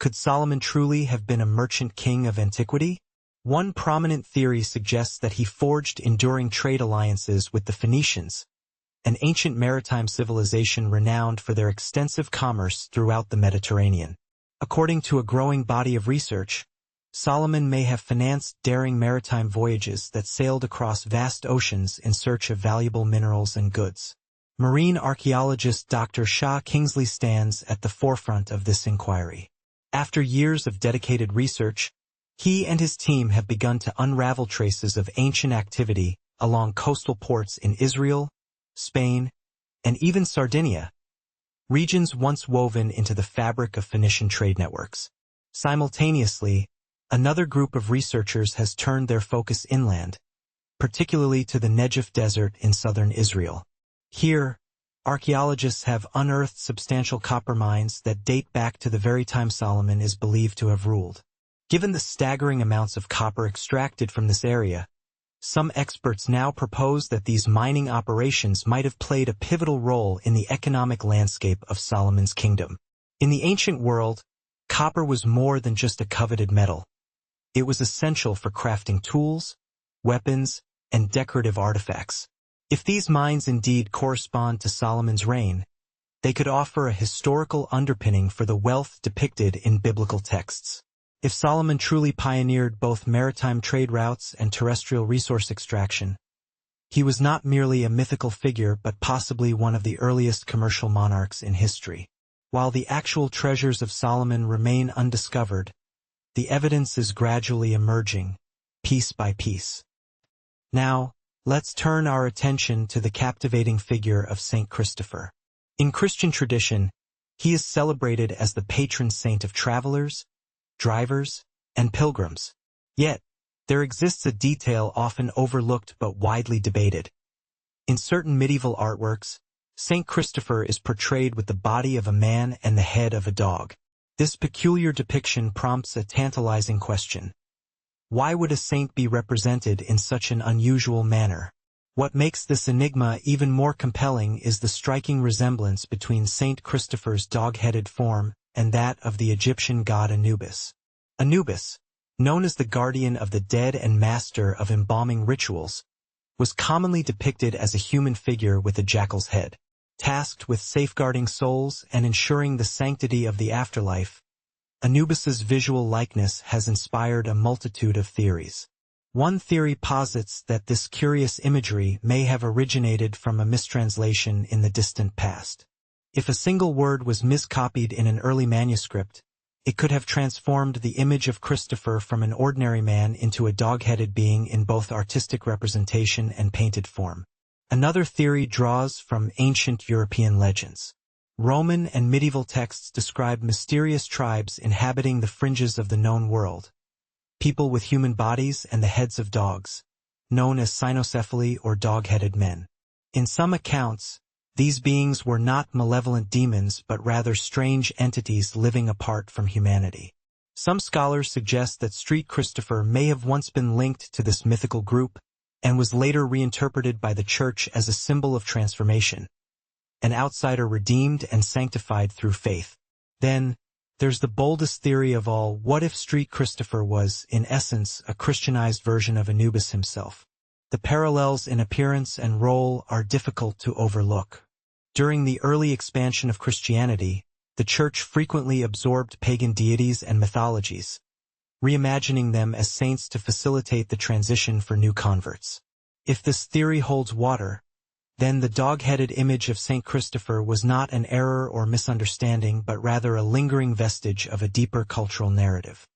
Could Solomon truly have been a merchant king of antiquity? One prominent theory suggests that he forged enduring trade alliances with the Phoenicians, an ancient maritime civilization renowned for their extensive commerce throughout the Mediterranean. According to a growing body of research, Solomon may have financed daring maritime voyages that sailed across vast oceans in search of valuable minerals and goods. Marine archaeologist Dr. Shah Kingsley stands at the forefront of this inquiry. After years of dedicated research, he and his team have begun to unravel traces of ancient activity along coastal ports in Israel, Spain, and even Sardinia, regions once woven into the fabric of Phoenician trade networks. Simultaneously, another group of researchers has turned their focus inland, particularly to the Negev Desert in southern Israel. Here, archaeologists have unearthed substantial copper mines that date back to the very time Solomon is believed to have ruled. Given the staggering amounts of copper extracted from this area, some experts now propose that these mining operations might have played a pivotal role in the economic landscape of Solomon's kingdom. In the ancient world, copper was more than just a coveted metal. It was essential for crafting tools, weapons, and decorative artifacts. If these mines indeed correspond to Solomon's reign, they could offer a historical underpinning for the wealth depicted in biblical texts. If Solomon truly pioneered both maritime trade routes and terrestrial resource extraction, he was not merely a mythical figure but possibly one of the earliest commercial monarchs in history. While the actual treasures of Solomon remain undiscovered, the evidence is gradually emerging, piece by piece. Now, let's turn our attention to the captivating figure of Saint Christopher. In Christian tradition, he is celebrated as the patron saint of travelers, drivers, and pilgrims. Yet, there exists a detail often overlooked but widely debated. In certain medieval artworks, Saint Christopher is portrayed with the body of a man and the head of a dog. This peculiar depiction prompts a tantalizing question. Why would a saint be represented in such an unusual manner? What makes this enigma even more compelling is the striking resemblance between Saint Christopher's dog-headed form and that of the Egyptian god Anubis. Anubis, known as the guardian of the dead and master of embalming rituals, was commonly depicted as a human figure with a jackal's head. Tasked with safeguarding souls and ensuring the sanctity of the afterlife, Anubis's visual likeness has inspired a multitude of theories. One theory posits that this curious imagery may have originated from a mistranslation in the distant past. If a single word was miscopied in an early manuscript, it could have transformed the image of Christopher from an ordinary man into a dog-headed being in both artistic representation and painted form. Another theory draws from ancient European legends. Roman and medieval texts describe mysterious tribes inhabiting the fringes of the known world, people with human bodies and the heads of dogs, known as cynocephaly or dog-headed men. In some accounts, these beings were not malevolent demons but rather strange entities living apart from humanity. Some scholars suggest that Street Christopher may have once been linked to this mythical group, and was later reinterpreted by the Church as a symbol of transformation, an outsider redeemed and sanctified through faith. Then, there's the boldest theory of all: what if Street Christopher was, in essence, a Christianized version of Anubis himself? The parallels in appearance and role are difficult to overlook. During the early expansion of Christianity, the Church frequently absorbed pagan deities and mythologies, reimagining them as saints to facilitate the transition for new converts. If this theory holds water, then the dog-headed image of Saint Christopher was not an error or misunderstanding, but rather a lingering vestige of a deeper cultural narrative.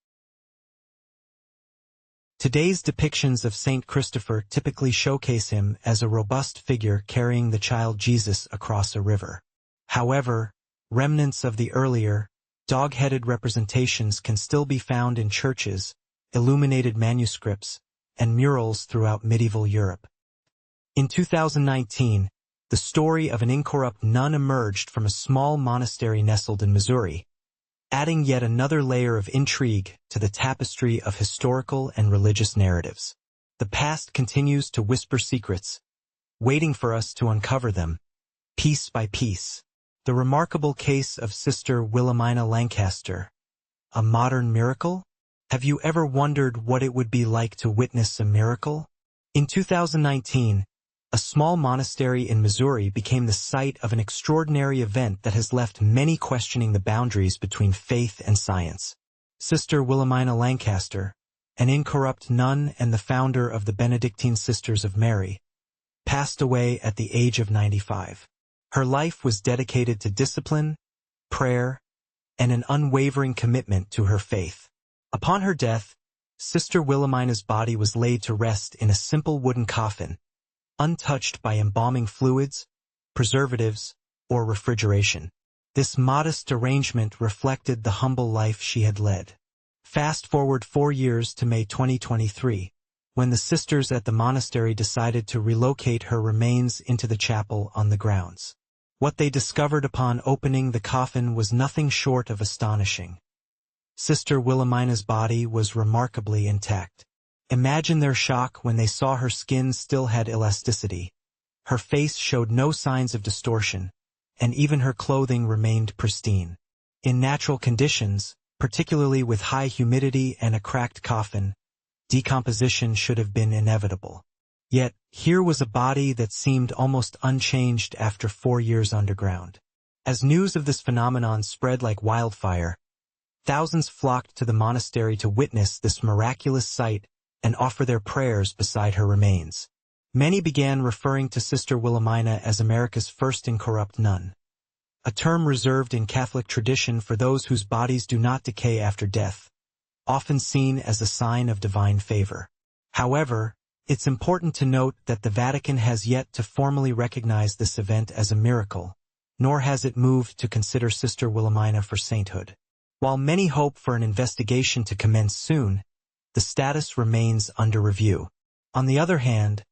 Today's depictions of Saint Christopher typically showcase him as a robust figure carrying the child Jesus across a river. However, remnants of the earlier, dog-headed representations can still be found in churches, illuminated manuscripts, and murals throughout medieval Europe. In 2019, the story of an incorrupt nun emerged from a small monastery nestled in Missouri, adding yet another layer of intrigue to the tapestry of historical and religious narratives. The past continues to whisper secrets, waiting for us to uncover them, piece by piece. The remarkable case of Sister Wilhelmina Lancaster, a modern miracle? Have you ever wondered what it would be like to witness a miracle? In 2019, a small monastery in Missouri became the site of an extraordinary event that has left many questioning the boundaries between faith and science. Sister Wilhelmina Lancaster, an incorrupt nun and the founder of the Benedictine Sisters of Mary, passed away at the age of 95. Her life was dedicated to discipline, prayer, and an unwavering commitment to her faith. Upon her death, Sister Wilhelmina's body was laid to rest in a simple wooden coffin, untouched by embalming fluids, preservatives, or refrigeration. This modest arrangement reflected the humble life she had led. Fast forward 4 years to May 2023, when the sisters at the monastery decided to relocate her remains into the chapel on the grounds. What they discovered upon opening the coffin was nothing short of astonishing. Sister Wilhelmina's body was remarkably intact. Imagine their shock when they saw her skin still had elasticity. Her face showed no signs of distortion, and even her clothing remained pristine. In natural conditions, particularly with high humidity and a cracked coffin, decomposition should have been inevitable. Yet, here was a body that seemed almost unchanged after 4 years underground. As news of this phenomenon spread like wildfire, thousands flocked to the monastery to witness this miraculous sight and offer their prayers beside her remains. Many began referring to Sister Wilhelmina as America's first incorrupt nun, a term reserved in Catholic tradition for those whose bodies do not decay after death, often seen as a sign of divine favor. However, it's important to note that the Vatican has yet to formally recognize this event as a miracle, nor has it moved to consider Sister Wilhelmina for sainthood. While many hope for an investigation to commence soon, the status remains under review. On the other hand,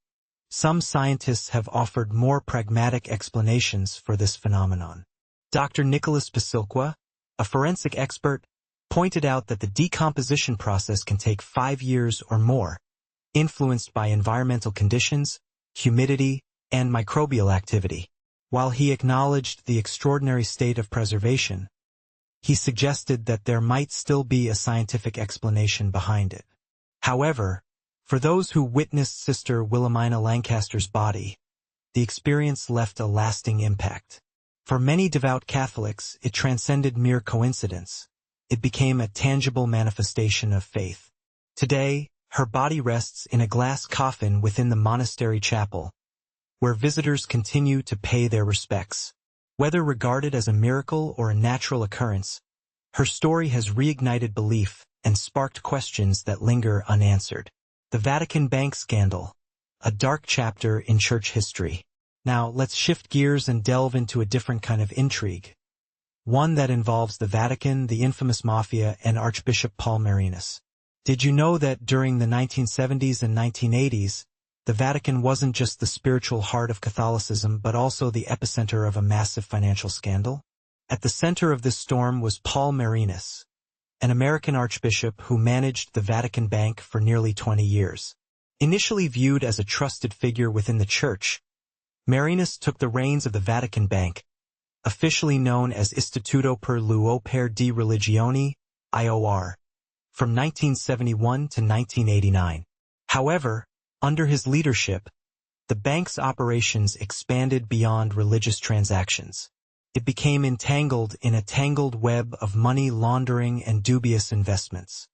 some scientists have offered more pragmatic explanations for this phenomenon. Dr. Nicholas Pasilqua, a forensic expert, pointed out that the decomposition process can take 5 years or more, influenced by environmental conditions, humidity, and microbial activity. While he acknowledged the extraordinary state of preservation, he suggested that there might still be a scientific explanation behind it. However, for those who witnessed Sister Wilhelmina Lancaster's body, the experience left a lasting impact. For many devout Catholics, it transcended mere coincidence. It became a tangible manifestation of faith. Today, her body rests in a glass coffin within the monastery chapel, where visitors continue to pay their respects. Whether regarded as a miracle or a natural occurrence, her story has reignited belief and sparked questions that linger unanswered. The Vatican bank scandal, a dark chapter in church history. Now, let's shift gears and delve into a different kind of intrigue. One that involves the Vatican, the infamous mafia, and Archbishop Paul Marinus. Did you know that during the 1970s and 1980s, the Vatican wasn't just the spiritual heart of Catholicism but also the epicenter of a massive financial scandal? At the center of this storm was Paul Marinus, an American archbishop who managed the Vatican Bank for nearly 20 years. Initially viewed as a trusted figure within the Church, Marinus took the reins of the Vatican Bank, officially known as Istituto per l'Opere di Religione, IOR, from 1971 to 1989. However, under his leadership, the bank's operations expanded beyond religious transactions. It became entangled in a tangled web of money laundering and dubious investments.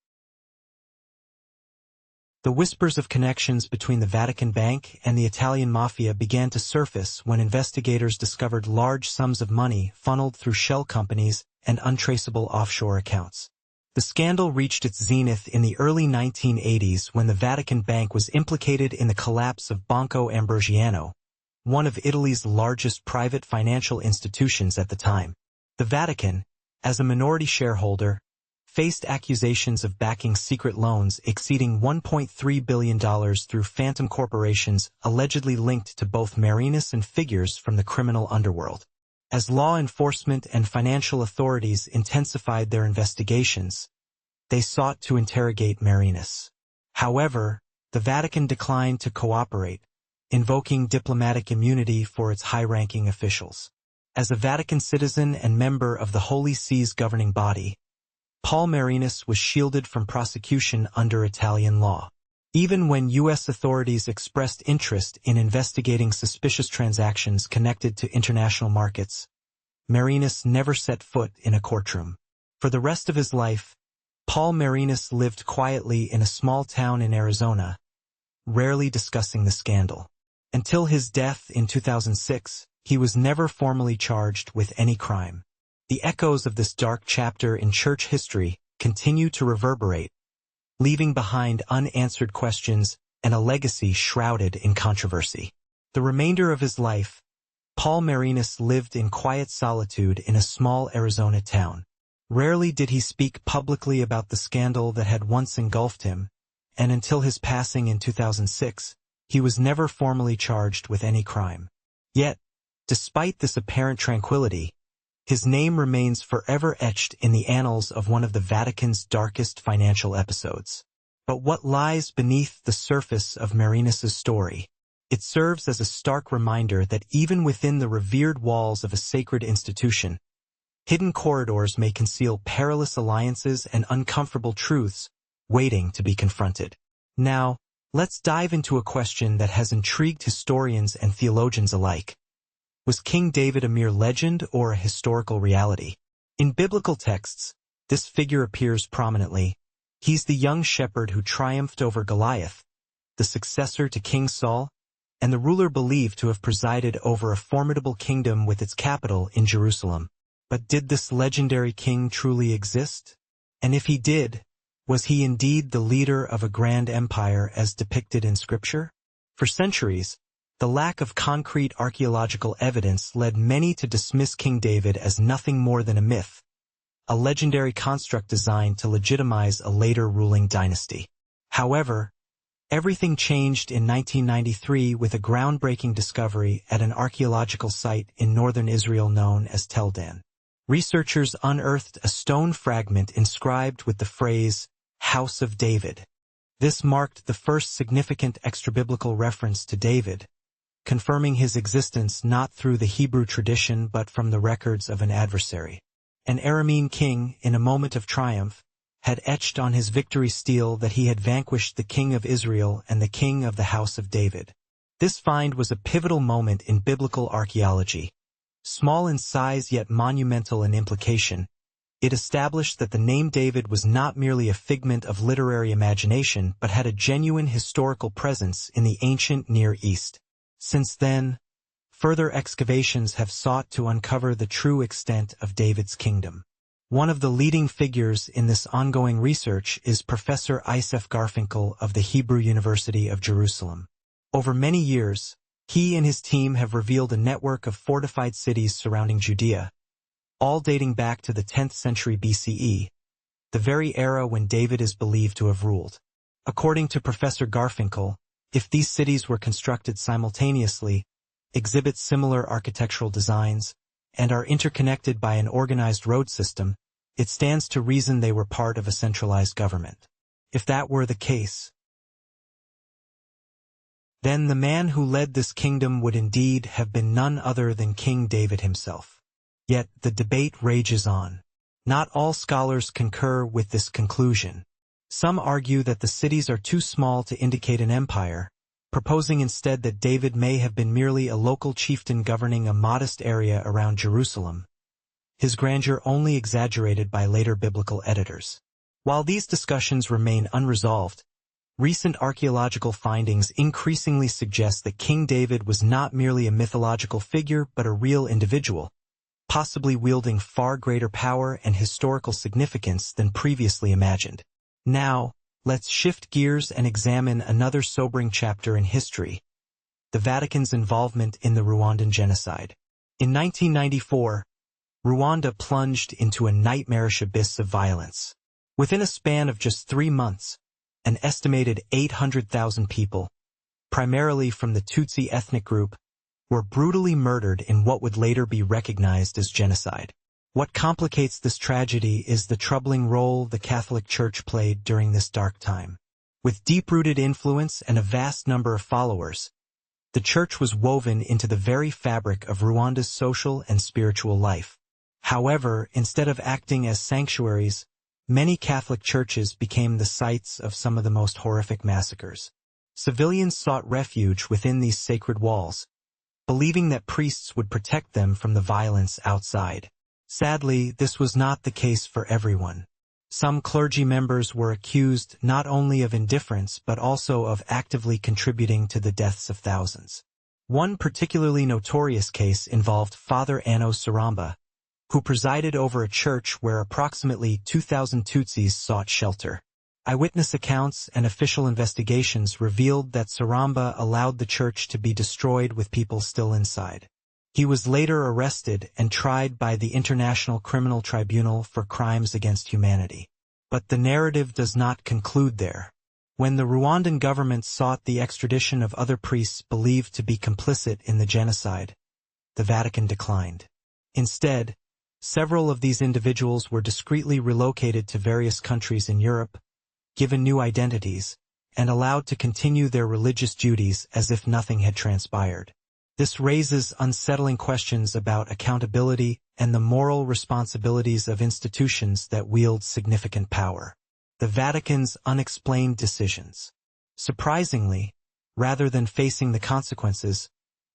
The whispers of connections between the Vatican Bank and the Italian mafia began to surface when investigators discovered large sums of money funneled through shell companies and untraceable offshore accounts. The scandal reached its zenith in the early 1980s when the Vatican Bank was implicated in the collapse of Banco Ambrosiano, one of Italy's largest private financial institutions at the time. The Vatican, as a minority shareholder, faced accusations of backing secret loans exceeding $1.3 billion through phantom corporations allegedly linked to both Marinus and figures from the criminal underworld. As law enforcement and financial authorities intensified their investigations, they sought to interrogate Marinus. However, the Vatican declined to cooperate, invoking diplomatic immunity for its high-ranking officials. As a Vatican citizen and member of the Holy See's governing body, Paul Marinus was shielded from prosecution under Italian law. Even when U.S. authorities expressed interest in investigating suspicious transactions connected to international markets, Marinus never set foot in a courtroom. For the rest of his life, Paul Marinus lived quietly in a small town in Arizona, rarely discussing the scandal. Until his death in 2006, he was never formally charged with any crime. The echoes of this dark chapter in church history continue to reverberate, leaving behind unanswered questions and a legacy shrouded in controversy. The remainder of his life, Paul Marinus lived in quiet solitude in a small Arizona town. Rarely did he speak publicly about the scandal that had once engulfed him, and until his passing in 2006, he was never formally charged with any crime. Yet, despite this apparent tranquility, his name remains forever etched in the annals of one of the Vatican's darkest financial episodes. But what lies beneath the surface of Marinus's story? It serves as a stark reminder that even within the revered walls of a sacred institution, hidden corridors may conceal perilous alliances and uncomfortable truths waiting to be confronted. Now, let's dive into a question that has intrigued historians and theologians alike. Was King David a mere legend or a historical reality? In biblical texts, this figure appears prominently. He's the young shepherd who triumphed over Goliath, the successor to King Saul, and the ruler believed to have presided over a formidable kingdom with its capital in Jerusalem. But did this legendary king truly exist? And if he did, was he indeed the leader of a grand empire as depicted in Scripture? For centuries, the lack of concrete archaeological evidence led many to dismiss King David as nothing more than a myth, a legendary construct designed to legitimize a later ruling dynasty. However, everything changed in 1993 with a groundbreaking discovery at an archaeological site in northern Israel known as Tel Dan. Researchers unearthed a stone fragment inscribed with the phrase, "House of David." This marked the first significant extra-biblical reference to David, confirming his existence not through the Hebrew tradition but from the records of an adversary. An Aramean king, in a moment of triumph, had etched on his victory stele that he had vanquished the king of Israel and the king of the house of David. This find was a pivotal moment in biblical archaeology. Small in size yet monumental in implication, it established that the name David was not merely a figment of literary imagination but had a genuine historical presence in the ancient Near East. Since then, further excavations have sought to uncover the true extent of David's kingdom. One of the leading figures in this ongoing research is Professor Isef Garfinkel of the Hebrew University of Jerusalem. Over many years, he and his team have revealed a network of fortified cities surrounding Judea, all dating back to the 10th century BCE, the very era when David is believed to have ruled. According to Professor Garfinkel, if these cities were constructed simultaneously, exhibit similar architectural designs, and are interconnected by an organized road system, it stands to reason they were part of a centralized government. If that were the case, then the man who led this kingdom would indeed have been none other than King David himself. Yet the debate rages on. Not all scholars concur with this conclusion. Some argue that the cities are too small to indicate an empire, proposing instead that David may have been merely a local chieftain governing a modest area around Jerusalem, his grandeur only exaggerated by later biblical editors. While these discussions remain unresolved, recent archaeological findings increasingly suggest that King David was not merely a mythological figure but a real individual, possibly wielding far greater power and historical significance than previously imagined. Now, let's shift gears and examine another sobering chapter in history: the Vatican's involvement in the Rwandan genocide. In 1994, Rwanda plunged into a nightmarish abyss of violence. Within a span of just 3 months, an estimated 800,000 people, primarily from the Tutsi ethnic group, were brutally murdered in what would later be recognized as genocide. What complicates this tragedy is the troubling role the Catholic Church played during this dark time. With deep-rooted influence and a vast number of followers, the Church was woven into the very fabric of Rwanda's social and spiritual life. However, instead of acting as sanctuaries, many Catholic churches became the sites of some of the most horrific massacres. Civilians sought refuge within these sacred walls, believing that priests would protect them from the violence outside. Sadly, this was not the case for everyone. Some clergy members were accused not only of indifference but also of actively contributing to the deaths of thousands. One particularly notorious case involved Father Anno Saramba, who presided over a church where approximately 2,000 Tutsis sought shelter. Eyewitness accounts and official investigations revealed that Saramba allowed the church to be destroyed with people still inside. He was later arrested and tried by the International Criminal Tribunal for crimes against humanity. But the narrative does not conclude there. When the Rwandan government sought the extradition of other priests believed to be complicit in the genocide, the Vatican declined. Instead, several of these individuals were discreetly relocated to various countries in Europe, given new identities, and allowed to continue their religious duties as if nothing had transpired. This raises unsettling questions about accountability and the moral responsibilities of institutions that wield significant power. The Vatican's unexplained decisions. Surprisingly, rather than facing the consequences,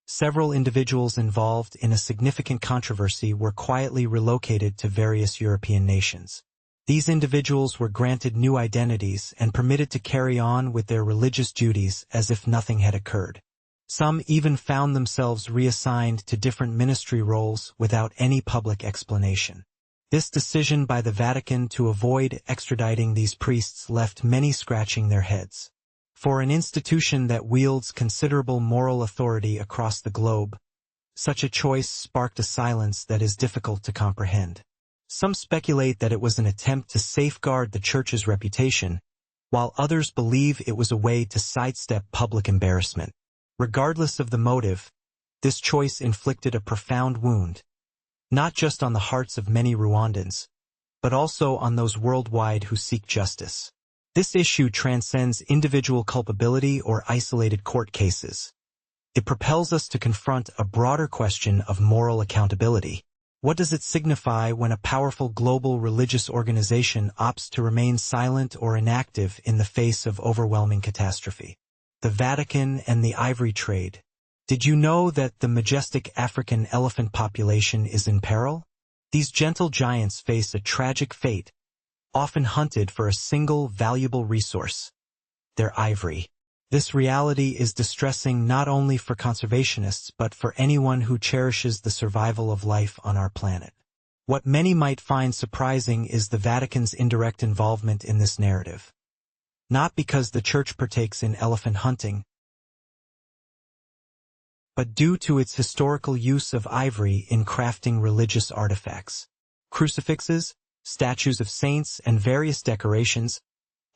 several individuals involved in a significant controversy were quietly relocated to various European nations. These individuals were granted new identities and permitted to carry on with their religious duties as if nothing had occurred. Some even found themselves reassigned to different ministry roles without any public explanation. This decision by the Vatican to avoid extraditing these priests left many scratching their heads. For an institution that wields considerable moral authority across the globe, such a choice sparked a silence that is difficult to comprehend. Some speculate that it was an attempt to safeguard the Church's reputation, while others believe it was a way to sidestep public embarrassment. Regardless of the motive, this choice inflicted a profound wound, not just on the hearts of many Rwandans, but also on those worldwide who seek justice. This issue transcends individual culpability or isolated court cases. It propels us to confront a broader question of moral accountability. What does it signify when a powerful global religious organization opts to remain silent or inactive in the face of overwhelming catastrophe? The Vatican and the ivory trade. Did you know that the majestic African elephant population is in peril? These gentle giants face a tragic fate, often hunted for a single valuable resource: their ivory. This reality is distressing not only for conservationists but for anyone who cherishes the survival of life on our planet. What many might find surprising is the Vatican's indirect involvement in this narrative. Not because the Church partakes in elephant hunting, but due to its historical use of ivory in crafting religious artifacts. Crucifixes, statues of saints, and various decorations,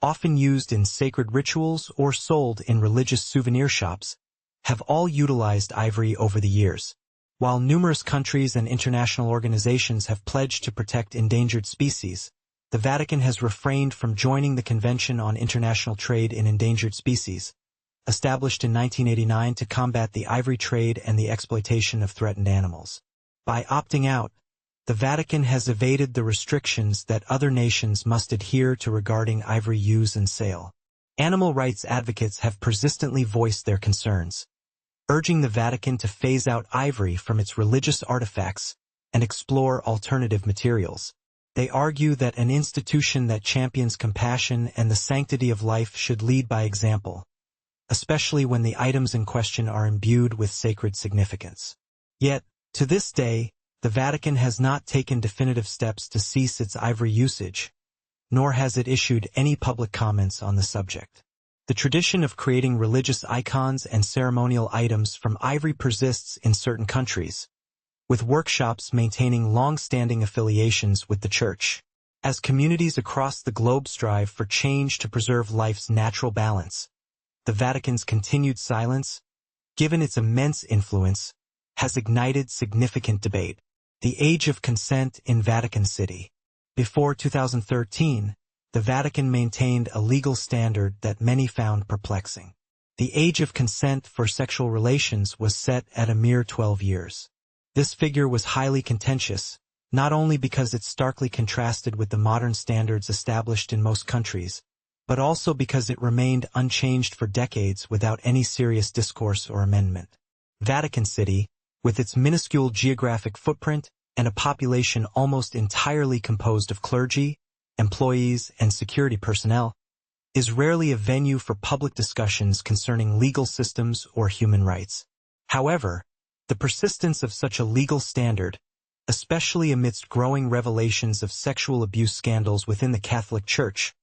often used in sacred rituals or sold in religious souvenir shops, have all utilized ivory over the years. While numerous countries and international organizations have pledged to protect endangered species, the Vatican has refrained from joining the Convention on International Trade in Endangered Species, established in 1989 to combat the ivory trade and the exploitation of threatened animals. By opting out, the Vatican has evaded the restrictions that other nations must adhere to regarding ivory use and sale. Animal rights advocates have persistently voiced their concerns, urging the Vatican to phase out ivory from its religious artifacts and explore alternative materials. They argue that an institution that champions compassion and the sanctity of life should lead by example, especially when the items in question are imbued with sacred significance. Yet, to this day, the Vatican has not taken definitive steps to cease its ivory usage, nor has it issued any public comments on the subject. The tradition of creating religious icons and ceremonial items from ivory persists in certain countries, with workshops maintaining long-standing affiliations with the Church. As communities across the globe strive for change to preserve life's natural balance, the Vatican's continued silence, given its immense influence, has ignited significant debate. The age of consent in Vatican City. Before 2013, the Vatican maintained a legal standard that many found perplexing. The age of consent for sexual relations was set at a mere 12 years. This figure was highly contentious, not only because it starkly contrasted with the modern standards established in most countries, but also because it remained unchanged for decades without any serious discourse or amendment. Vatican City, with its minuscule geographic footprint and a population almost entirely composed of clergy, employees, and security personnel, is rarely a venue for public discussions concerning legal systems or human rights. However, the persistence of such a legal standard, especially amidst growing revelations of sexual abuse scandals within the Catholic Church,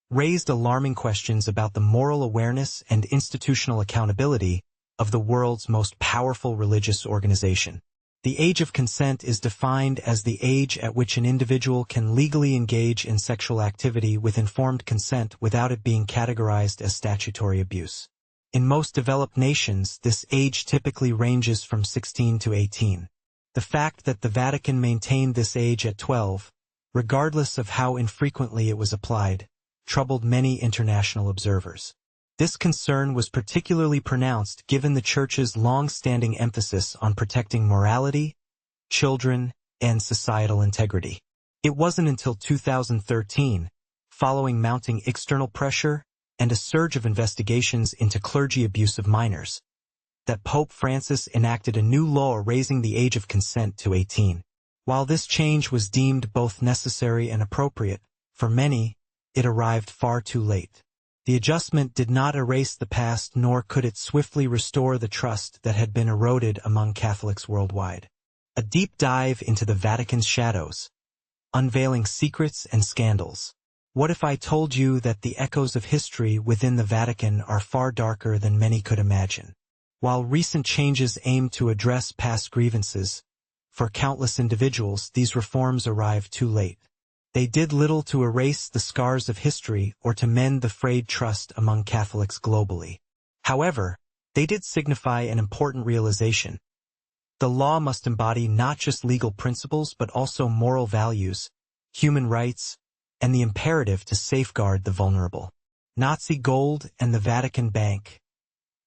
raised alarming questions about the moral awareness and institutional accountability of the world's most powerful religious organization. The age of consent is defined as the age at which an individual can legally engage in sexual activity with informed consent without it being categorized as statutory abuse. In most developed nations, this age typically ranges from 16 to 18. The fact that the Vatican maintained this age at 12, regardless of how infrequently it was applied, troubled many international observers. This concern was particularly pronounced given the Church's long-standing emphasis on protecting morality, children, and societal integrity. It wasn't until 2013, following mounting external pressure and a surge of investigations into clergy abuse of minors, that Pope Francis enacted a new law raising the age of consent to 18. While this change was deemed both necessary and appropriate, for many, it arrived far too late. The adjustment did not erase the past, nor could it swiftly restore the trust that had been eroded among Catholics worldwide. A deep dive into the Vatican's shadows, unveiling secrets and scandals. What if I told you that the echoes of history within the Vatican are far darker than many could imagine? While recent changes aim to address past grievances, for countless individuals these reforms arrived too late. They did little to erase the scars of history or to mend the frayed trust among Catholics globally. However, they did signify an important realization. The law must embody not just legal principles but also moral values, human rights, and the imperative to safeguard the vulnerable. Nazi gold and the Vatican Bank.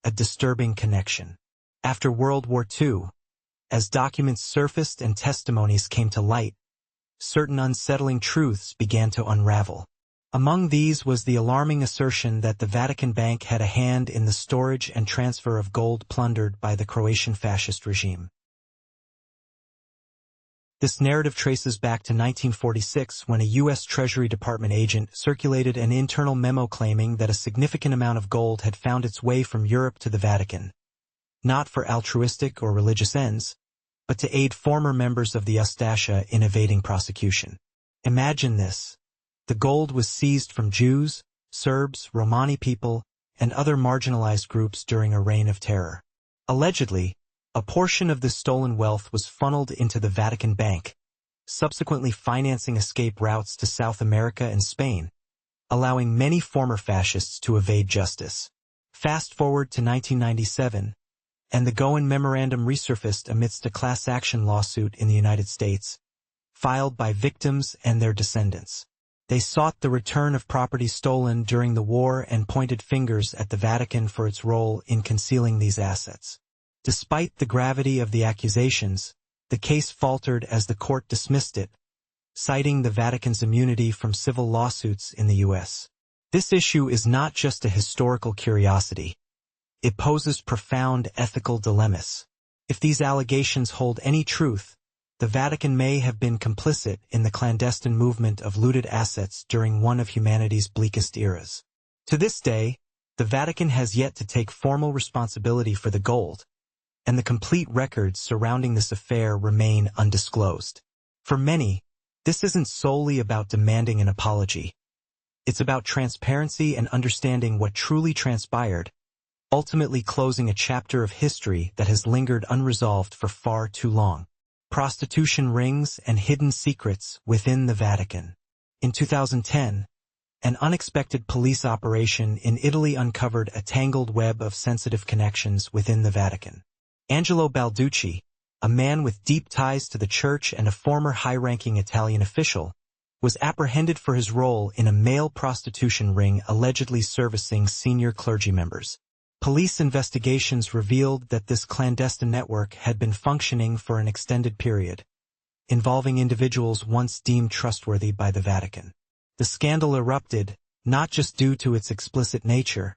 A disturbing connection. After World War II, as documents surfaced and testimonies came to light, certain unsettling truths began to unravel. Among these was the alarming assertion that the Vatican Bank had a hand in the storage and transfer of gold plundered by the Croatian fascist regime. This narrative traces back to 1946 when a U.S. Treasury Department agent circulated an internal memo claiming that a significant amount of gold had found its way from Europe to the Vatican, not for altruistic or religious ends, but to aid former members of the Ustasha in evading prosecution. Imagine this. The gold was seized from Jews, Serbs, Romani people, and other marginalized groups during a reign of terror. Allegedly, a portion of this stolen wealth was funneled into the Vatican Bank, subsequently financing escape routes to South America and Spain, allowing many former fascists to evade justice. Fast forward to 1997, and the Goen Memorandum resurfaced amidst a class action lawsuit in the United States, filed by victims and their descendants. They sought the return of property stolen during the war and pointed fingers at the Vatican for its role in concealing these assets. Despite the gravity of the accusations, the case faltered as the court dismissed it, citing the Vatican's immunity from civil lawsuits in the U.S. This issue is not just a historical curiosity. It poses profound ethical dilemmas. If these allegations hold any truth, the Vatican may have been complicit in the clandestine movement of looted assets during one of humanity's bleakest eras. To this day, the Vatican has yet to take formal responsibility for the gold, and the complete records surrounding this affair remain undisclosed. For many, this isn't solely about demanding an apology. It's about transparency and understanding what truly transpired, ultimately closing a chapter of history that has lingered unresolved for far too long. Prostitution rings and hidden secrets within the Vatican. In 2010, an unexpected police operation in Italy uncovered a tangled web of sensitive connections within the Vatican. Angelo Balducci, a man with deep ties to the church and a former high-ranking Italian official, was apprehended for his role in a male prostitution ring allegedly servicing senior clergy members. Police investigations revealed that this clandestine network had been functioning for an extended period, involving individuals once deemed trustworthy by the Vatican. The scandal erupted, not just due to its explicit nature,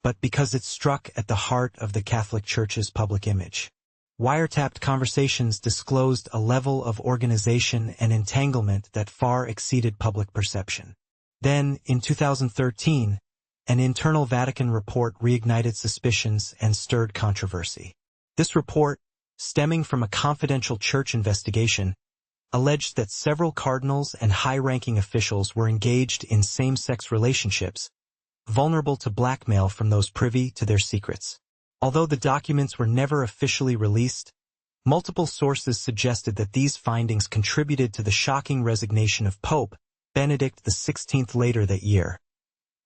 but because it struck at the heart of the Catholic Church's public image. Wiretapped conversations disclosed a level of organization and entanglement that far exceeded public perception. Then, in 2013, an internal Vatican report reignited suspicions and stirred controversy. This report, stemming from a confidential church investigation, alleged that several cardinals and high-ranking officials were engaged in same-sex relationships, vulnerable to blackmail from those privy to their secrets. Although the documents were never officially released, multiple sources suggested that these findings contributed to the shocking resignation of Pope Benedict XVI later that year,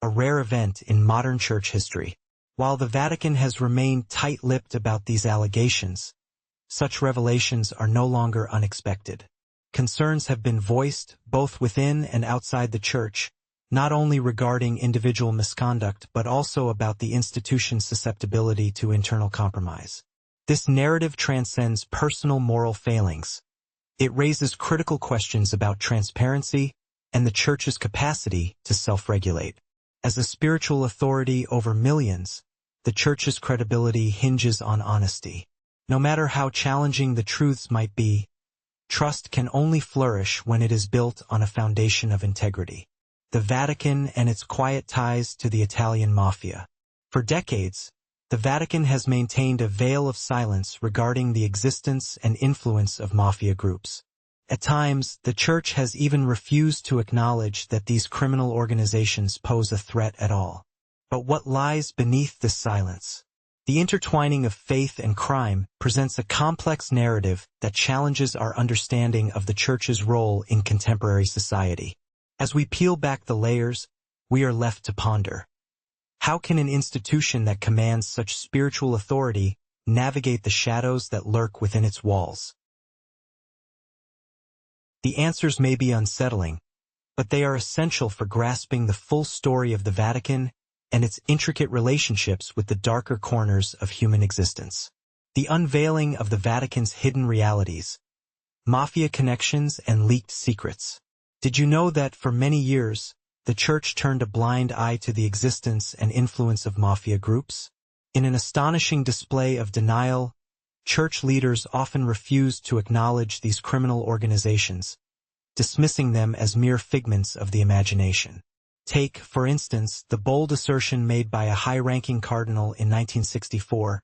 a rare event in modern church history. While the Vatican has remained tight-lipped about these allegations, such revelations are no longer unexpected. Concerns have been voiced, both within and outside the church, not only regarding individual misconduct but also about the institution's susceptibility to internal compromise. This narrative transcends personal moral failings. It raises critical questions about transparency and the church's capacity to self-regulate. As a spiritual authority over millions, the church's credibility hinges on honesty. No matter how challenging the truths might be, trust can only flourish when it is built on a foundation of integrity. The Vatican and its quiet ties to the Italian mafia. For decades, the Vatican has maintained a veil of silence regarding the existence and influence of mafia groups. At times, the Church has even refused to acknowledge that these criminal organizations pose a threat at all. But what lies beneath this silence? The intertwining of faith and crime presents a complex narrative that challenges our understanding of the Church's role in contemporary society. As we peel back the layers, we are left to ponder. How can an institution that commands such spiritual authority navigate the shadows that lurk within its walls? The answers may be unsettling, but they are essential for grasping the full story of the Vatican and its intricate relationships with the darker corners of human existence. The unveiling of the Vatican's hidden realities, mafia connections and leaked secrets. Did you know that for many years, the Church turned a blind eye to the existence and influence of mafia groups? In an astonishing display of denial, Church leaders often refused to acknowledge these criminal organizations, dismissing them as mere figments of the imagination. Take, for instance, the bold assertion made by a high-ranking cardinal in 1964,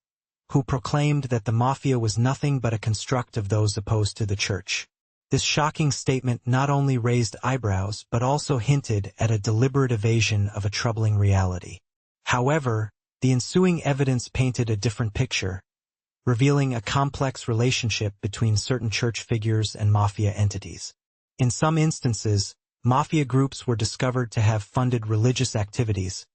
who proclaimed that the mafia was nothing but a construct of those opposed to the Church. This shocking statement not only raised eyebrows but also hinted at a deliberate evasion of a troubling reality. However, the ensuing evidence painted a different picture, revealing a complex relationship between certain church figures and mafia entities. In some instances, mafia groups were discovered to have funded religious activities,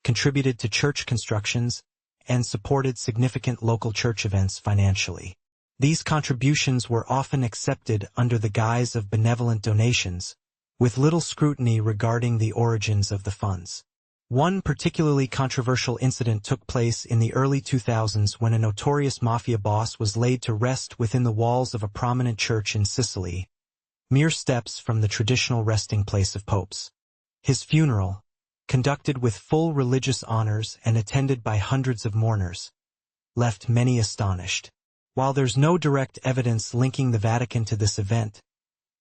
contributed to church constructions, and supported significant local church events financially. These contributions were often accepted under the guise of benevolent donations, with little scrutiny regarding the origins of the funds. One particularly controversial incident took place in the early 2000s when a notorious mafia boss was laid to rest within the walls of a prominent church in Sicily, mere steps from the traditional resting place of popes. His funeral, conducted with full religious honors and attended by hundreds of mourners, left many astonished. While there's no direct evidence linking the Vatican to this event,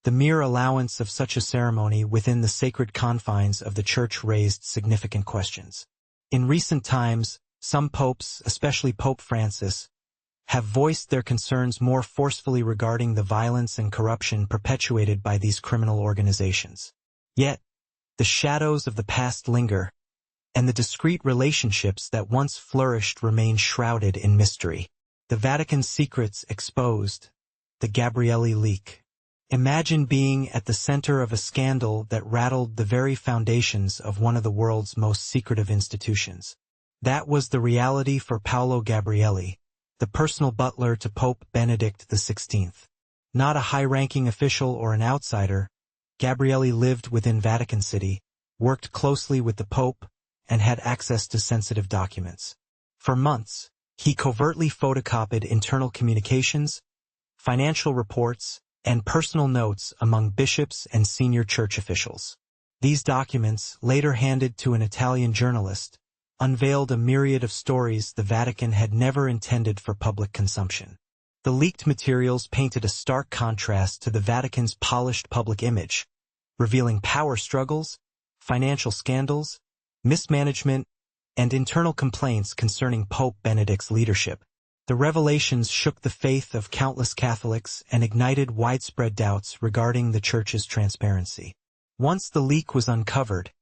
the mere allowance of such a ceremony within the sacred confines of the Church raised significant questions. In recent times, some popes, especially Pope Francis, have voiced their concerns more forcefully regarding the violence and corruption perpetuated by these criminal organizations. Yet, the shadows of the past linger, and the discreet relationships that once flourished remain shrouded in mystery. The Vatican's secrets exposed. The Gabrielli leak. Imagine being at the center of a scandal that rattled the very foundations of one of the world's most secretive institutions. That was the reality for Paolo Gabrielli, the personal butler to Pope Benedict XVI. Not a high-ranking official or an outsider, Gabrielli lived within Vatican City, worked closely with the Pope, and had access to sensitive documents. For months, he covertly photocopied internal communications, financial reports, and personal notes among bishops and senior church officials. These documents, later handed to an Italian journalist, unveiled a myriad of stories the Vatican had never intended for public consumption. The leaked materials painted a stark contrast to the Vatican's polished public image, revealing power struggles, financial scandals, mismanagement, and internal complaints concerning Pope Benedict's leadership. The revelations shook the faith of countless Catholics and ignited widespread doubts regarding the Church's transparency. Once the leak was uncovered,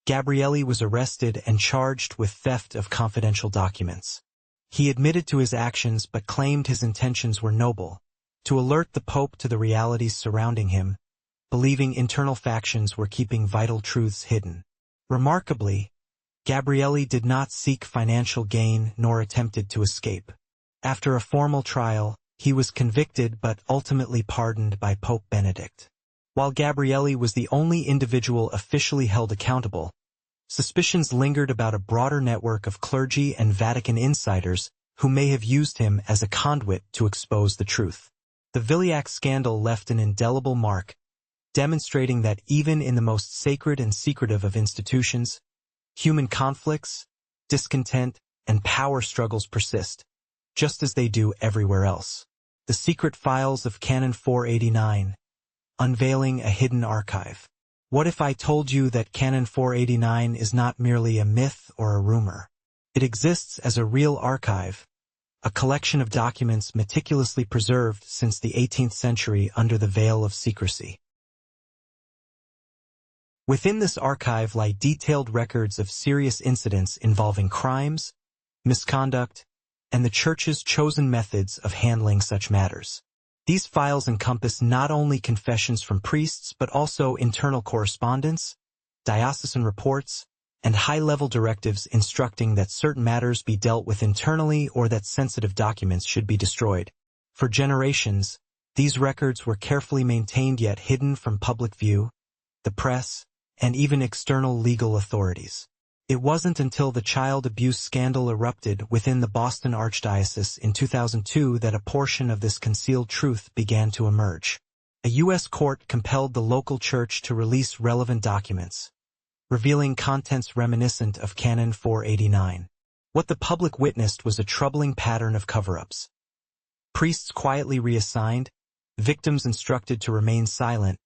Gabrielli was arrested and charged with theft of confidential documents. He admitted to his actions but claimed his intentions were noble, to alert the Pope to the realities surrounding him, believing internal factions were keeping vital truths hidden. Remarkably, Gabrielli did not seek financial gain nor attempted to escape. After a formal trial, he was convicted but ultimately pardoned by Pope Benedict. While Gabrielli was the only individual officially held accountable, suspicions lingered about a broader network of clergy and Vatican insiders who may have used him as a conduit to expose the truth. The Viliac scandal left an indelible mark, demonstrating that even in the most sacred and secretive of institutions, human conflicts, discontent, and power struggles persist, just as they do everywhere else. The secret files of Canon 489, unveiling a hidden archive. What if I told you that Canon 489 is not merely a myth or a rumor? It exists as a real archive, a collection of documents meticulously preserved since the 18th century under the veil of secrecy. Within this archive lie detailed records of serious incidents involving crimes, misconduct, and the Church's chosen methods of handling such matters. These files encompass not only confessions from priests but also internal correspondence, diocesan reports, and high-level directives instructing that certain matters be dealt with internally or that sensitive documents should be destroyed. For generations, these records were carefully maintained yet hidden from public view, the press, and even external legal authorities. It wasn't until the child abuse scandal erupted within the Boston Archdiocese in 2002 that a portion of this concealed truth began to emerge. A U.S. court compelled the local church to release relevant documents, revealing contents reminiscent of Canon 489. What the public witnessed was a troubling pattern of cover-ups. Priests quietly reassigned, victims instructed to remain silent,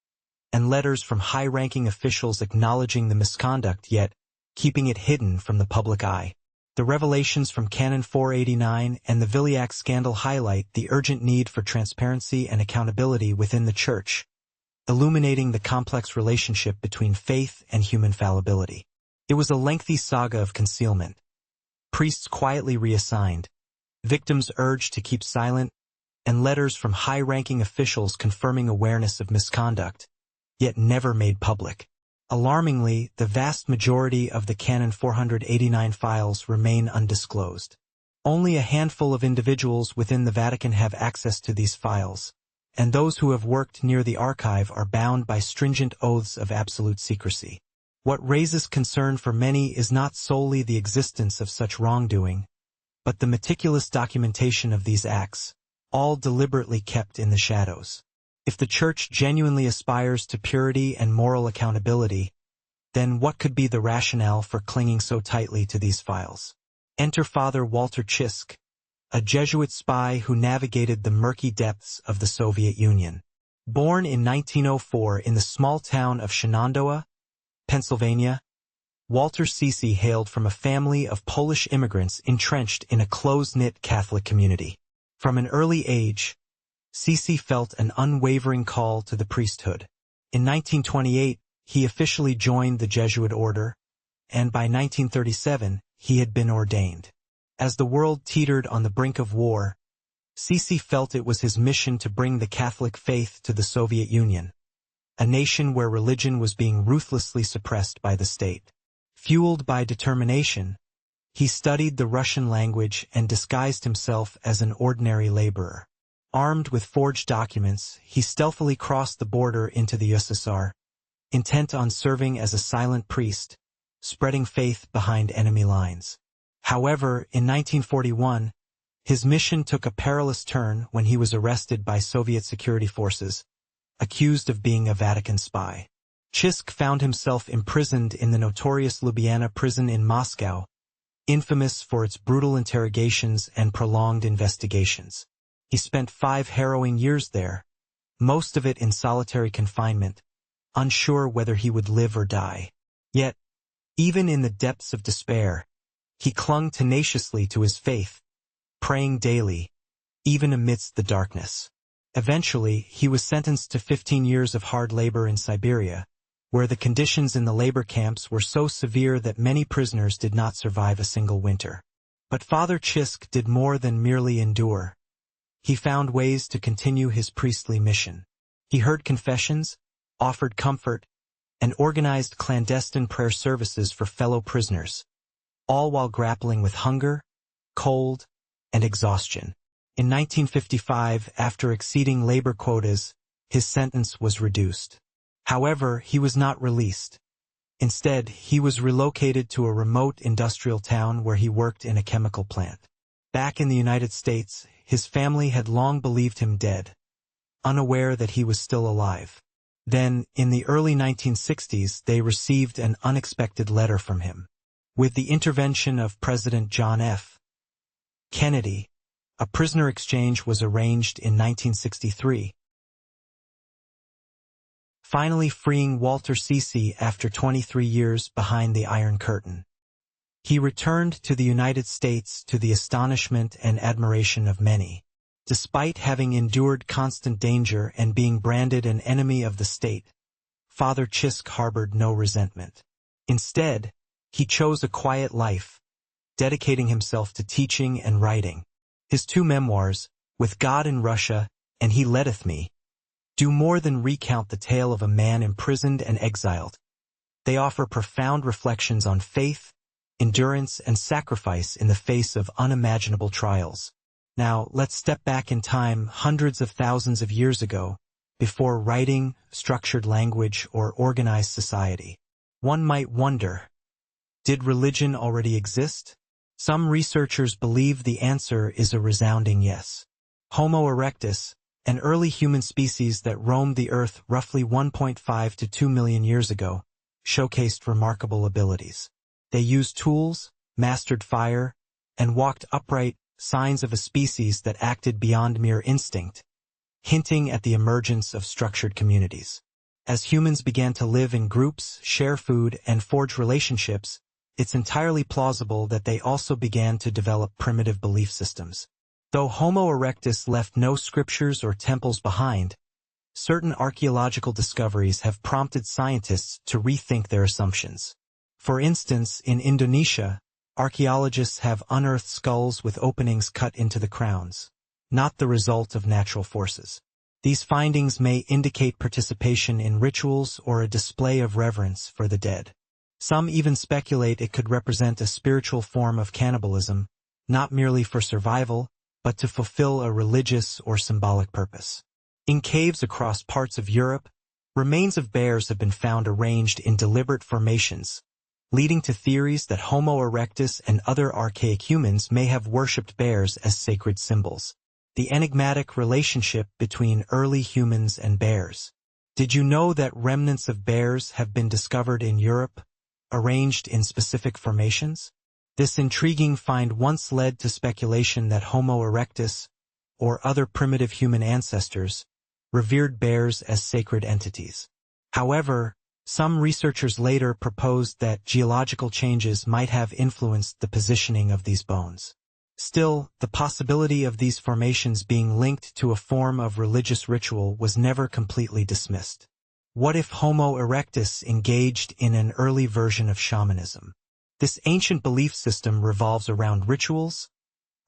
and letters from high-ranking officials acknowledging the misconduct yet keeping it hidden from the public eye. The revelations from Canon 489 and the Viliac scandal highlight the urgent need for transparency and accountability within the Church, illuminating the complex relationship between faith and human fallibility. It was a lengthy saga of concealment. Priests quietly reassigned, victims urged to keep silent, and letters from high-ranking officials confirming awareness of misconduct, yet never made public. Alarmingly, the vast majority of the Canon 489 files remain undisclosed. Only a handful of individuals within the Vatican have access to these files, and those who have worked near the archive are bound by stringent oaths of absolute secrecy. What raises concern for many is not solely the existence of such wrongdoing, but the meticulous documentation of these acts, all deliberately kept in the shadows. If the Church genuinely aspires to purity and moral accountability, then what could be the rationale for clinging so tightly to these files? Enter Father Walter Czisk, a Jesuit spy who navigated the murky depths of the Soviet Union. Born in 1904 in the small town of Shenandoah, Pennsylvania, Walter Czisk hailed from a family of Polish immigrants entrenched in a close-knit Catholic community. From an early age, Czisk felt an unwavering call to the priesthood. In 1928, he officially joined the Jesuit order, and by 1937, he had been ordained. As the world teetered on the brink of war, Czisk felt it was his mission to bring the Catholic faith to the Soviet Union, a nation where religion was being ruthlessly suppressed by the state. Fueled by determination, he studied the Russian language and disguised himself as an ordinary laborer. Armed with forged documents, he stealthily crossed the border into the USSR, intent on serving as a silent priest, spreading faith behind enemy lines. However, in 1941, his mission took a perilous turn when he was arrested by Soviet security forces, accused of being a Vatican spy. Czisk found himself imprisoned in the notorious Ljubljana prison in Moscow, infamous for its brutal interrogations and prolonged investigations. He spent 5 harrowing years there, most of it in solitary confinement, unsure whether he would live or die. Yet, even in the depths of despair, he clung tenaciously to his faith, praying daily, even amidst the darkness. Eventually, he was sentenced to 15 years of hard labor in Siberia, where the conditions in the labor camps were so severe that many prisoners did not survive a single winter. But Father Czisk did more than merely endure. He found ways to continue his priestly mission. He heard confessions, offered comfort, and organized clandestine prayer services for fellow prisoners, all while grappling with hunger, cold, and exhaustion. In 1955, after exceeding labor quotas, his sentence was reduced. However, he was not released. Instead, he was relocated to a remote industrial town where he worked in a chemical plant. Back in the United States, his family had long believed him dead, unaware that he was still alive. Then, in the early 1960s, they received an unexpected letter from him. With the intervention of President John F. Kennedy, a prisoner exchange was arranged in 1963, finally freeing Walter Czisk after 23 years behind the Iron Curtain. He returned to the United States to the astonishment and admiration of many. Despite having endured constant danger and being branded an enemy of the state, Father Czisk harbored no resentment. Instead, he chose a quiet life, dedicating himself to teaching and writing. His 2 memoirs, With God in Russia and He Leadeth Me, do more than recount the tale of a man imprisoned and exiled. They offer profound reflections on faith, endurance, and sacrifice in the face of unimaginable trials. Now, let's step back in time hundreds of thousands of years ago, before writing, structured language, or organized society. One might wonder, did religion already exist? Some researchers believe the answer is a resounding yes. Homo erectus, an early human species that roamed the earth roughly 1.5 to 2 million years ago, showcased remarkable abilities. They used tools, mastered fire, and walked upright, signs of a species that acted beyond mere instinct, hinting at the emergence of structured communities. As humans began to live in groups, share food, and forge relationships, it's entirely plausible that they also began to develop primitive belief systems. Though Homo erectus left no scriptures or temples behind, certain archaeological discoveries have prompted scientists to rethink their assumptions. For instance, in Indonesia, archaeologists have unearthed skulls with openings cut into the crowns, not the result of natural forces. These findings may indicate participation in rituals or a display of reverence for the dead. Some even speculate it could represent a spiritual form of cannibalism, not merely for survival, but to fulfill a religious or symbolic purpose. In caves across parts of Europe, remains of bears have been found arranged in deliberate formations, leading to theories that Homo erectus and other archaic humans may have worshipped bears as sacred symbols. The enigmatic relationship between early humans and bears. Did you know that remnants of bears have been discovered in Europe, arranged in specific formations? This intriguing find once led to speculation that Homo erectus, or other primitive human ancestors, revered bears as sacred entities. However, some researchers later proposed that geological changes might have influenced the positioning of these bones. Still, the possibility of these formations being linked to a form of religious ritual was never completely dismissed. What if Homo erectus engaged in an early version of shamanism? This ancient belief system revolves around rituals,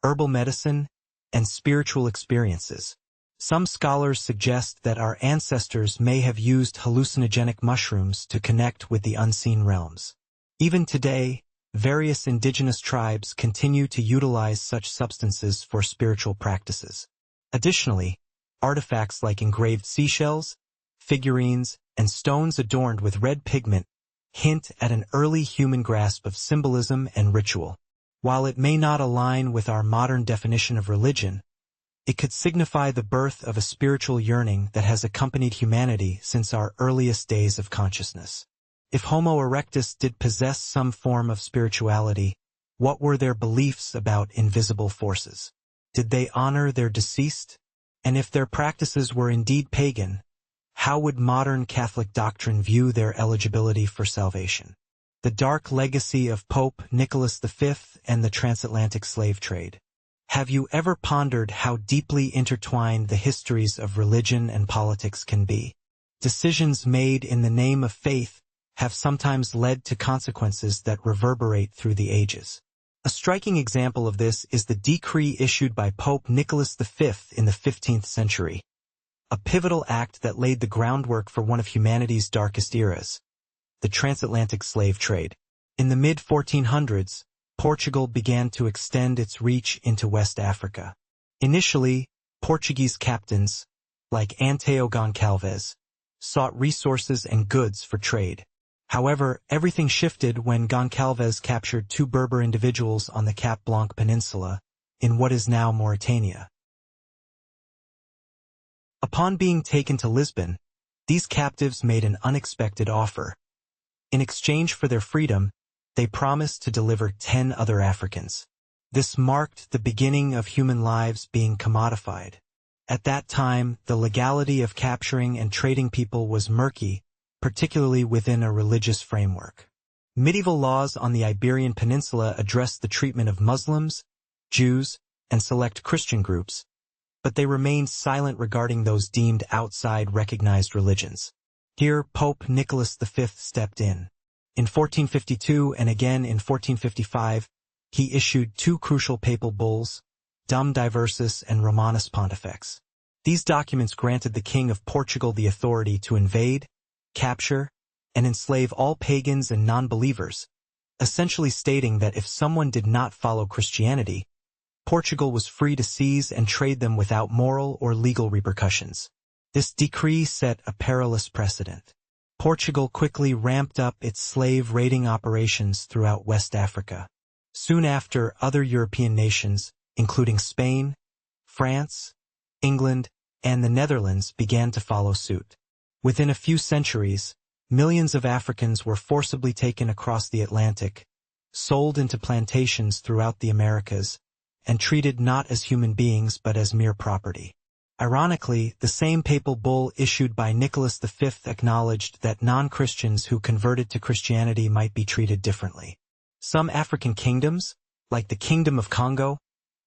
herbal medicine, and spiritual experiences. Some scholars suggest that our ancestors may have used hallucinogenic mushrooms to connect with the unseen realms. Even today, various indigenous tribes continue to utilize such substances for spiritual practices. Additionally, artifacts like engraved seashells, figurines, and stones adorned with red pigment hint at an early human grasp of symbolism and ritual. While it may not align with our modern definition of religion, it could signify the birth of a spiritual yearning that has accompanied humanity since our earliest days of consciousness. If Homo erectus did possess some form of spirituality, what were their beliefs about invisible forces? Did they honor their deceased? And if their practices were indeed pagan, how would modern Catholic doctrine view their eligibility for salvation? The dark legacy of Pope Nicholas V and the transatlantic slave trade. Have you ever pondered how deeply intertwined the histories of religion and politics can be? Decisions made in the name of faith have sometimes led to consequences that reverberate through the ages. A striking example of this is the decree issued by Pope Nicholas V in the 15th century, a pivotal act that laid the groundwork for one of humanity's darkest eras, the transatlantic slave trade. In the mid-1400s, Portugal began to extend its reach into West Africa. Initially, Portuguese captains, like Anteo Goncalves, sought resources and goods for trade. However, everything shifted when Goncalves captured two Berber individuals on the Cap Blanc Peninsula, in what is now Mauritania. Upon being taken to Lisbon, these captives made an unexpected offer. In exchange for their freedom, they promised to deliver 10 other Africans. This marked the beginning of human lives being commodified. At that time, the legality of capturing and trading people was murky, particularly within a religious framework. Medieval laws on the Iberian Peninsula addressed the treatment of Muslims, Jews, and select Christian groups, but they remained silent regarding those deemed outside recognized religions. Here, Pope Nicholas V stepped in. In 1452 and again in 1455, he issued two crucial papal bulls, Dum Diversus and Romanus Pontifex. These documents granted the King of Portugal the authority to invade, capture, and enslave all pagans and non-believers, essentially stating that if someone did not follow Christianity, Portugal was free to seize and trade them without moral or legal repercussions. This decree set a perilous precedent. Portugal quickly ramped up its slave raiding operations throughout West Africa. Soon after, other European nations, including Spain, France, England, and the Netherlands, began to follow suit. Within a few centuries, millions of Africans were forcibly taken across the Atlantic, sold into plantations throughout the Americas, and treated not as human beings but as mere property. Ironically, the same papal bull issued by Nicholas V acknowledged that non-Christians who converted to Christianity might be treated differently. Some African kingdoms, like the Kingdom of Congo,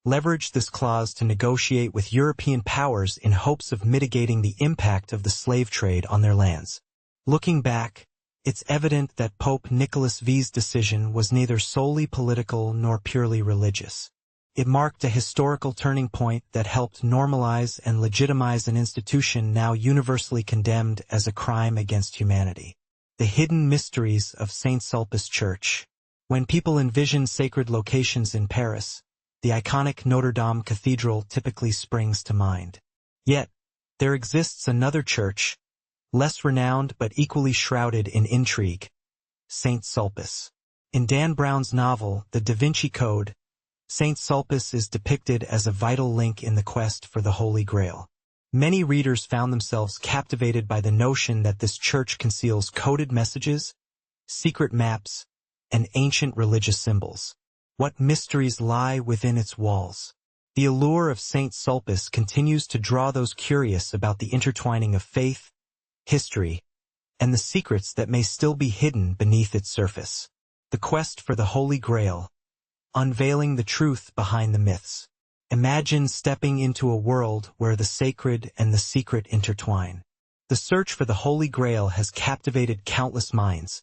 leveraged this clause to negotiate with European powers in hopes of mitigating the impact of the slave trade on their lands. Looking back, it's evident that Pope Nicholas V's decision was neither solely political nor purely religious. It marked a historical turning point that helped normalize and legitimize an institution now universally condemned as a crime against humanity. The hidden mysteries of St. Sulpice Church. When people envision sacred locations in Paris, the iconic Notre Dame Cathedral typically springs to mind. Yet, There exists another church, less renowned but equally shrouded in intrigue, Saint Sulpice. In Dan Brown's novel, The Da Vinci Code, Saint Sulpice is depicted as a vital link in the quest for the Holy Grail. Many readers found themselves captivated by the notion that this church conceals coded messages, secret maps, and ancient religious symbols. What mysteries lie within its walls? The allure of Saint Sulpice continues to draw those curious about the intertwining of faith, history, and the secrets that may still be hidden beneath its surface. The quest for the Holy Grail, unveiling the truth behind the myths. Imagine stepping into a world where the sacred and the secret intertwine. The search for the Holy Grail has captivated countless minds,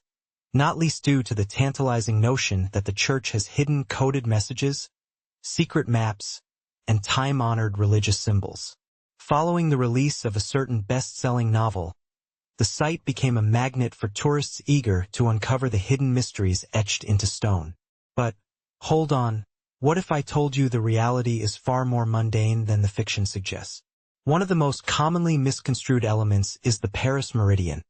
not least due to the tantalizing notion that the Church has hidden coded messages, secret maps, and time-honored religious symbols. Following the release of a certain best-selling novel, the site became a magnet for tourists eager to uncover the hidden mysteries etched into stone. But, hold on, what if I told you the reality is far more mundane than the fiction suggests? One of the most commonly misconstrued elements is the Paris Meridian,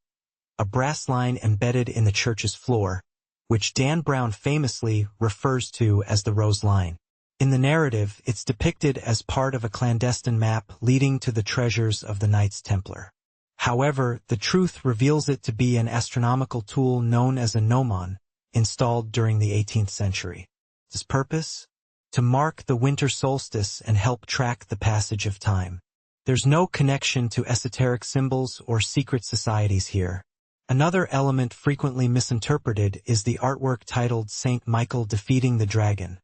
a brass line embedded in the church's floor, which Dan Brown famously refers to as the Rose Line. In the narrative, it's depicted as part of a clandestine map leading to the treasures of the Knights Templar. However, the truth reveals it to be an astronomical tool known as a gnomon, installed during the 18th century. Its purpose? To mark the winter solstice and help track the passage of time. There's no connection to esoteric symbols or secret societies here. Another element frequently misinterpreted is the artwork titled Saint Michael Defeating the Dragon,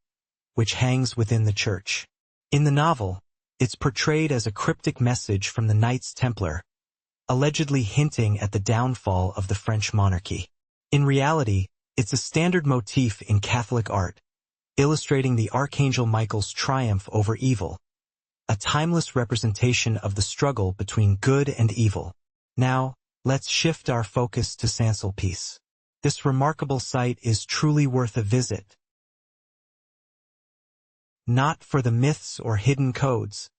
which hangs within the church. In the novel, it's portrayed as a cryptic message from the Knights Templar, allegedly hinting at the downfall of the French monarchy. In reality, it's a standard motif in Catholic art, illustrating the Archangel Michael's triumph over evil, a timeless representation of the struggle between good and evil. Now, let's shift our focus to Saint Sulpice. This remarkable site is truly worth a visit. Not for the myths or hidden codes,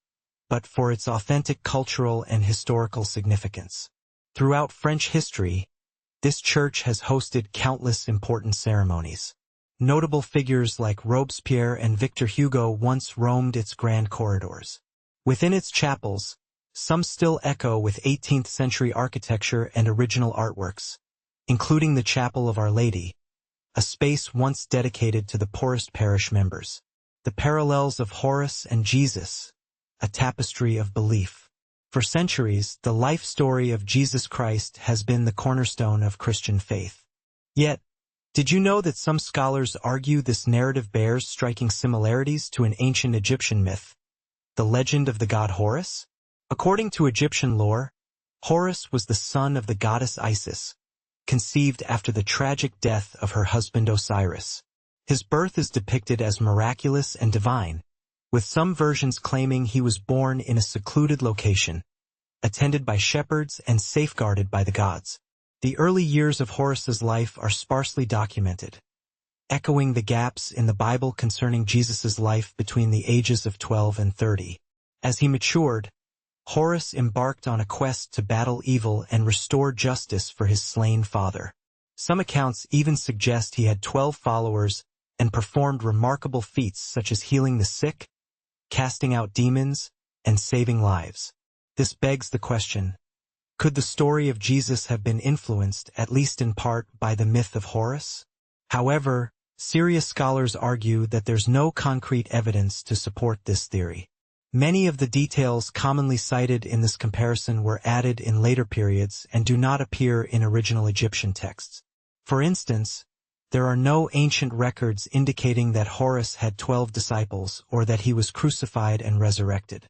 but for its authentic cultural and historical significance. Throughout French history, this church has hosted countless important ceremonies. Notable figures like Robespierre and Victor Hugo once roamed its grand corridors. Within its chapels, some still echo with 18th century architecture and original artworks, including the Chapel of Our Lady, a space once dedicated to the poorest parish members. The Parallels of Horus and Jesus, a tapestry of belief. For centuries, the life story of Jesus Christ has been the cornerstone of Christian faith. Yet, did you know that some scholars argue this narrative bears striking similarities to an ancient Egyptian myth, the legend of the god Horus? According to Egyptian lore, Horus was the son of the goddess Isis, conceived after the tragic death of her husband Osiris. His birth is depicted as miraculous and divine, with some versions claiming he was born in a secluded location, attended by shepherds and safeguarded by the gods. The early years of Horus's life are sparsely documented, echoing the gaps in the Bible concerning Jesus' life between the ages of 12 and 30. As he matured, Horus embarked on a quest to battle evil and restore justice for his slain father. Some accounts even suggest he had 12 followers and performed remarkable feats such as healing the sick, casting out demons, and saving lives. This begs the question, could the story of Jesus have been influenced, at least in part, by the myth of Horus? However, serious scholars argue that there's no concrete evidence to support this theory. Many of the details commonly cited in this comparison were added in later periods and do not appear in original Egyptian texts. For instance, there are no ancient records indicating that Horus had 12 disciples or that he was crucified and resurrected.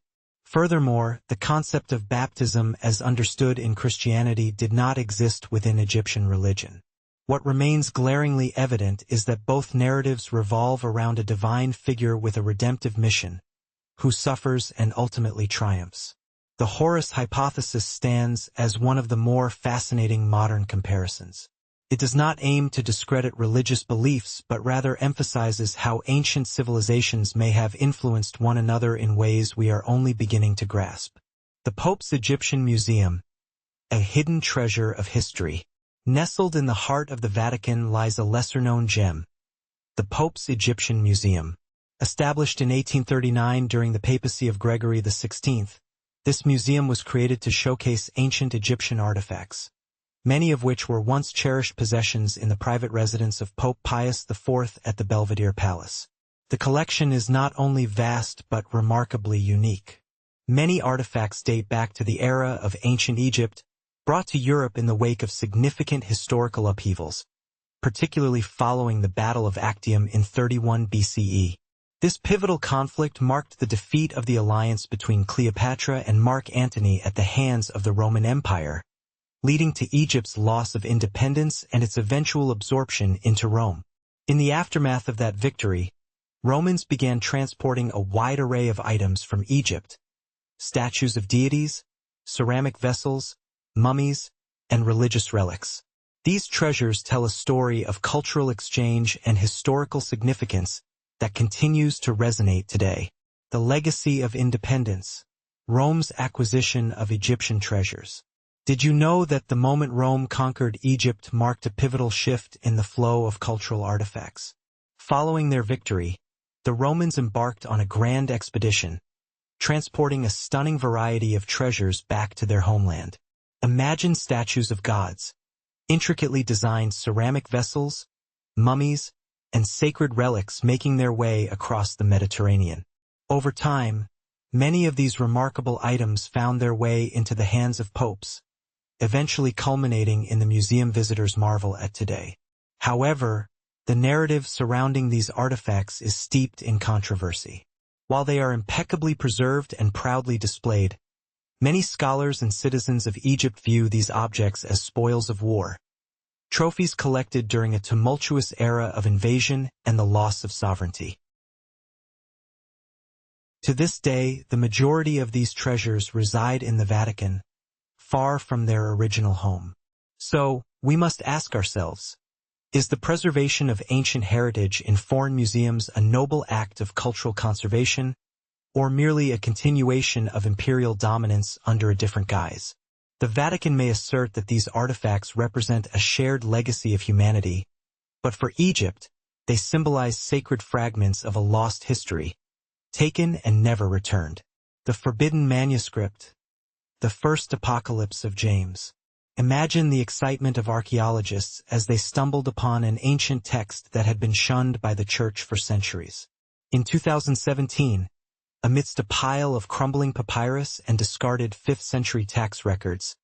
Furthermore, the concept of baptism as understood in Christianity did not exist within Egyptian religion. What remains glaringly evident is that both narratives revolve around a divine figure with a redemptive mission, who suffers and ultimately triumphs. The Horus hypothesis stands as one of the more fascinating modern comparisons. It does not aim to discredit religious beliefs but rather emphasizes how ancient civilizations may have influenced one another in ways we are only beginning to grasp. The Pope's Egyptian Museum, a hidden treasure of history. Nestled in the heart of the Vatican lies a lesser-known gem, the Pope's Egyptian Museum. Established in 1839 during the papacy of Gregory XVI, this museum was created to showcase ancient Egyptian artifacts, many of which were once cherished possessions in the private residence of Pope Pius IV at the Belvedere Palace. The collection is not only vast but remarkably unique. Many artifacts date back to the era of ancient Egypt, brought to Europe in the wake of significant historical upheavals, particularly following the Battle of Actium in 31 BCE. This pivotal conflict marked the defeat of the alliance between Cleopatra and Mark Antony at the hands of the Roman Empire, leading to Egypt's loss of independence and its eventual absorption into Rome. In the aftermath of that victory, Romans began transporting a wide array of items from Egypt: statues of deities, ceramic vessels, mummies, and religious relics. These treasures tell a story of cultural exchange and historical significance that continues to resonate today. The legacy of independence, Rome's acquisition of Egyptian treasures. Did you know that the moment Rome conquered Egypt marked a pivotal shift in the flow of cultural artifacts? Following their victory, the Romans embarked on a grand expedition, transporting a stunning variety of treasures back to their homeland. Imagine statues of gods, intricately designed ceramic vessels, mummies, and sacred relics making their way across the Mediterranean. Over time, many of these remarkable items found their way into the hands of popes, eventually culminating in the museum visitors marvel at today. However, the narrative surrounding these artifacts is steeped in controversy. While they are impeccably preserved and proudly displayed, many scholars and citizens of Egypt view these objects as spoils of war, trophies collected during a tumultuous era of invasion and the loss of sovereignty. To this day, the majority of these treasures reside in the Vatican, far from their original home. So, we must ask ourselves, is the preservation of ancient heritage in foreign museums a noble act of cultural conservation, or merely a continuation of imperial dominance under a different guise? The Vatican may assert that these artifacts represent a shared legacy of humanity, but for Egypt, they symbolize sacred fragments of a lost history, taken and never returned. The Forbidden Manuscript, the first apocalypse of James. Imagine the excitement of archaeologists as they stumbled upon an ancient text that had been shunned by the Church for centuries. In 2017, amidst a pile of crumbling papyrus and discarded 5th-century tax records,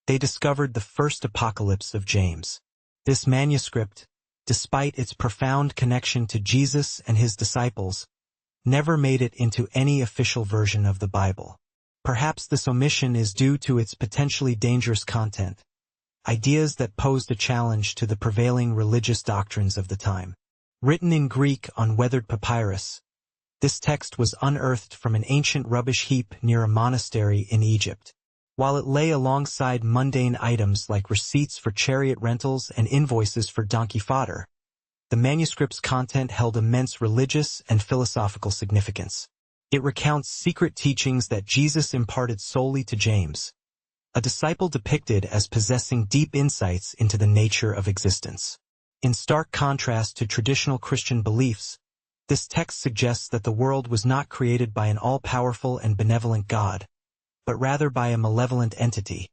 they discovered the first apocalypse of James. This manuscript, despite its profound connection to Jesus and his disciples, never made it into any official version of the Bible. Perhaps this omission is due to its potentially dangerous content, ideas that posed a challenge to the prevailing religious doctrines of the time. Written in Greek on weathered papyrus, this text was unearthed from an ancient rubbish heap near a monastery in Egypt. While it lay alongside mundane items like receipts for chariot rentals and invoices for donkey fodder, the manuscript's content held immense religious and philosophical significance. It recounts secret teachings that Jesus imparted solely to James, a disciple depicted as possessing deep insights into the nature of existence. In stark contrast to traditional Christian beliefs, this text suggests that the world was not created by an all-powerful and benevolent God, but rather by a malevolent entity,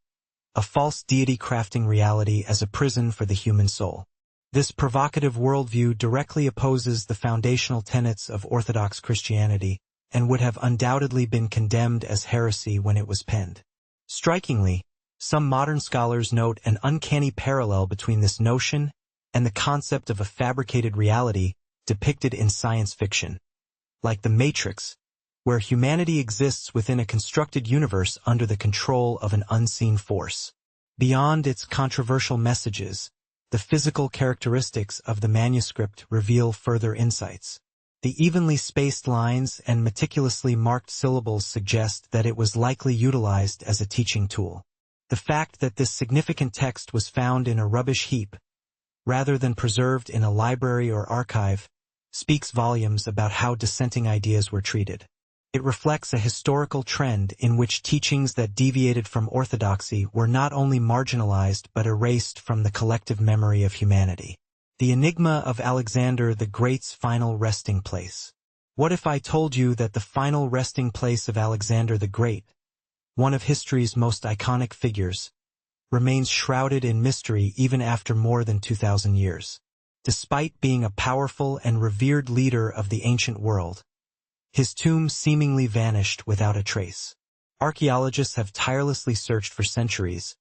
a false deity crafting reality as a prison for the human soul. This provocative worldview directly opposes the foundational tenets of Orthodox Christianity and would have undoubtedly been condemned as heresy when it was penned. Strikingly, some modern scholars note an uncanny parallel between this notion and the concept of a fabricated reality depicted in science fiction, like The Matrix, where humanity exists within a constructed universe under the control of an unseen force. Beyond its controversial messages, the physical characteristics of the manuscript reveal further insights. The evenly spaced lines and meticulously marked syllables suggest that it was likely utilized as a teaching tool. The fact that this significant text was found in a rubbish heap, rather than preserved in a library or archive, speaks volumes about how dissenting ideas were treated. It reflects a historical trend in which teachings that deviated from orthodoxy were not only marginalized but erased from the collective memory of humanity. The enigma of Alexander the Great's final resting place. What if I told you that the final resting place of Alexander the Great, one of history's most iconic figures, remains shrouded in mystery even after more than 2,000 years? Despite being a powerful and revered leader of the ancient world, his tomb seemingly vanished without a trace. Archaeologists have tirelessly searched for centuries,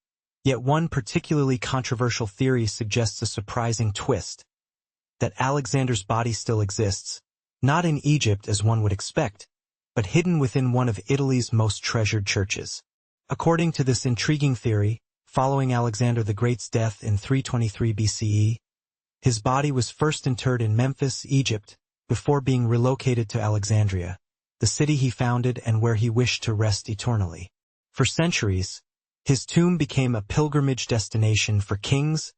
yet one particularly controversial theory suggests a surprising twist: that Alexander's body still exists, not in Egypt as one would expect, but hidden within one of Italy's most treasured churches. According to this intriguing theory, following Alexander the Great's death in 323 BCE, his body was first interred in Memphis, Egypt, before being relocated to Alexandria, the city he founded and where he wished to rest eternally. For centuries, his tomb became a pilgrimage destination for kings,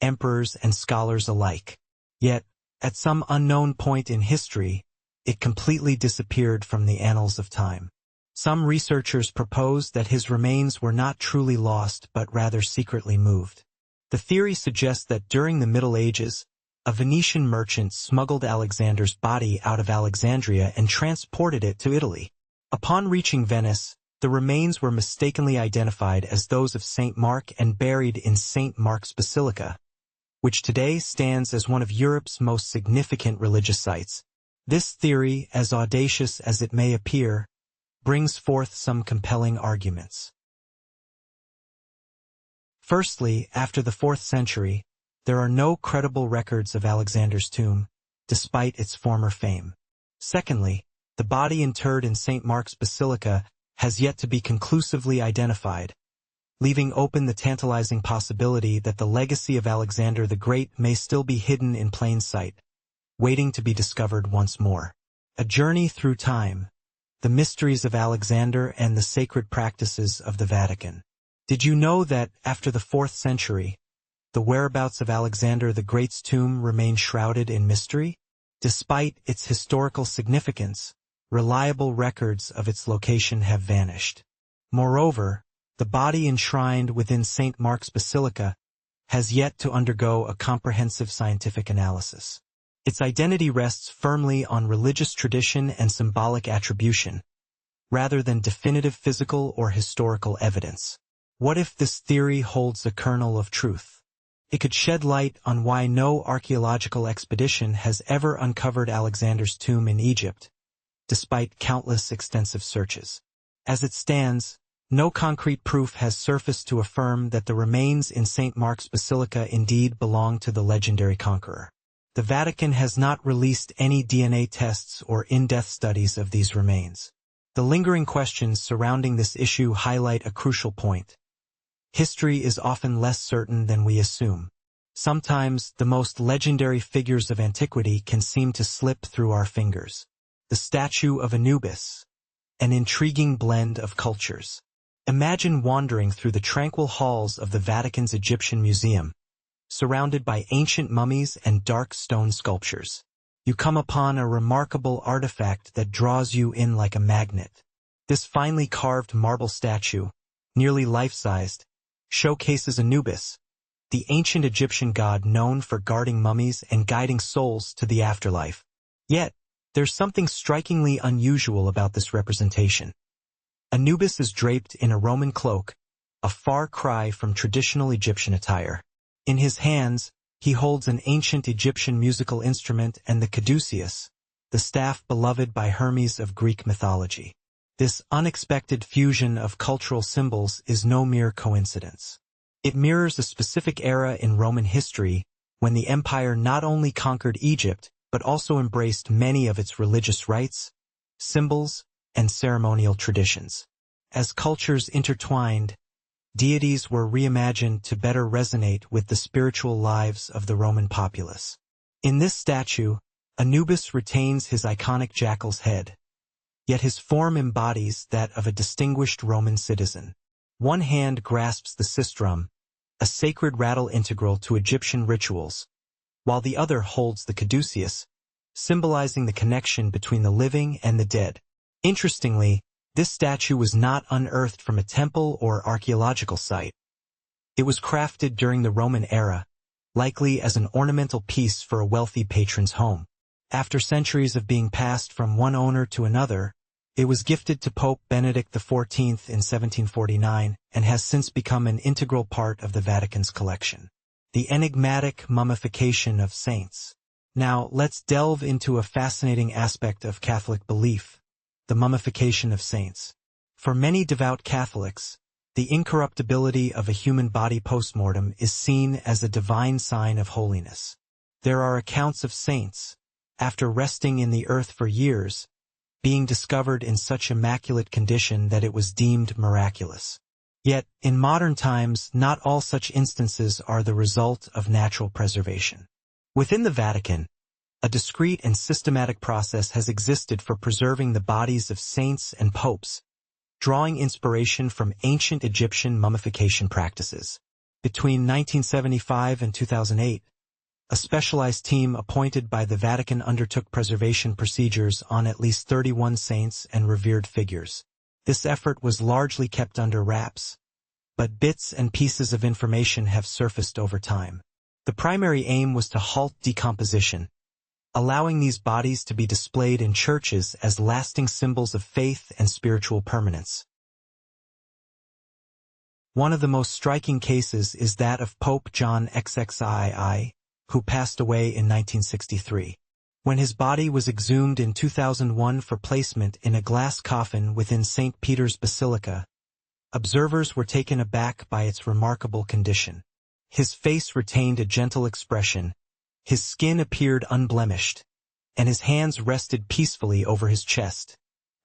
emperors, and scholars alike. Yet, at some unknown point in history, it completely disappeared from the annals of time. Some researchers propose that his remains were not truly lost but rather secretly moved. The theory suggests that during the Middle Ages, a Venetian merchant smuggled Alexander's body out of Alexandria and transported it to Italy. Upon reaching Venice, the remains were mistakenly identified as those of St. Mark and buried in St. Mark's Basilica, which today stands as one of Europe's most significant religious sites. This theory, as audacious as it may appear, brings forth some compelling arguments. Firstly, after the 4th century, there are no credible records of Alexander's tomb, despite its former fame. Secondly, the body interred in St. Mark's Basilica has yet to be conclusively identified, leaving open the tantalizing possibility that the legacy of Alexander the Great may still be hidden in plain sight, waiting to be discovered once more. A journey through time, the mysteries of Alexander and the sacred practices of the Vatican. Did you know that, after the 4th century, the whereabouts of Alexander the Great's tomb remain shrouded in mystery? Despite its historical significance, reliable records of its location have vanished. Moreover, the body enshrined within St. Mark's Basilica has yet to undergo a comprehensive scientific analysis. Its identity rests firmly on religious tradition and symbolic attribution, rather than definitive physical or historical evidence. What if this theory holds a kernel of truth? It could shed light on why no archaeological expedition has ever uncovered Alexander's tomb in Egypt, despite countless extensive searches. As it stands, no concrete proof has surfaced to affirm that the remains in St. Mark's Basilica indeed belong to the legendary conqueror. The Vatican has not released any DNA tests or in-depth studies of these remains. The lingering questions surrounding this issue highlight a crucial point. History is often less certain than we assume. Sometimes, the most legendary figures of antiquity can seem to slip through our fingers. The statue of Anubis, an intriguing blend of cultures. Imagine wandering through the tranquil halls of the Vatican's Egyptian Museum, surrounded by ancient mummies and dark stone sculptures. You come upon a remarkable artifact that draws you in like a magnet. This finely carved marble statue, nearly life-sized, showcases Anubis, the ancient Egyptian god known for guarding mummies and guiding souls to the afterlife. Yet, there's something strikingly unusual about this representation. Anubis is draped in a Roman cloak, a far cry from traditional Egyptian attire. In his hands, he holds an ancient Egyptian musical instrument and the caduceus, the staff beloved by Hermes of Greek mythology. This unexpected fusion of cultural symbols is no mere coincidence. It mirrors a specific era in Roman history when the empire not only conquered Egypt but also embraced many of its religious rites, symbols, and ceremonial traditions. As cultures intertwined, deities were reimagined to better resonate with the spiritual lives of the Roman populace. In this statue, Anubis retains his iconic jackal's head, yet his form embodies that of a distinguished Roman citizen. One hand grasps the sistrum, a sacred rattle integral to Egyptian rituals, while the other holds the caduceus, symbolizing the connection between the living and the dead. Interestingly, this statue was not unearthed from a temple or archaeological site. It was crafted during the Roman era, likely as an ornamental piece for a wealthy patron's home. After centuries of being passed from one owner to another, it was gifted to Pope Benedict XIV in 1749 and has since become an integral part of the Vatican's collection. The enigmatic mummification of saints. Now, let's delve into a fascinating aspect of Catholic belief, the mummification of saints. For many devout Catholics, the incorruptibility of a human body post-mortem is seen as a divine sign of holiness. There are accounts of saints, after resting in the earth for years, being discovered in such immaculate condition that it was deemed miraculous. Yet, in modern times, not all such instances are the result of natural preservation. Within the Vatican, a discrete and systematic process has existed for preserving the bodies of saints and popes, drawing inspiration from ancient Egyptian mummification practices. Between 1975 and 2008, a specialized team appointed by the Vatican undertook preservation procedures on at least 31 saints and revered figures. This effort was largely kept under wraps, but bits and pieces of information have surfaced over time. The primary aim was to halt decomposition, allowing these bodies to be displayed in churches as lasting symbols of faith and spiritual permanence. One of the most striking cases is that of Pope John XXII, who passed away in 1963. When his body was exhumed in 2001 for placement in a glass coffin within St. Peter's Basilica, observers were taken aback by its remarkable condition. His face retained a gentle expression, his skin appeared unblemished, and his hands rested peacefully over his chest,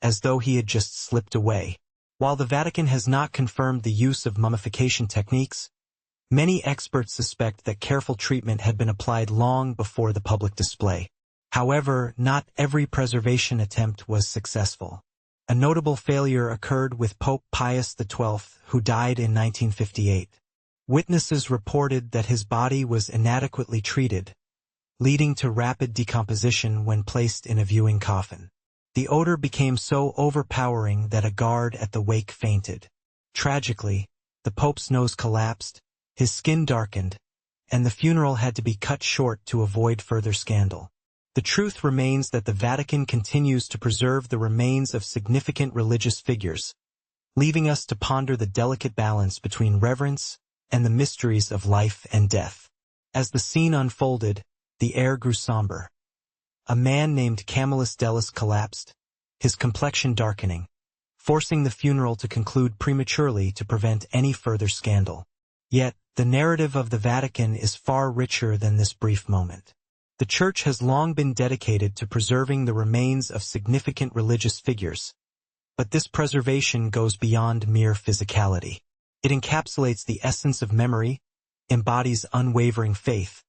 as though he had just slipped away. While the Vatican has not confirmed the use of mummification techniques, many experts suspect that careful treatment had been applied long before the public display. However, not every preservation attempt was successful. A notable failure occurred with Pope Pius XII, who died in 1958. Witnesses reported that his body was inadequately treated, leading to rapid decomposition when placed in a viewing coffin. The odor became so overpowering that a guard at the wake fainted. Tragically, the Pope's nose collapsed, his skin darkened, and the funeral had to be cut short to avoid further scandal. The truth remains that the Vatican continues to preserve the remains of significant religious figures, leaving us to ponder the delicate balance between reverence and the mysteries of life and death. As the scene unfolded, the air grew somber. A man named Camillus Dellis collapsed, his complexion darkening, forcing the funeral to conclude prematurely to prevent any further scandal. Yet, the narrative of the Vatican is far richer than this brief moment. The Church has long been dedicated to preserving the remains of significant religious figures, but this preservation goes beyond mere physicality. It encapsulates the essence of memory, embodies unwavering faith,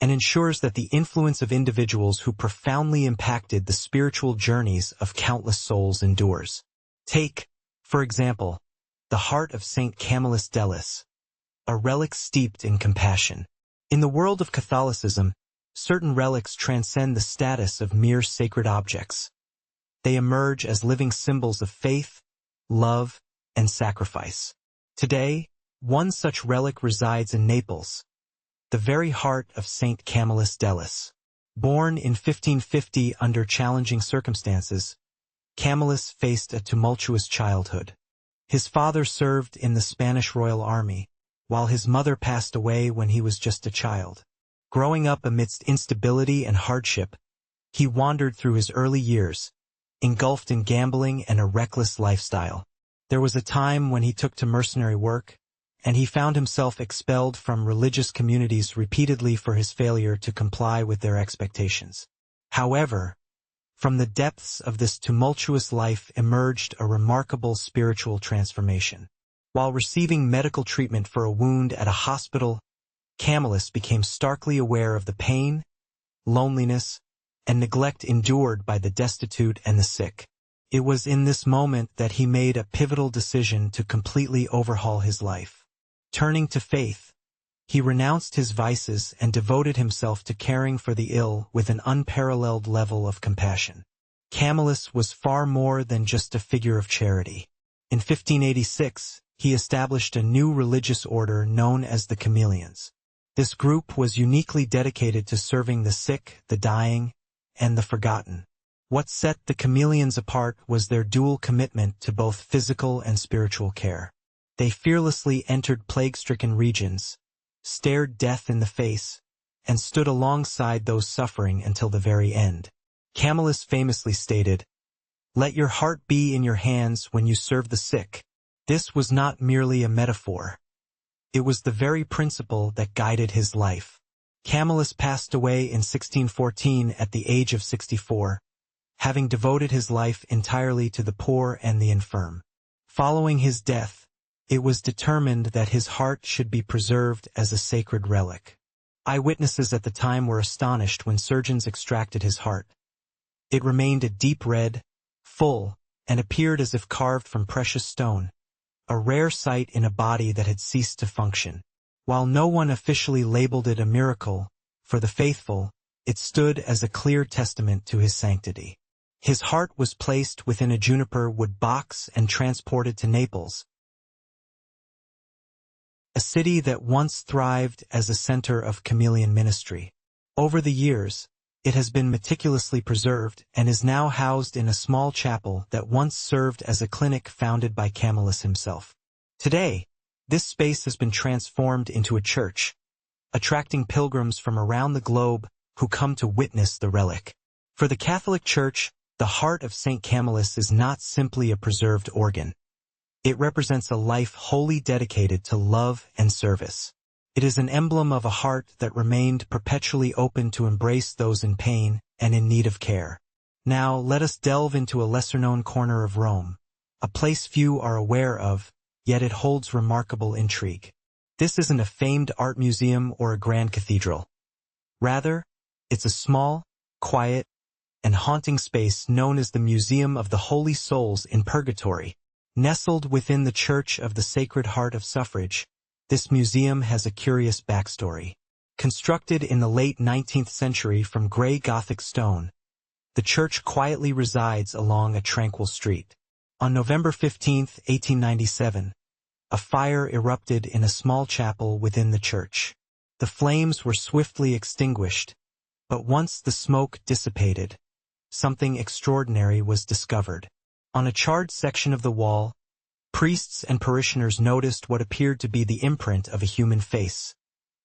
and ensures that the influence of individuals who profoundly impacted the spiritual journeys of countless souls endures. Take, for example, the heart of Saint Camillus Dellis, a relic steeped in compassion. In the world of Catholicism, certain relics transcend the status of mere sacred objects. They emerge as living symbols of faith, love, and sacrifice. Today, one such relic resides in Naples, the very heart of Saint Camillus Dellis. Born in 1550 under challenging circumstances, Camillus faced a tumultuous childhood. His father served in the Spanish Royal Army, while his mother passed away when he was just a child. Growing up amidst instability and hardship, he wandered through his early years, engulfed in gambling and a reckless lifestyle. There was a time when he took to mercenary work, and he found himself expelled from religious communities repeatedly for his failure to comply with their expectations. However, from the depths of this tumultuous life emerged a remarkable spiritual transformation. While receiving medical treatment for a wound at a hospital, Camillus became starkly aware of the pain, loneliness, and neglect endured by the destitute and the sick. It was in this moment that he made a pivotal decision to completely overhaul his life. Turning to faith, he renounced his vices and devoted himself to caring for the ill with an unparalleled level of compassion. Camillus was far more than just a figure of charity. In 1586, he established a new religious order known as the Camillians. This group was uniquely dedicated to serving the sick, the dying, and the forgotten. What set the Camillians apart was their dual commitment to both physical and spiritual care. They fearlessly entered plague-stricken regions, stared death in the face, and stood alongside those suffering until the very end. Camillus famously stated, "Let your heart be in your hands when you serve the sick." This was not merely a metaphor. It was the very principle that guided his life. Camillus passed away in 1614 at the age of 64, having devoted his life entirely to the poor and the infirm. Following his death, it was determined that his heart should be preserved as a sacred relic. Eyewitnesses at the time were astonished when surgeons extracted his heart. It remained a deep red, full, and appeared as if carved from precious stone, a rare sight in a body that had ceased to function. While no one officially labeled it a miracle, for the faithful, it stood as a clear testament to his sanctity. His heart was placed within a juniper wood box and transported to Naples, a city that once thrived as a center of Camillian ministry. Over the years, it has been meticulously preserved and is now housed in a small chapel that once served as a clinic founded by Camillus himself. Today, this space has been transformed into a church, attracting pilgrims from around the globe who come to witness the relic. For the Catholic Church, the heart of St. Camillus is not simply a preserved organ. It represents a life wholly dedicated to love and service. It is an emblem of a heart that remained perpetually open to embrace those in pain and in need of care. Now let us delve into a lesser-known corner of Rome, a place few are aware of, yet it holds remarkable intrigue. This isn't a famed art museum or a grand cathedral. Rather, it's a small, quiet, and haunting space known as the Museum of the Holy Souls in Purgatory. Nestled within the Church of the Sacred Heart of Suffrage, this museum has a curious backstory. Constructed in the late 19th century from gray Gothic stone, the church quietly resides along a tranquil street. On November 15, 1897, a fire erupted in a small chapel within the church. The flames were swiftly extinguished, but once the smoke dissipated, something extraordinary was discovered. On a charred section of the wall, priests and parishioners noticed what appeared to be the imprint of a human face,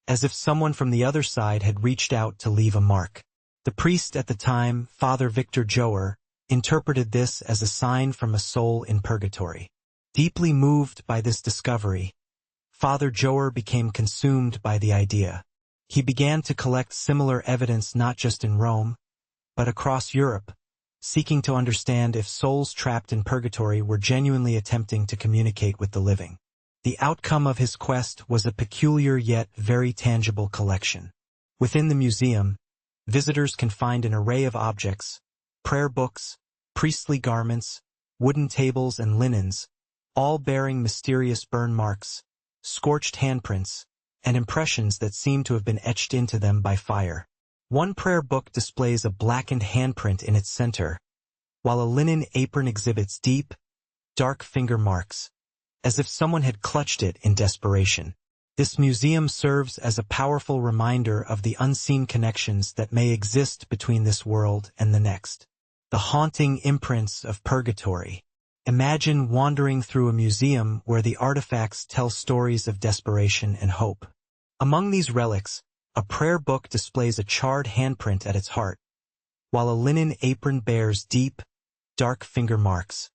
as if someone from the other side had reached out to leave a mark. The priest at the time, Father Victor Joer, interpreted this as a sign from a soul in purgatory. Deeply moved by this discovery, Father Joer became consumed by the idea. He began to collect similar evidence not just in Rome, but across Europe, seeking to understand if souls trapped in purgatory were genuinely attempting to communicate with the living. The outcome of his quest was a peculiar yet very tangible collection. Within the museum, visitors can find an array of objects, prayer books, priestly garments, wooden tables and linens, all bearing mysterious burn marks, scorched handprints, and impressions that seem to have been etched into them by fire. One prayer book displays a blackened handprint in its center, while a linen apron exhibits deep, dark finger marks, as if someone had clutched it in desperation. This museum serves as a powerful reminder of the unseen connections that may exist between this world and the next. The haunting imprints of purgatory. Imagine wandering through a museum where the artifacts tell stories of desperation and hope. Among these relics, a prayer book displays a charred handprint at its heart, while a linen apron bears deep, dark finger marks,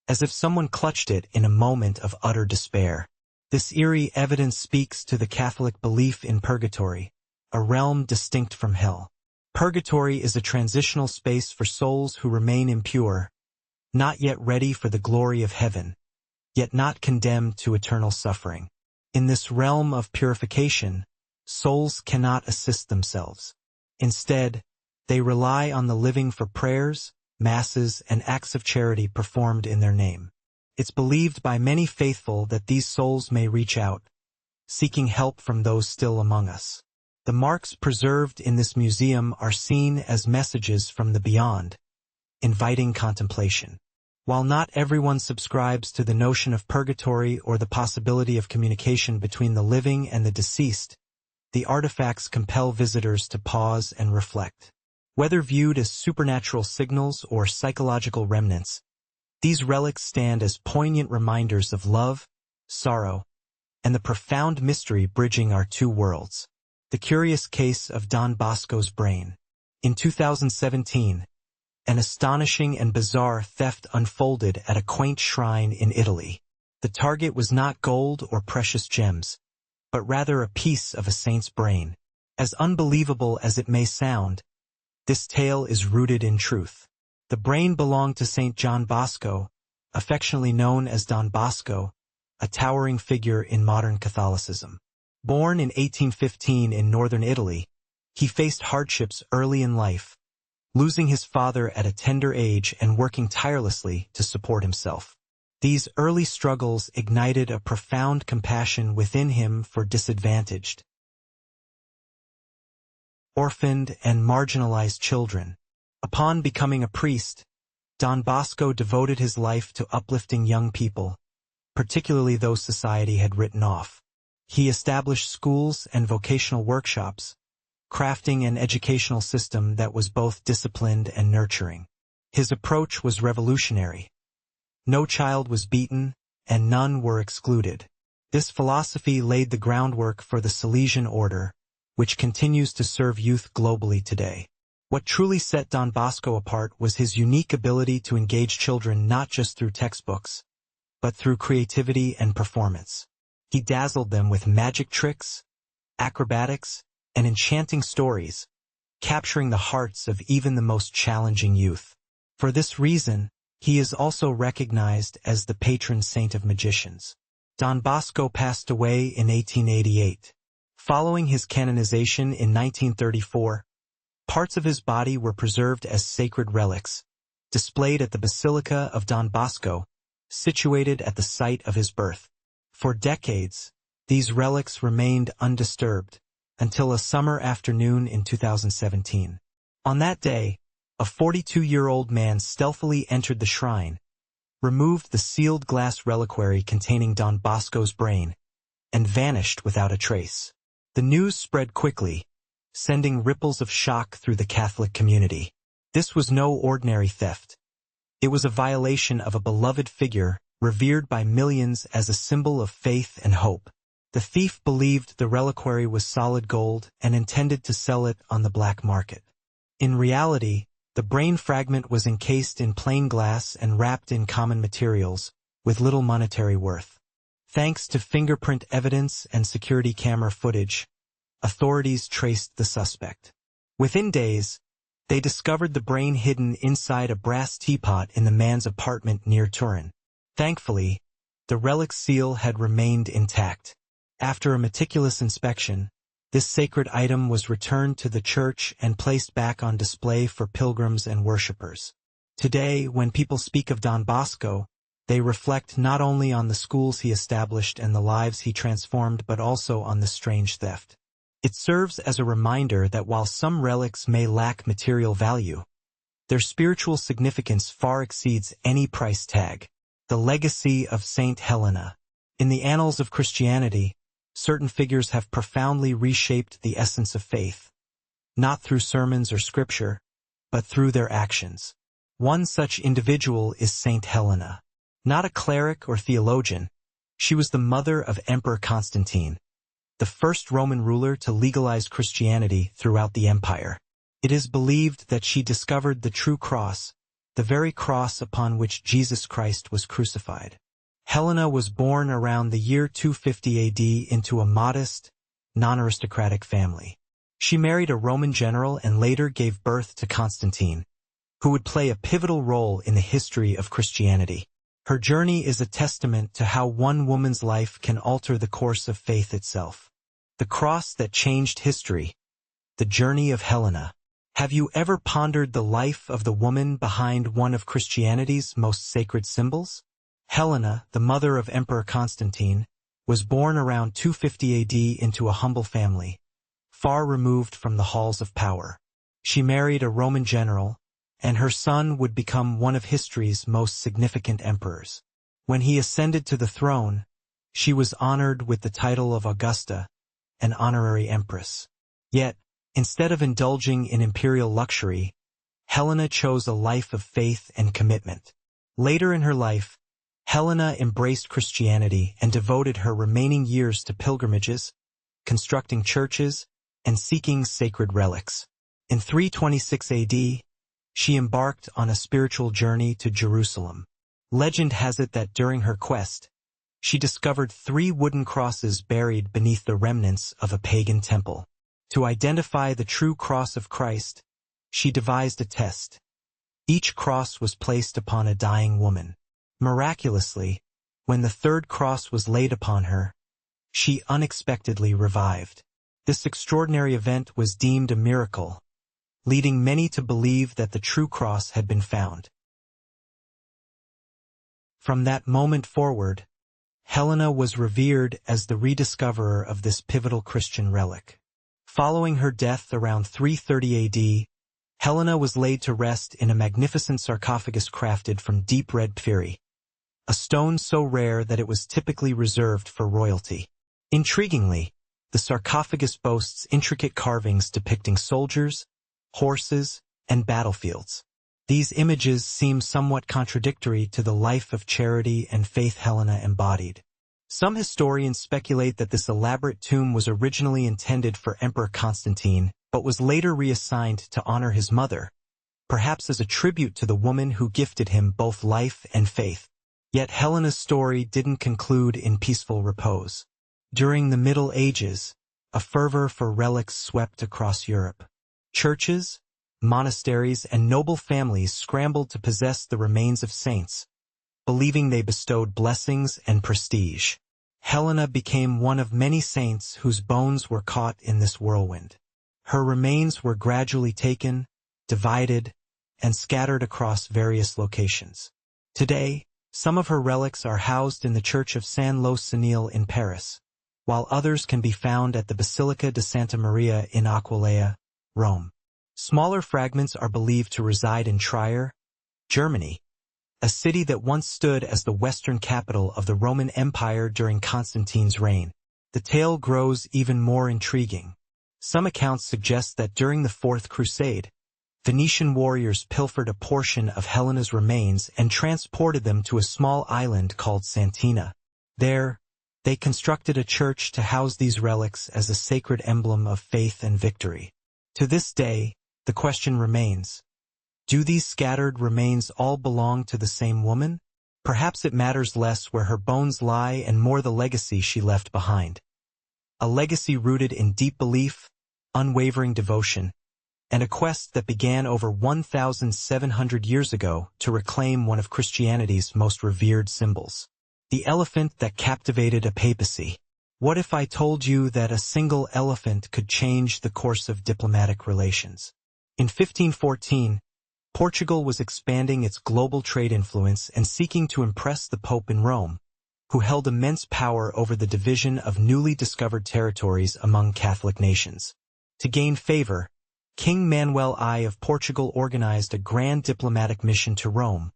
as if someone clutched it in a moment of utter despair. This eerie evidence speaks to the Catholic belief in purgatory, a realm distinct from hell. Purgatory is a transitional space for souls who remain impure, not yet ready for the glory of heaven, yet not condemned to eternal suffering. In this realm of purification, souls cannot assist themselves. Instead, they rely on the living for prayers, masses, and acts of charity performed in their name. It's believed by many faithful that these souls may reach out, seeking help from those still among us. The marks preserved in this museum are seen as messages from the beyond, inviting contemplation. While not everyone subscribes to the notion of purgatory or the possibility of communication between the living and the deceased, the artifacts compel visitors to pause and reflect. Whether viewed as supernatural signals or psychological remnants, these relics stand as poignant reminders of love, sorrow, and the profound mystery bridging our two worlds. The curious case of Don Bosco's brain. In 2017, an astonishing and bizarre theft unfolded at a quaint shrine in Italy. The target was not gold or precious gems, but rather a piece of a saint's brain. As unbelievable as it may sound, this tale is rooted in truth. The brain belonged to Saint John Bosco, affectionately known as Don Bosco, a towering figure in modern Catholicism. Born in 1815 in northern Italy, he faced hardships early in life, losing his father at a tender age and working tirelessly to support himself. These early struggles ignited a profound compassion within him for disadvantaged, orphaned, and marginalized children. Upon becoming a priest, Don Bosco devoted his life to uplifting young people, particularly those society had written off. He established schools and vocational workshops, crafting an educational system that was both disciplined and nurturing. His approach was revolutionary. No child was beaten, and none were excluded. This philosophy laid the groundwork for the Salesian order, which continues to serve youth globally today. What truly set Don Bosco apart was his unique ability to engage children not just through textbooks, but through creativity and performance. He dazzled them with magic tricks, acrobatics, and enchanting stories, capturing the hearts of even the most challenging youth. For this reason, he is also recognized as the patron saint of magicians. Don Bosco passed away in 1888. Following his canonization in 1934, parts of his body were preserved as sacred relics, displayed at the Basilica of Don Bosco, situated at the site of his birth. For decades, these relics remained undisturbed, until a summer afternoon in 2017. On that day, a 42-year-old man stealthily entered the shrine, removed the sealed glass reliquary containing Don Bosco's brain, and vanished without a trace. The news spread quickly, sending ripples of shock through the Catholic community. This was no ordinary theft. It was a violation of a beloved figure, revered by millions as a symbol of faith and hope. The thief believed the reliquary was solid gold and intended to sell it on the black market. In reality, the brain fragment was encased in plain glass and wrapped in common materials, with little monetary worth. Thanks to fingerprint evidence and security camera footage, authorities traced the suspect. Within days, they discovered the brain hidden inside a brass teapot in the man's apartment near Turin. Thankfully, the relic seal had remained intact. After a meticulous inspection, this sacred item was returned to the church and placed back on display for pilgrims and worshippers. Today, when people speak of Don Bosco, they reflect not only on the schools he established and the lives he transformed, but also on the strange theft. It serves as a reminder that while some relics may lack material value, their spiritual significance far exceeds any price tag. The legacy of Saint Helena. In the annals of Christianity, certain figures have profoundly reshaped the essence of faith, not through sermons or scripture, but through their actions. One such individual is Saint Helena. Not a cleric or theologian, she was the mother of Emperor Constantine, the first Roman ruler to legalize Christianity throughout the empire. It is believed that she discovered the true cross, the very cross upon which Jesus Christ was crucified. Helena was born around the year 250 AD into a modest, non-aristocratic family. She married a Roman general and later gave birth to Constantine, who would play a pivotal role in the history of Christianity. Her journey is a testament to how one woman's life can alter the course of faith itself. The cross that changed history. The journey of Helena. Have you ever pondered the life of the woman behind one of Christianity's most sacred symbols? Helena, the mother of Emperor Constantine, was born around 250 AD into a humble family, far removed from the halls of power. She married a Roman general, and her son would become one of history's most significant emperors. When he ascended to the throne, she was honored with the title of Augusta, an honorary empress. Yet, instead of indulging in imperial luxury, Helena chose a life of faith and commitment. Later in her life, Helena embraced Christianity and devoted her remaining years to pilgrimages, constructing churches, and seeking sacred relics. In 326 AD, she embarked on a spiritual journey to Jerusalem. Legend has it that during her quest, she discovered 3 wooden crosses buried beneath the remnants of a pagan temple. To identify the true cross of Christ, she devised a test. Each cross was placed upon a dying woman. Miraculously, when the 3rd cross was laid upon her, she unexpectedly revived. This extraordinary event was deemed a miracle, leading many to believe that the true cross had been found. From that moment forward, Helena was revered as the rediscoverer of this pivotal Christian relic. Following her death around 330 AD, Helena was laid to rest in a magnificent sarcophagus crafted from deep red porphyry, a stone so rare that it was typically reserved for royalty. Intriguingly, the sarcophagus boasts intricate carvings depicting soldiers, horses, and battlefields. These images seem somewhat contradictory to the life of charity and faith Helena embodied. Some historians speculate that this elaborate tomb was originally intended for Emperor Constantine, but was later reassigned to honor his mother, perhaps as a tribute to the woman who gifted him both life and faith. Yet Helena's story didn't conclude in peaceful repose. During the Middle Ages, a fervor for relics swept across Europe. Churches, monasteries, and noble families scrambled to possess the remains of saints, believing they bestowed blessings and prestige. Helena became one of many saints whose bones were caught in this whirlwind. Her remains were gradually taken, divided, and scattered across various locations. Today, some of her relics are housed in the Church of Saint-Lô in Paris, while others can be found at the Basilica de Santa Maria in Aquileia, Rome. Smaller fragments are believed to reside in Trier, Germany, a city that once stood as the western capital of the Roman Empire during Constantine's reign. The tale grows even more intriguing. Some accounts suggest that during the Fourth Crusade, Venetian warriors pilfered a portion of Helena's remains and transported them to a small island called Santina. There, they constructed a church to house these relics as a sacred emblem of faith and victory. To this day, the question remains, do these scattered remains all belong to the same woman? Perhaps it matters less where her bones lie and more the legacy she left behind. A legacy rooted in deep belief, unwavering devotion, and a quest that began over 1,700 years ago to reclaim one of Christianity's most revered symbols. The elephant that captivated a papacy. What if I told you that a single elephant could change the course of diplomatic relations? In 1514, Portugal was expanding its global trade influence and seeking to impress the Pope in Rome, who held immense power over the division of newly discovered territories among Catholic nations. To gain favor, King Manuel I of Portugal organized a grand diplomatic mission to Rome,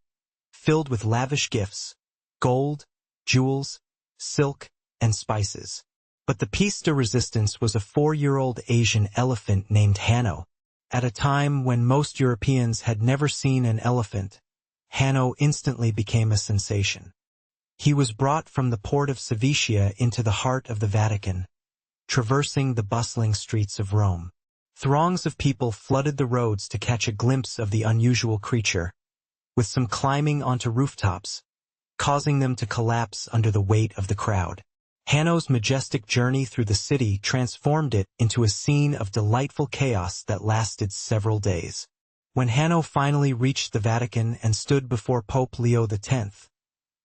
filled with lavish gifts, gold, jewels, silk, and spices. But the piece de resistance was a 4-year-old Asian elephant named Hanno. At a time when most Europeans had never seen an elephant, Hanno instantly became a sensation. He was brought from the port of Civita into the heart of the Vatican, traversing the bustling streets of Rome. Throngs of people flooded the roads to catch a glimpse of the unusual creature, with some climbing onto rooftops, causing them to collapse under the weight of the crowd. Hanno's majestic journey through the city transformed it into a scene of delightful chaos that lasted several days. When Hanno finally reached the Vatican and stood before Pope Leo X,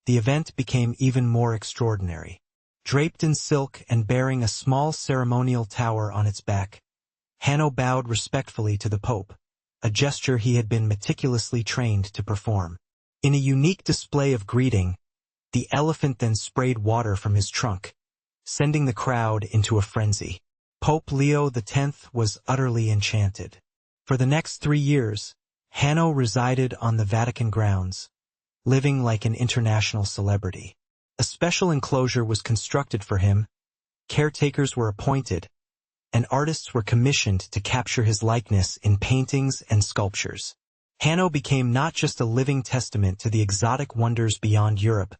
the event became even more extraordinary. Draped in silk and bearing a small ceremonial tower on its back, Hanno bowed respectfully to the Pope, a gesture he had been meticulously trained to perform. In a unique display of greeting, the elephant then sprayed water from his trunk, sending the crowd into a frenzy. Pope Leo X was utterly enchanted. For the next 3 years, Hanno resided on the Vatican grounds, living like an international celebrity. A special enclosure was constructed for him, caretakers were appointed, and artists were commissioned to capture his likeness in paintings and sculptures. Hanno became not just a living testament to the exotic wonders beyond Europe,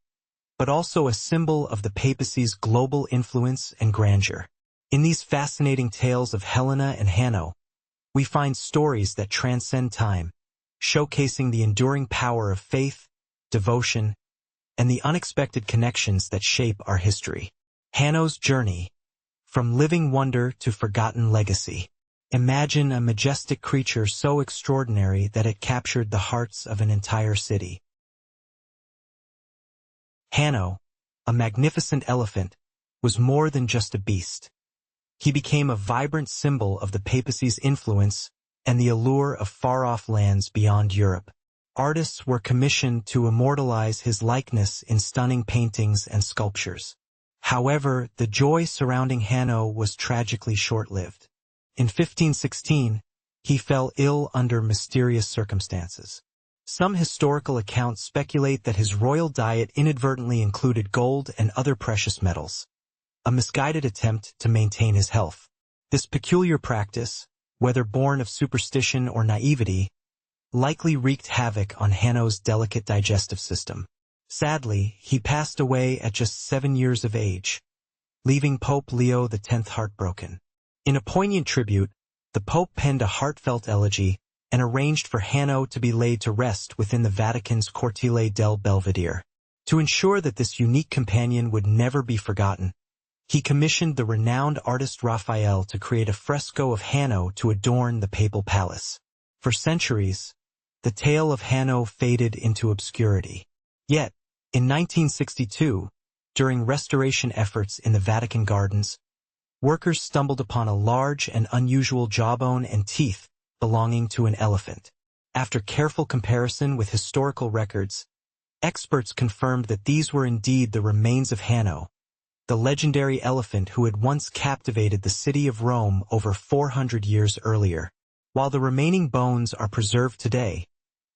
but also a symbol of the papacy's global influence and grandeur. In these fascinating tales of Helena and Hanno, we find stories that transcend time, showcasing the enduring power of faith, devotion, and the unexpected connections that shape our history. Hanno's journey, from living wonder to forgotten legacy. Imagine a majestic creature so extraordinary that it captured the hearts of an entire city. Hanno, a magnificent elephant, was more than just a beast. He became a vibrant symbol of the papacy's influence and the allure of far-off lands beyond Europe. Artists were commissioned to immortalize his likeness in stunning paintings and sculptures. However, the joy surrounding Hanno was tragically short-lived. In 1516, he fell ill under mysterious circumstances. Some historical accounts speculate that his royal diet inadvertently included gold and other precious metals, a misguided attempt to maintain his health. This peculiar practice, whether born of superstition or naivety, likely wreaked havoc on Hanno's delicate digestive system. Sadly, he passed away at just 7 years of age, leaving Pope Leo X heartbroken. In a poignant tribute, the Pope penned a heartfelt elegy and arranged for Hanno to be laid to rest within the Vatican's Cortile del Belvedere. To ensure that this unique companion would never be forgotten, he commissioned the renowned artist Raphael to create a fresco of Hanno to adorn the papal palace. For centuries, the tale of Hanno faded into obscurity. Yet, in 1962, during restoration efforts in the Vatican gardens, workers stumbled upon a large and unusual jawbone and teeth belonging to an elephant. After careful comparison with historical records, experts confirmed that these were indeed the remains of Hanno, the legendary elephant who had once captivated the city of Rome over 400 years earlier. While the remaining bones are preserved today,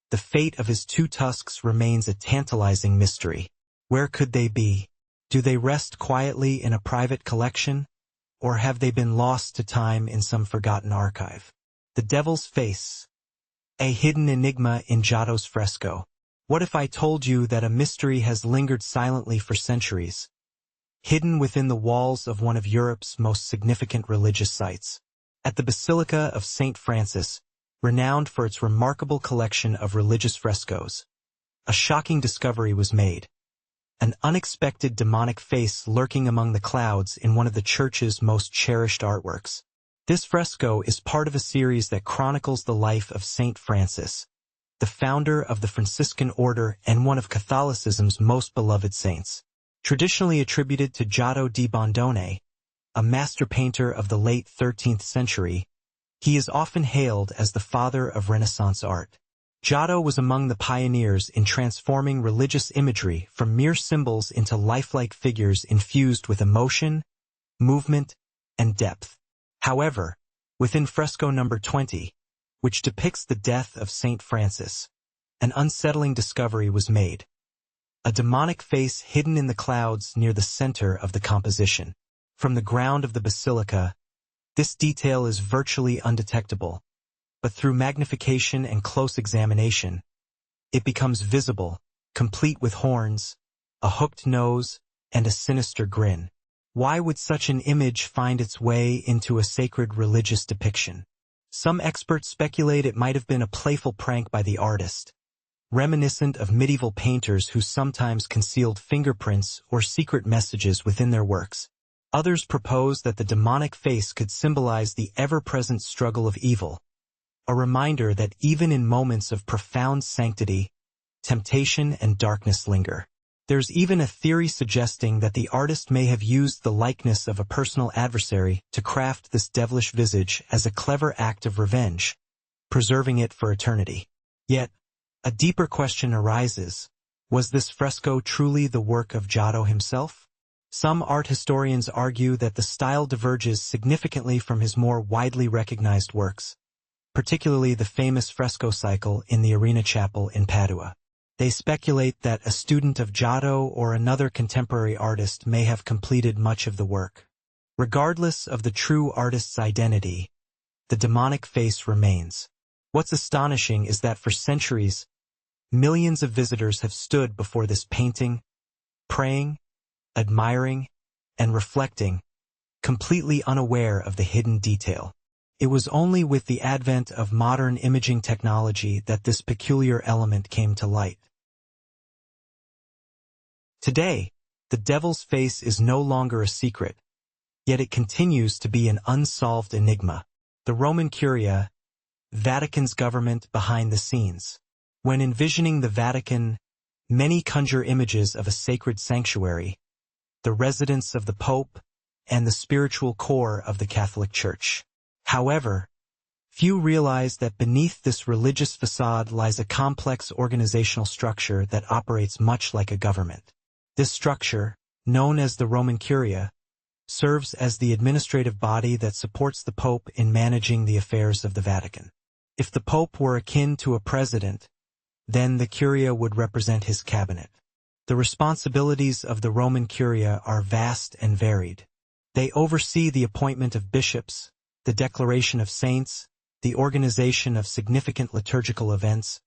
the fate of his 2 tusks remains a tantalizing mystery. Where could they be? Do they rest quietly in a private collection? Or have they been lost to time in some forgotten archive? The Devil's Face, a hidden enigma in Giotto's fresco. What if I told you that a mystery has lingered silently for centuries, hidden within the walls of one of Europe's most significant religious sites? At the Basilica of St. Francis, renowned for its remarkable collection of religious frescoes, a shocking discovery was made. An unexpected demonic face lurking among the clouds in one of the church's most cherished artworks. This fresco is part of a series that chronicles the life of St. Francis, the founder of the Franciscan order and one of Catholicism's most beloved saints. Traditionally attributed to Giotto di Bondone, a master painter of the late 13th century, he is often hailed as the father of Renaissance art. Giotto was among the pioneers in transforming religious imagery from mere symbols into lifelike figures infused with emotion, movement, and depth. However, within fresco number 20, which depicts the death of St. Francis, an unsettling discovery was made. A demonic face hidden in the clouds near the center of the composition. From the ground of the basilica, this detail is virtually undetectable, but through magnification and close examination, it becomes visible, complete with horns, a hooked nose, and a sinister grin. Why would such an image find its way into a sacred religious depiction? Some experts speculate it might have been a playful prank by the artist, reminiscent of medieval painters who sometimes concealed fingerprints or secret messages within their works. Others propose that the demonic face could symbolize the ever-present struggle of evil, a reminder that even in moments of profound sanctity, temptation and darkness linger. There's even a theory suggesting that the artist may have used the likeness of a personal adversary to craft this devilish visage as a clever act of revenge, preserving it for eternity. Yet, a deeper question arises: was this fresco truly the work of Giotto himself? Some art historians argue that the style diverges significantly from his more widely recognized works, particularly the famous fresco cycle in the Arena Chapel in Padua. They speculate that a student of Giotto or another contemporary artist may have completed much of the work. Regardless of the true artist's identity, the demonic face remains. What's astonishing is that for centuries, millions of visitors have stood before this painting, praying, admiring, and reflecting, completely unaware of the hidden detail. It was only with the advent of modern imaging technology that this peculiar element came to light. Today, the devil's face is no longer a secret, yet it continues to be an unsolved enigma. The Roman Curia, Vatican's government behind the scenes. When envisioning the Vatican, many conjure images of a sacred sanctuary, the residence of the Pope, and the spiritual core of the Catholic Church. However, few realize that beneath this religious facade lies a complex organizational structure that operates much like a government. This structure, known as the Roman Curia, serves as the administrative body that supports the Pope in managing the affairs of the Vatican. If the Pope were akin to a president, then the Curia would represent his cabinet. The responsibilities of the Roman Curia are vast and varied. They oversee the appointment of bishops, the declaration of saints, the organization of significant liturgical events,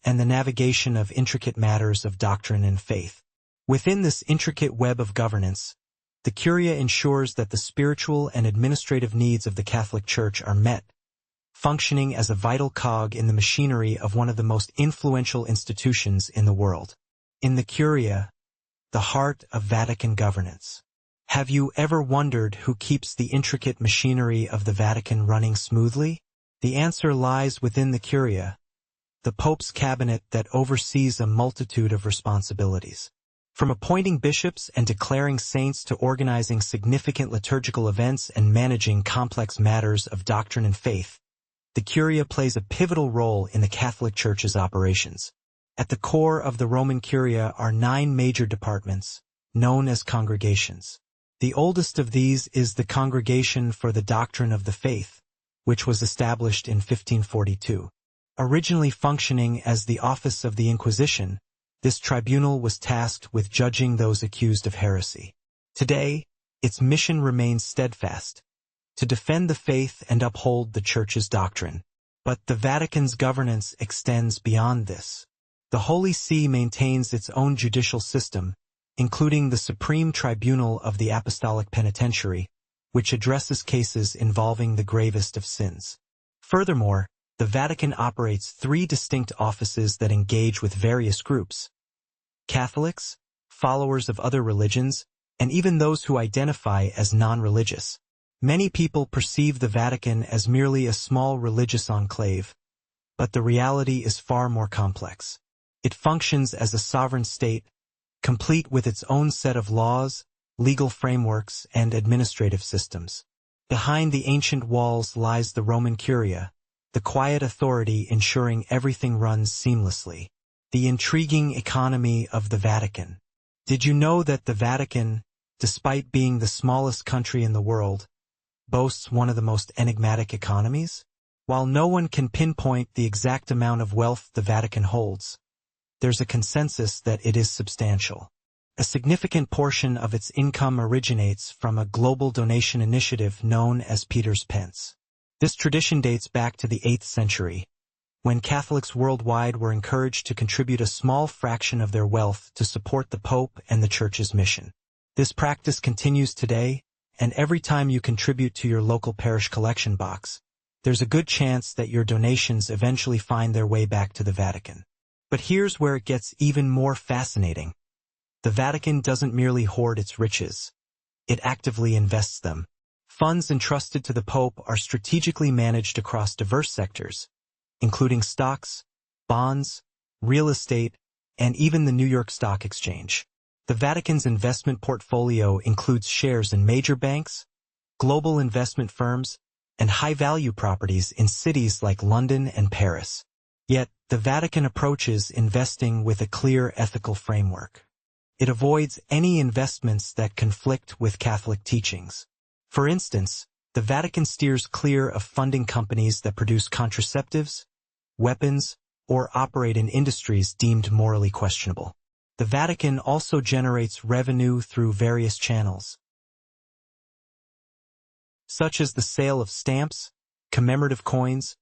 and the navigation of intricate matters of doctrine and faith. Within this intricate web of governance, the Curia ensures that the spiritual and administrative needs of the Catholic Church are met, functioning as a vital cog in the machinery of one of the most influential institutions in the world. In the Curia, the heart of Vatican governance. Have you ever wondered who keeps the intricate machinery of the Vatican running smoothly? The answer lies within the Curia, the Pope's cabinet that oversees a multitude of responsibilities. From appointing bishops and declaring saints to organizing significant liturgical events and managing complex matters of doctrine and faith, the Curia plays a pivotal role in the Catholic Church's operations. At the core of the Roman Curia are 9 major departments, known as congregations. The oldest of these is the Congregation for the Doctrine of the Faith, which was established in 1542. Originally functioning as the office of the Inquisition, this tribunal was tasked with judging those accused of heresy. Today, its mission remains steadfast, to defend the faith and uphold the Church's doctrine. But the Vatican's governance extends beyond this. The Holy See maintains its own judicial system, including the Supreme Tribunal of the Apostolic Penitentiary, which addresses cases involving the gravest of sins. Furthermore, the Vatican operates 3 distinct offices that engage with various groups: Catholics, followers of other religions, and even those who identify as non-religious. Many people perceive the Vatican as merely a small religious enclave, but the reality is far more complex. It functions as a sovereign state, complete with its own set of laws, legal frameworks, and administrative systems. Behind the ancient walls lies the Roman Curia, the quiet authority ensuring everything runs seamlessly. The intriguing economy of the Vatican. Did you know that the Vatican, despite being the smallest country in the world, boasts one of the most enigmatic economies? While no one can pinpoint the exact amount of wealth the Vatican holds, there's a consensus that it is substantial. A significant portion of its income originates from a global donation initiative known as Peter's Pence. This tradition dates back to the 8th century, when Catholics worldwide were encouraged to contribute a small fraction of their wealth to support the Pope and the Church's mission. This practice continues today, and every time you contribute to your local parish collection box, there's a good chance that your donations eventually find their way back to the Vatican. But here's where it gets even more fascinating. The Vatican doesn't merely hoard its riches. It actively invests them. Funds entrusted to the Pope are strategically managed across diverse sectors, including stocks, bonds, real estate, and even the New York Stock Exchange. The Vatican's investment portfolio includes shares in major banks, global investment firms, and high-value properties in cities like London and Paris. Yet, the Vatican approaches investing with a clear ethical framework. It avoids any investments that conflict with Catholic teachings. For instance, The Vatican steers clear of funding companies that produce contraceptives, weapons, or operate in industries deemed morally questionable. The Vatican also generates revenue through various channels, such as the sale of stamps, commemorative coins,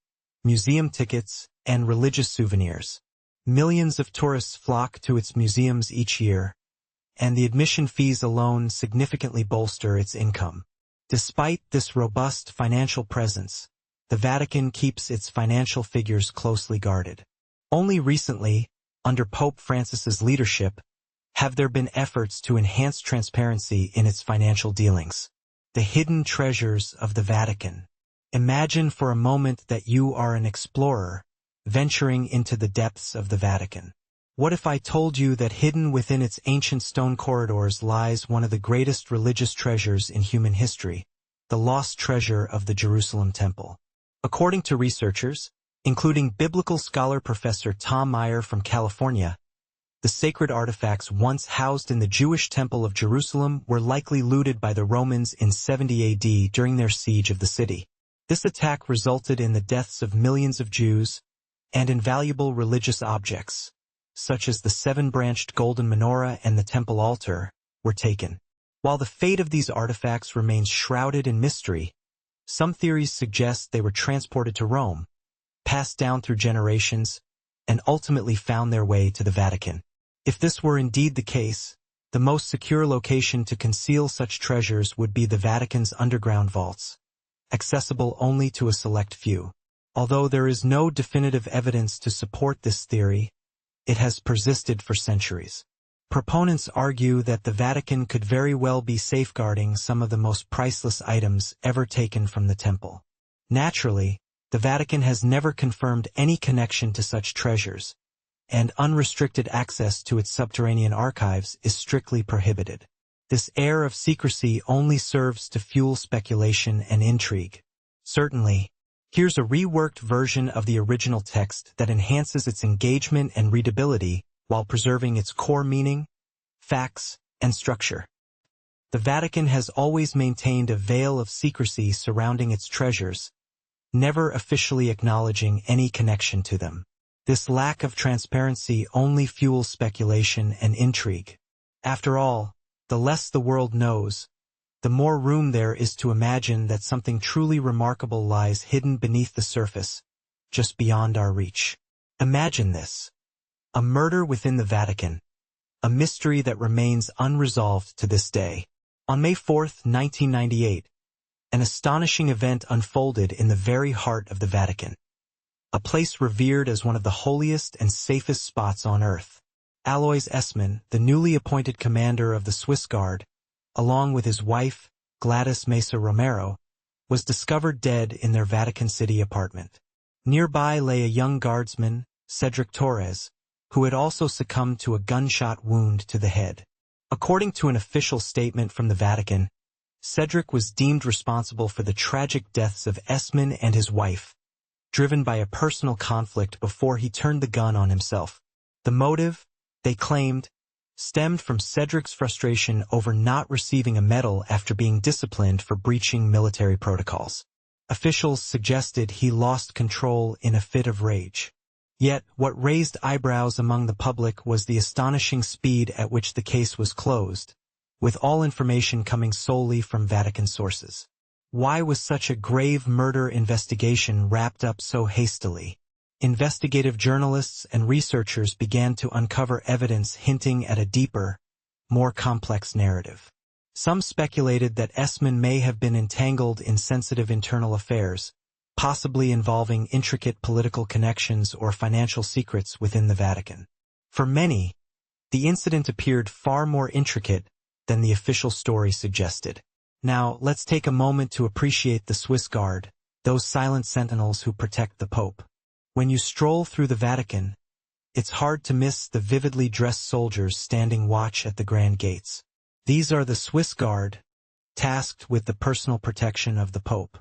museum tickets, and religious souvenirs. Millions of tourists flock to its museums each year, and the admission fees alone significantly bolster its income. Despite this robust financial presence, the Vatican keeps its financial figures closely guarded. Only recently, under Pope Francis's leadership, have there been efforts to enhance transparency in its financial dealings. The hidden treasures of the Vatican. Imagine for a moment that you are an explorer, venturing into the depths of the Vatican. What if I told you that hidden within its ancient stone corridors lies one of the greatest religious treasures in human history, the lost treasure of the Jerusalem Temple? According to researchers, including biblical scholar Professor Tom Meyer from California, the sacred artifacts once housed in the Jewish Temple of Jerusalem were likely looted by the Romans in 70 AD during their siege of the city. This attack resulted in the deaths of millions of Jews, and invaluable religious objects, such as the 7-branched golden menorah and the temple altar, were taken. While the fate of these artifacts remains shrouded in mystery, some theories suggest they were transported to Rome, passed down through generations, and ultimately found their way to the Vatican. If this were indeed the case, the most secure location to conceal such treasures would be the Vatican's underground vaults, accessible only to a select few. Although there is no definitive evidence to support this theory, it has persisted for centuries. Proponents argue that the Vatican could very well be safeguarding some of the most priceless items ever taken from the temple. Naturally, the Vatican has never confirmed any connection to such treasures, and unrestricted access to its subterranean archives is strictly prohibited. This air of secrecy only serves to fuel speculation and intrigue. Certainly, here's a reworked version of the original text that enhances its engagement and readability while preserving its core meaning, facts, and structure. The Vatican has always maintained a veil of secrecy surrounding its treasures, never officially acknowledging any connection to them. This lack of transparency only fuels speculation and intrigue. After all, the less the world knows, the more room there is to imagine that something truly remarkable lies hidden beneath the surface, just beyond our reach. Imagine this: a murder within the Vatican, a mystery that remains unresolved to this day. On May 4, 1998, an astonishing event unfolded in the very heart of the Vatican, a place revered as one of the holiest and safest spots on earth. Alois Essmann, the newly appointed commander of the Swiss Guard, along with his wife, Gladys Mesa Romero, was discovered dead in their Vatican City apartment. Nearby lay a young guardsman, Cedric Torres, who had also succumbed to a gunshot wound to the head. According to an official statement from the Vatican, Cedric was deemed responsible for the tragic deaths of Essmann and his wife, driven by a personal conflict before he turned the gun on himself. The motive, they claimed, stemmed from Cedric's frustration over not receiving a medal after being disciplined for breaching military protocols. Officials suggested he lost control in a fit of rage. Yet, what raised eyebrows among the public was the astonishing speed at which the case was closed, with all information coming solely from Vatican sources. Why was such a grave murder investigation wrapped up so hastily? Investigative journalists and researchers began to uncover evidence hinting at a deeper, more complex narrative. Some speculated that Essmann may have been entangled in sensitive internal affairs, possibly involving intricate political connections or financial secrets within the Vatican. For many, the incident appeared far more intricate than the official story suggested. Now, let's take a moment to appreciate the Swiss Guard, those silent sentinels who protect the Pope. When you stroll through the Vatican, it's hard to miss the vividly dressed soldiers standing watch at the grand gates. These are the Swiss Guard, tasked with the personal protection of the Pope.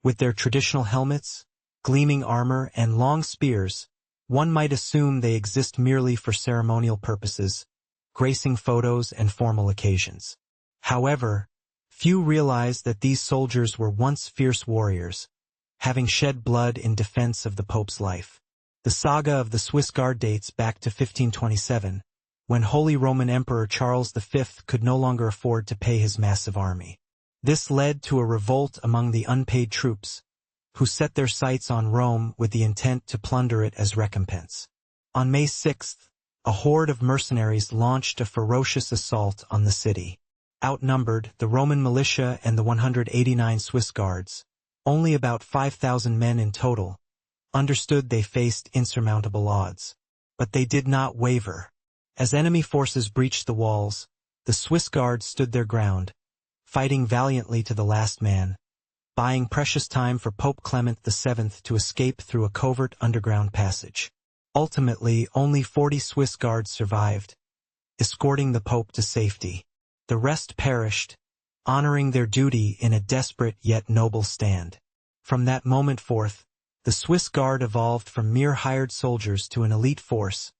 With their traditional helmets, gleaming armor, and long spears, one might assume they exist merely for ceremonial purposes, gracing photos and formal occasions. However, Few realize that these soldiers were once fierce warriors, having shed blood in defense of the Pope's life. The saga of the Swiss Guard dates back to 1527, when Holy Roman Emperor Charles V could no longer afford to pay his massive army. This led to a revolt among the unpaid troops, who set their sights on Rome with the intent to plunder it as recompense. On May 6th, a horde of mercenaries launched a ferocious assault on the city. Outnumbered, the Roman militia and the 189 Swiss guards, only about 5,000 men in total, understood they faced insurmountable odds. But they did not waver. As enemy forces breached the walls, the Swiss guards stood their ground, fighting valiantly to the last man, buying precious time for Pope Clement VII to escape through a covert underground passage. Ultimately, only 40 Swiss guards survived, escorting the Pope to safety. The rest perished, honoring their duty in a desperate yet noble stand. From that moment forth, the Swiss Guard evolved from mere hired soldiers to an elite force,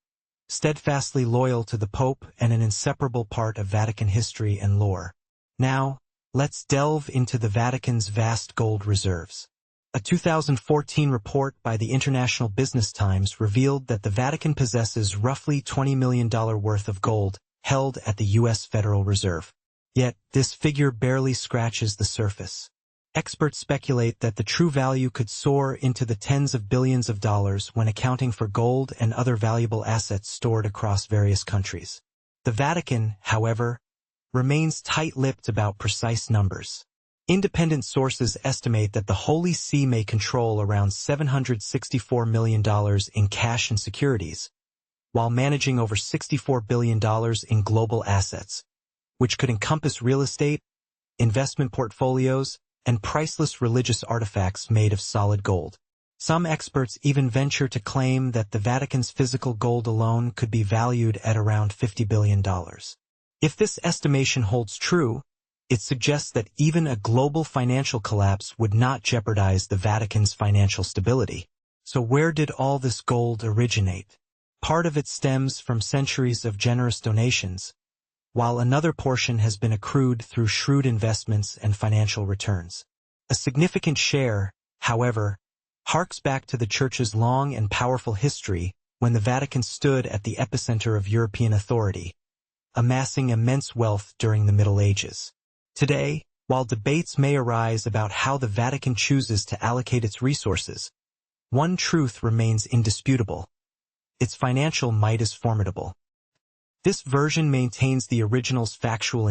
steadfastly loyal to the Pope and an inseparable part of Vatican history and lore. Now, let's delve into the Vatican's vast gold reserves. A 2014 report by the International Business Times revealed that the Vatican possesses roughly $20 million worth of gold, held at the U.S. Federal Reserve. Yet, this figure barely scratches the surface. Experts speculate that the true value could soar into the tens of billions of dollars when accounting for gold and other valuable assets stored across various countries. The Vatican, however, remains tight-lipped about precise numbers. Independent sources estimate that the Holy See may control around $764 million in cash and securities, while managing over $64 billion in global assets, which could encompass real estate, investment portfolios, and priceless religious artifacts made of solid gold. Some experts even venture to claim that the Vatican's physical gold alone could be valued at around $50 billion. If this estimation holds true, it suggests that even a global financial collapse would not jeopardize the Vatican's financial stability. So where did all this gold originate? Part of it stems from centuries of generous donations, while another portion has been accrued through shrewd investments and financial returns. A significant share, however, harks back to the Church's long and powerful history when the Vatican stood at the epicenter of European authority, amassing immense wealth during the Middle Ages. Today, while debates may arise about how the Vatican chooses to allocate its resources, one truth remains indisputable: its financial might is formidable. This version maintains the original's factual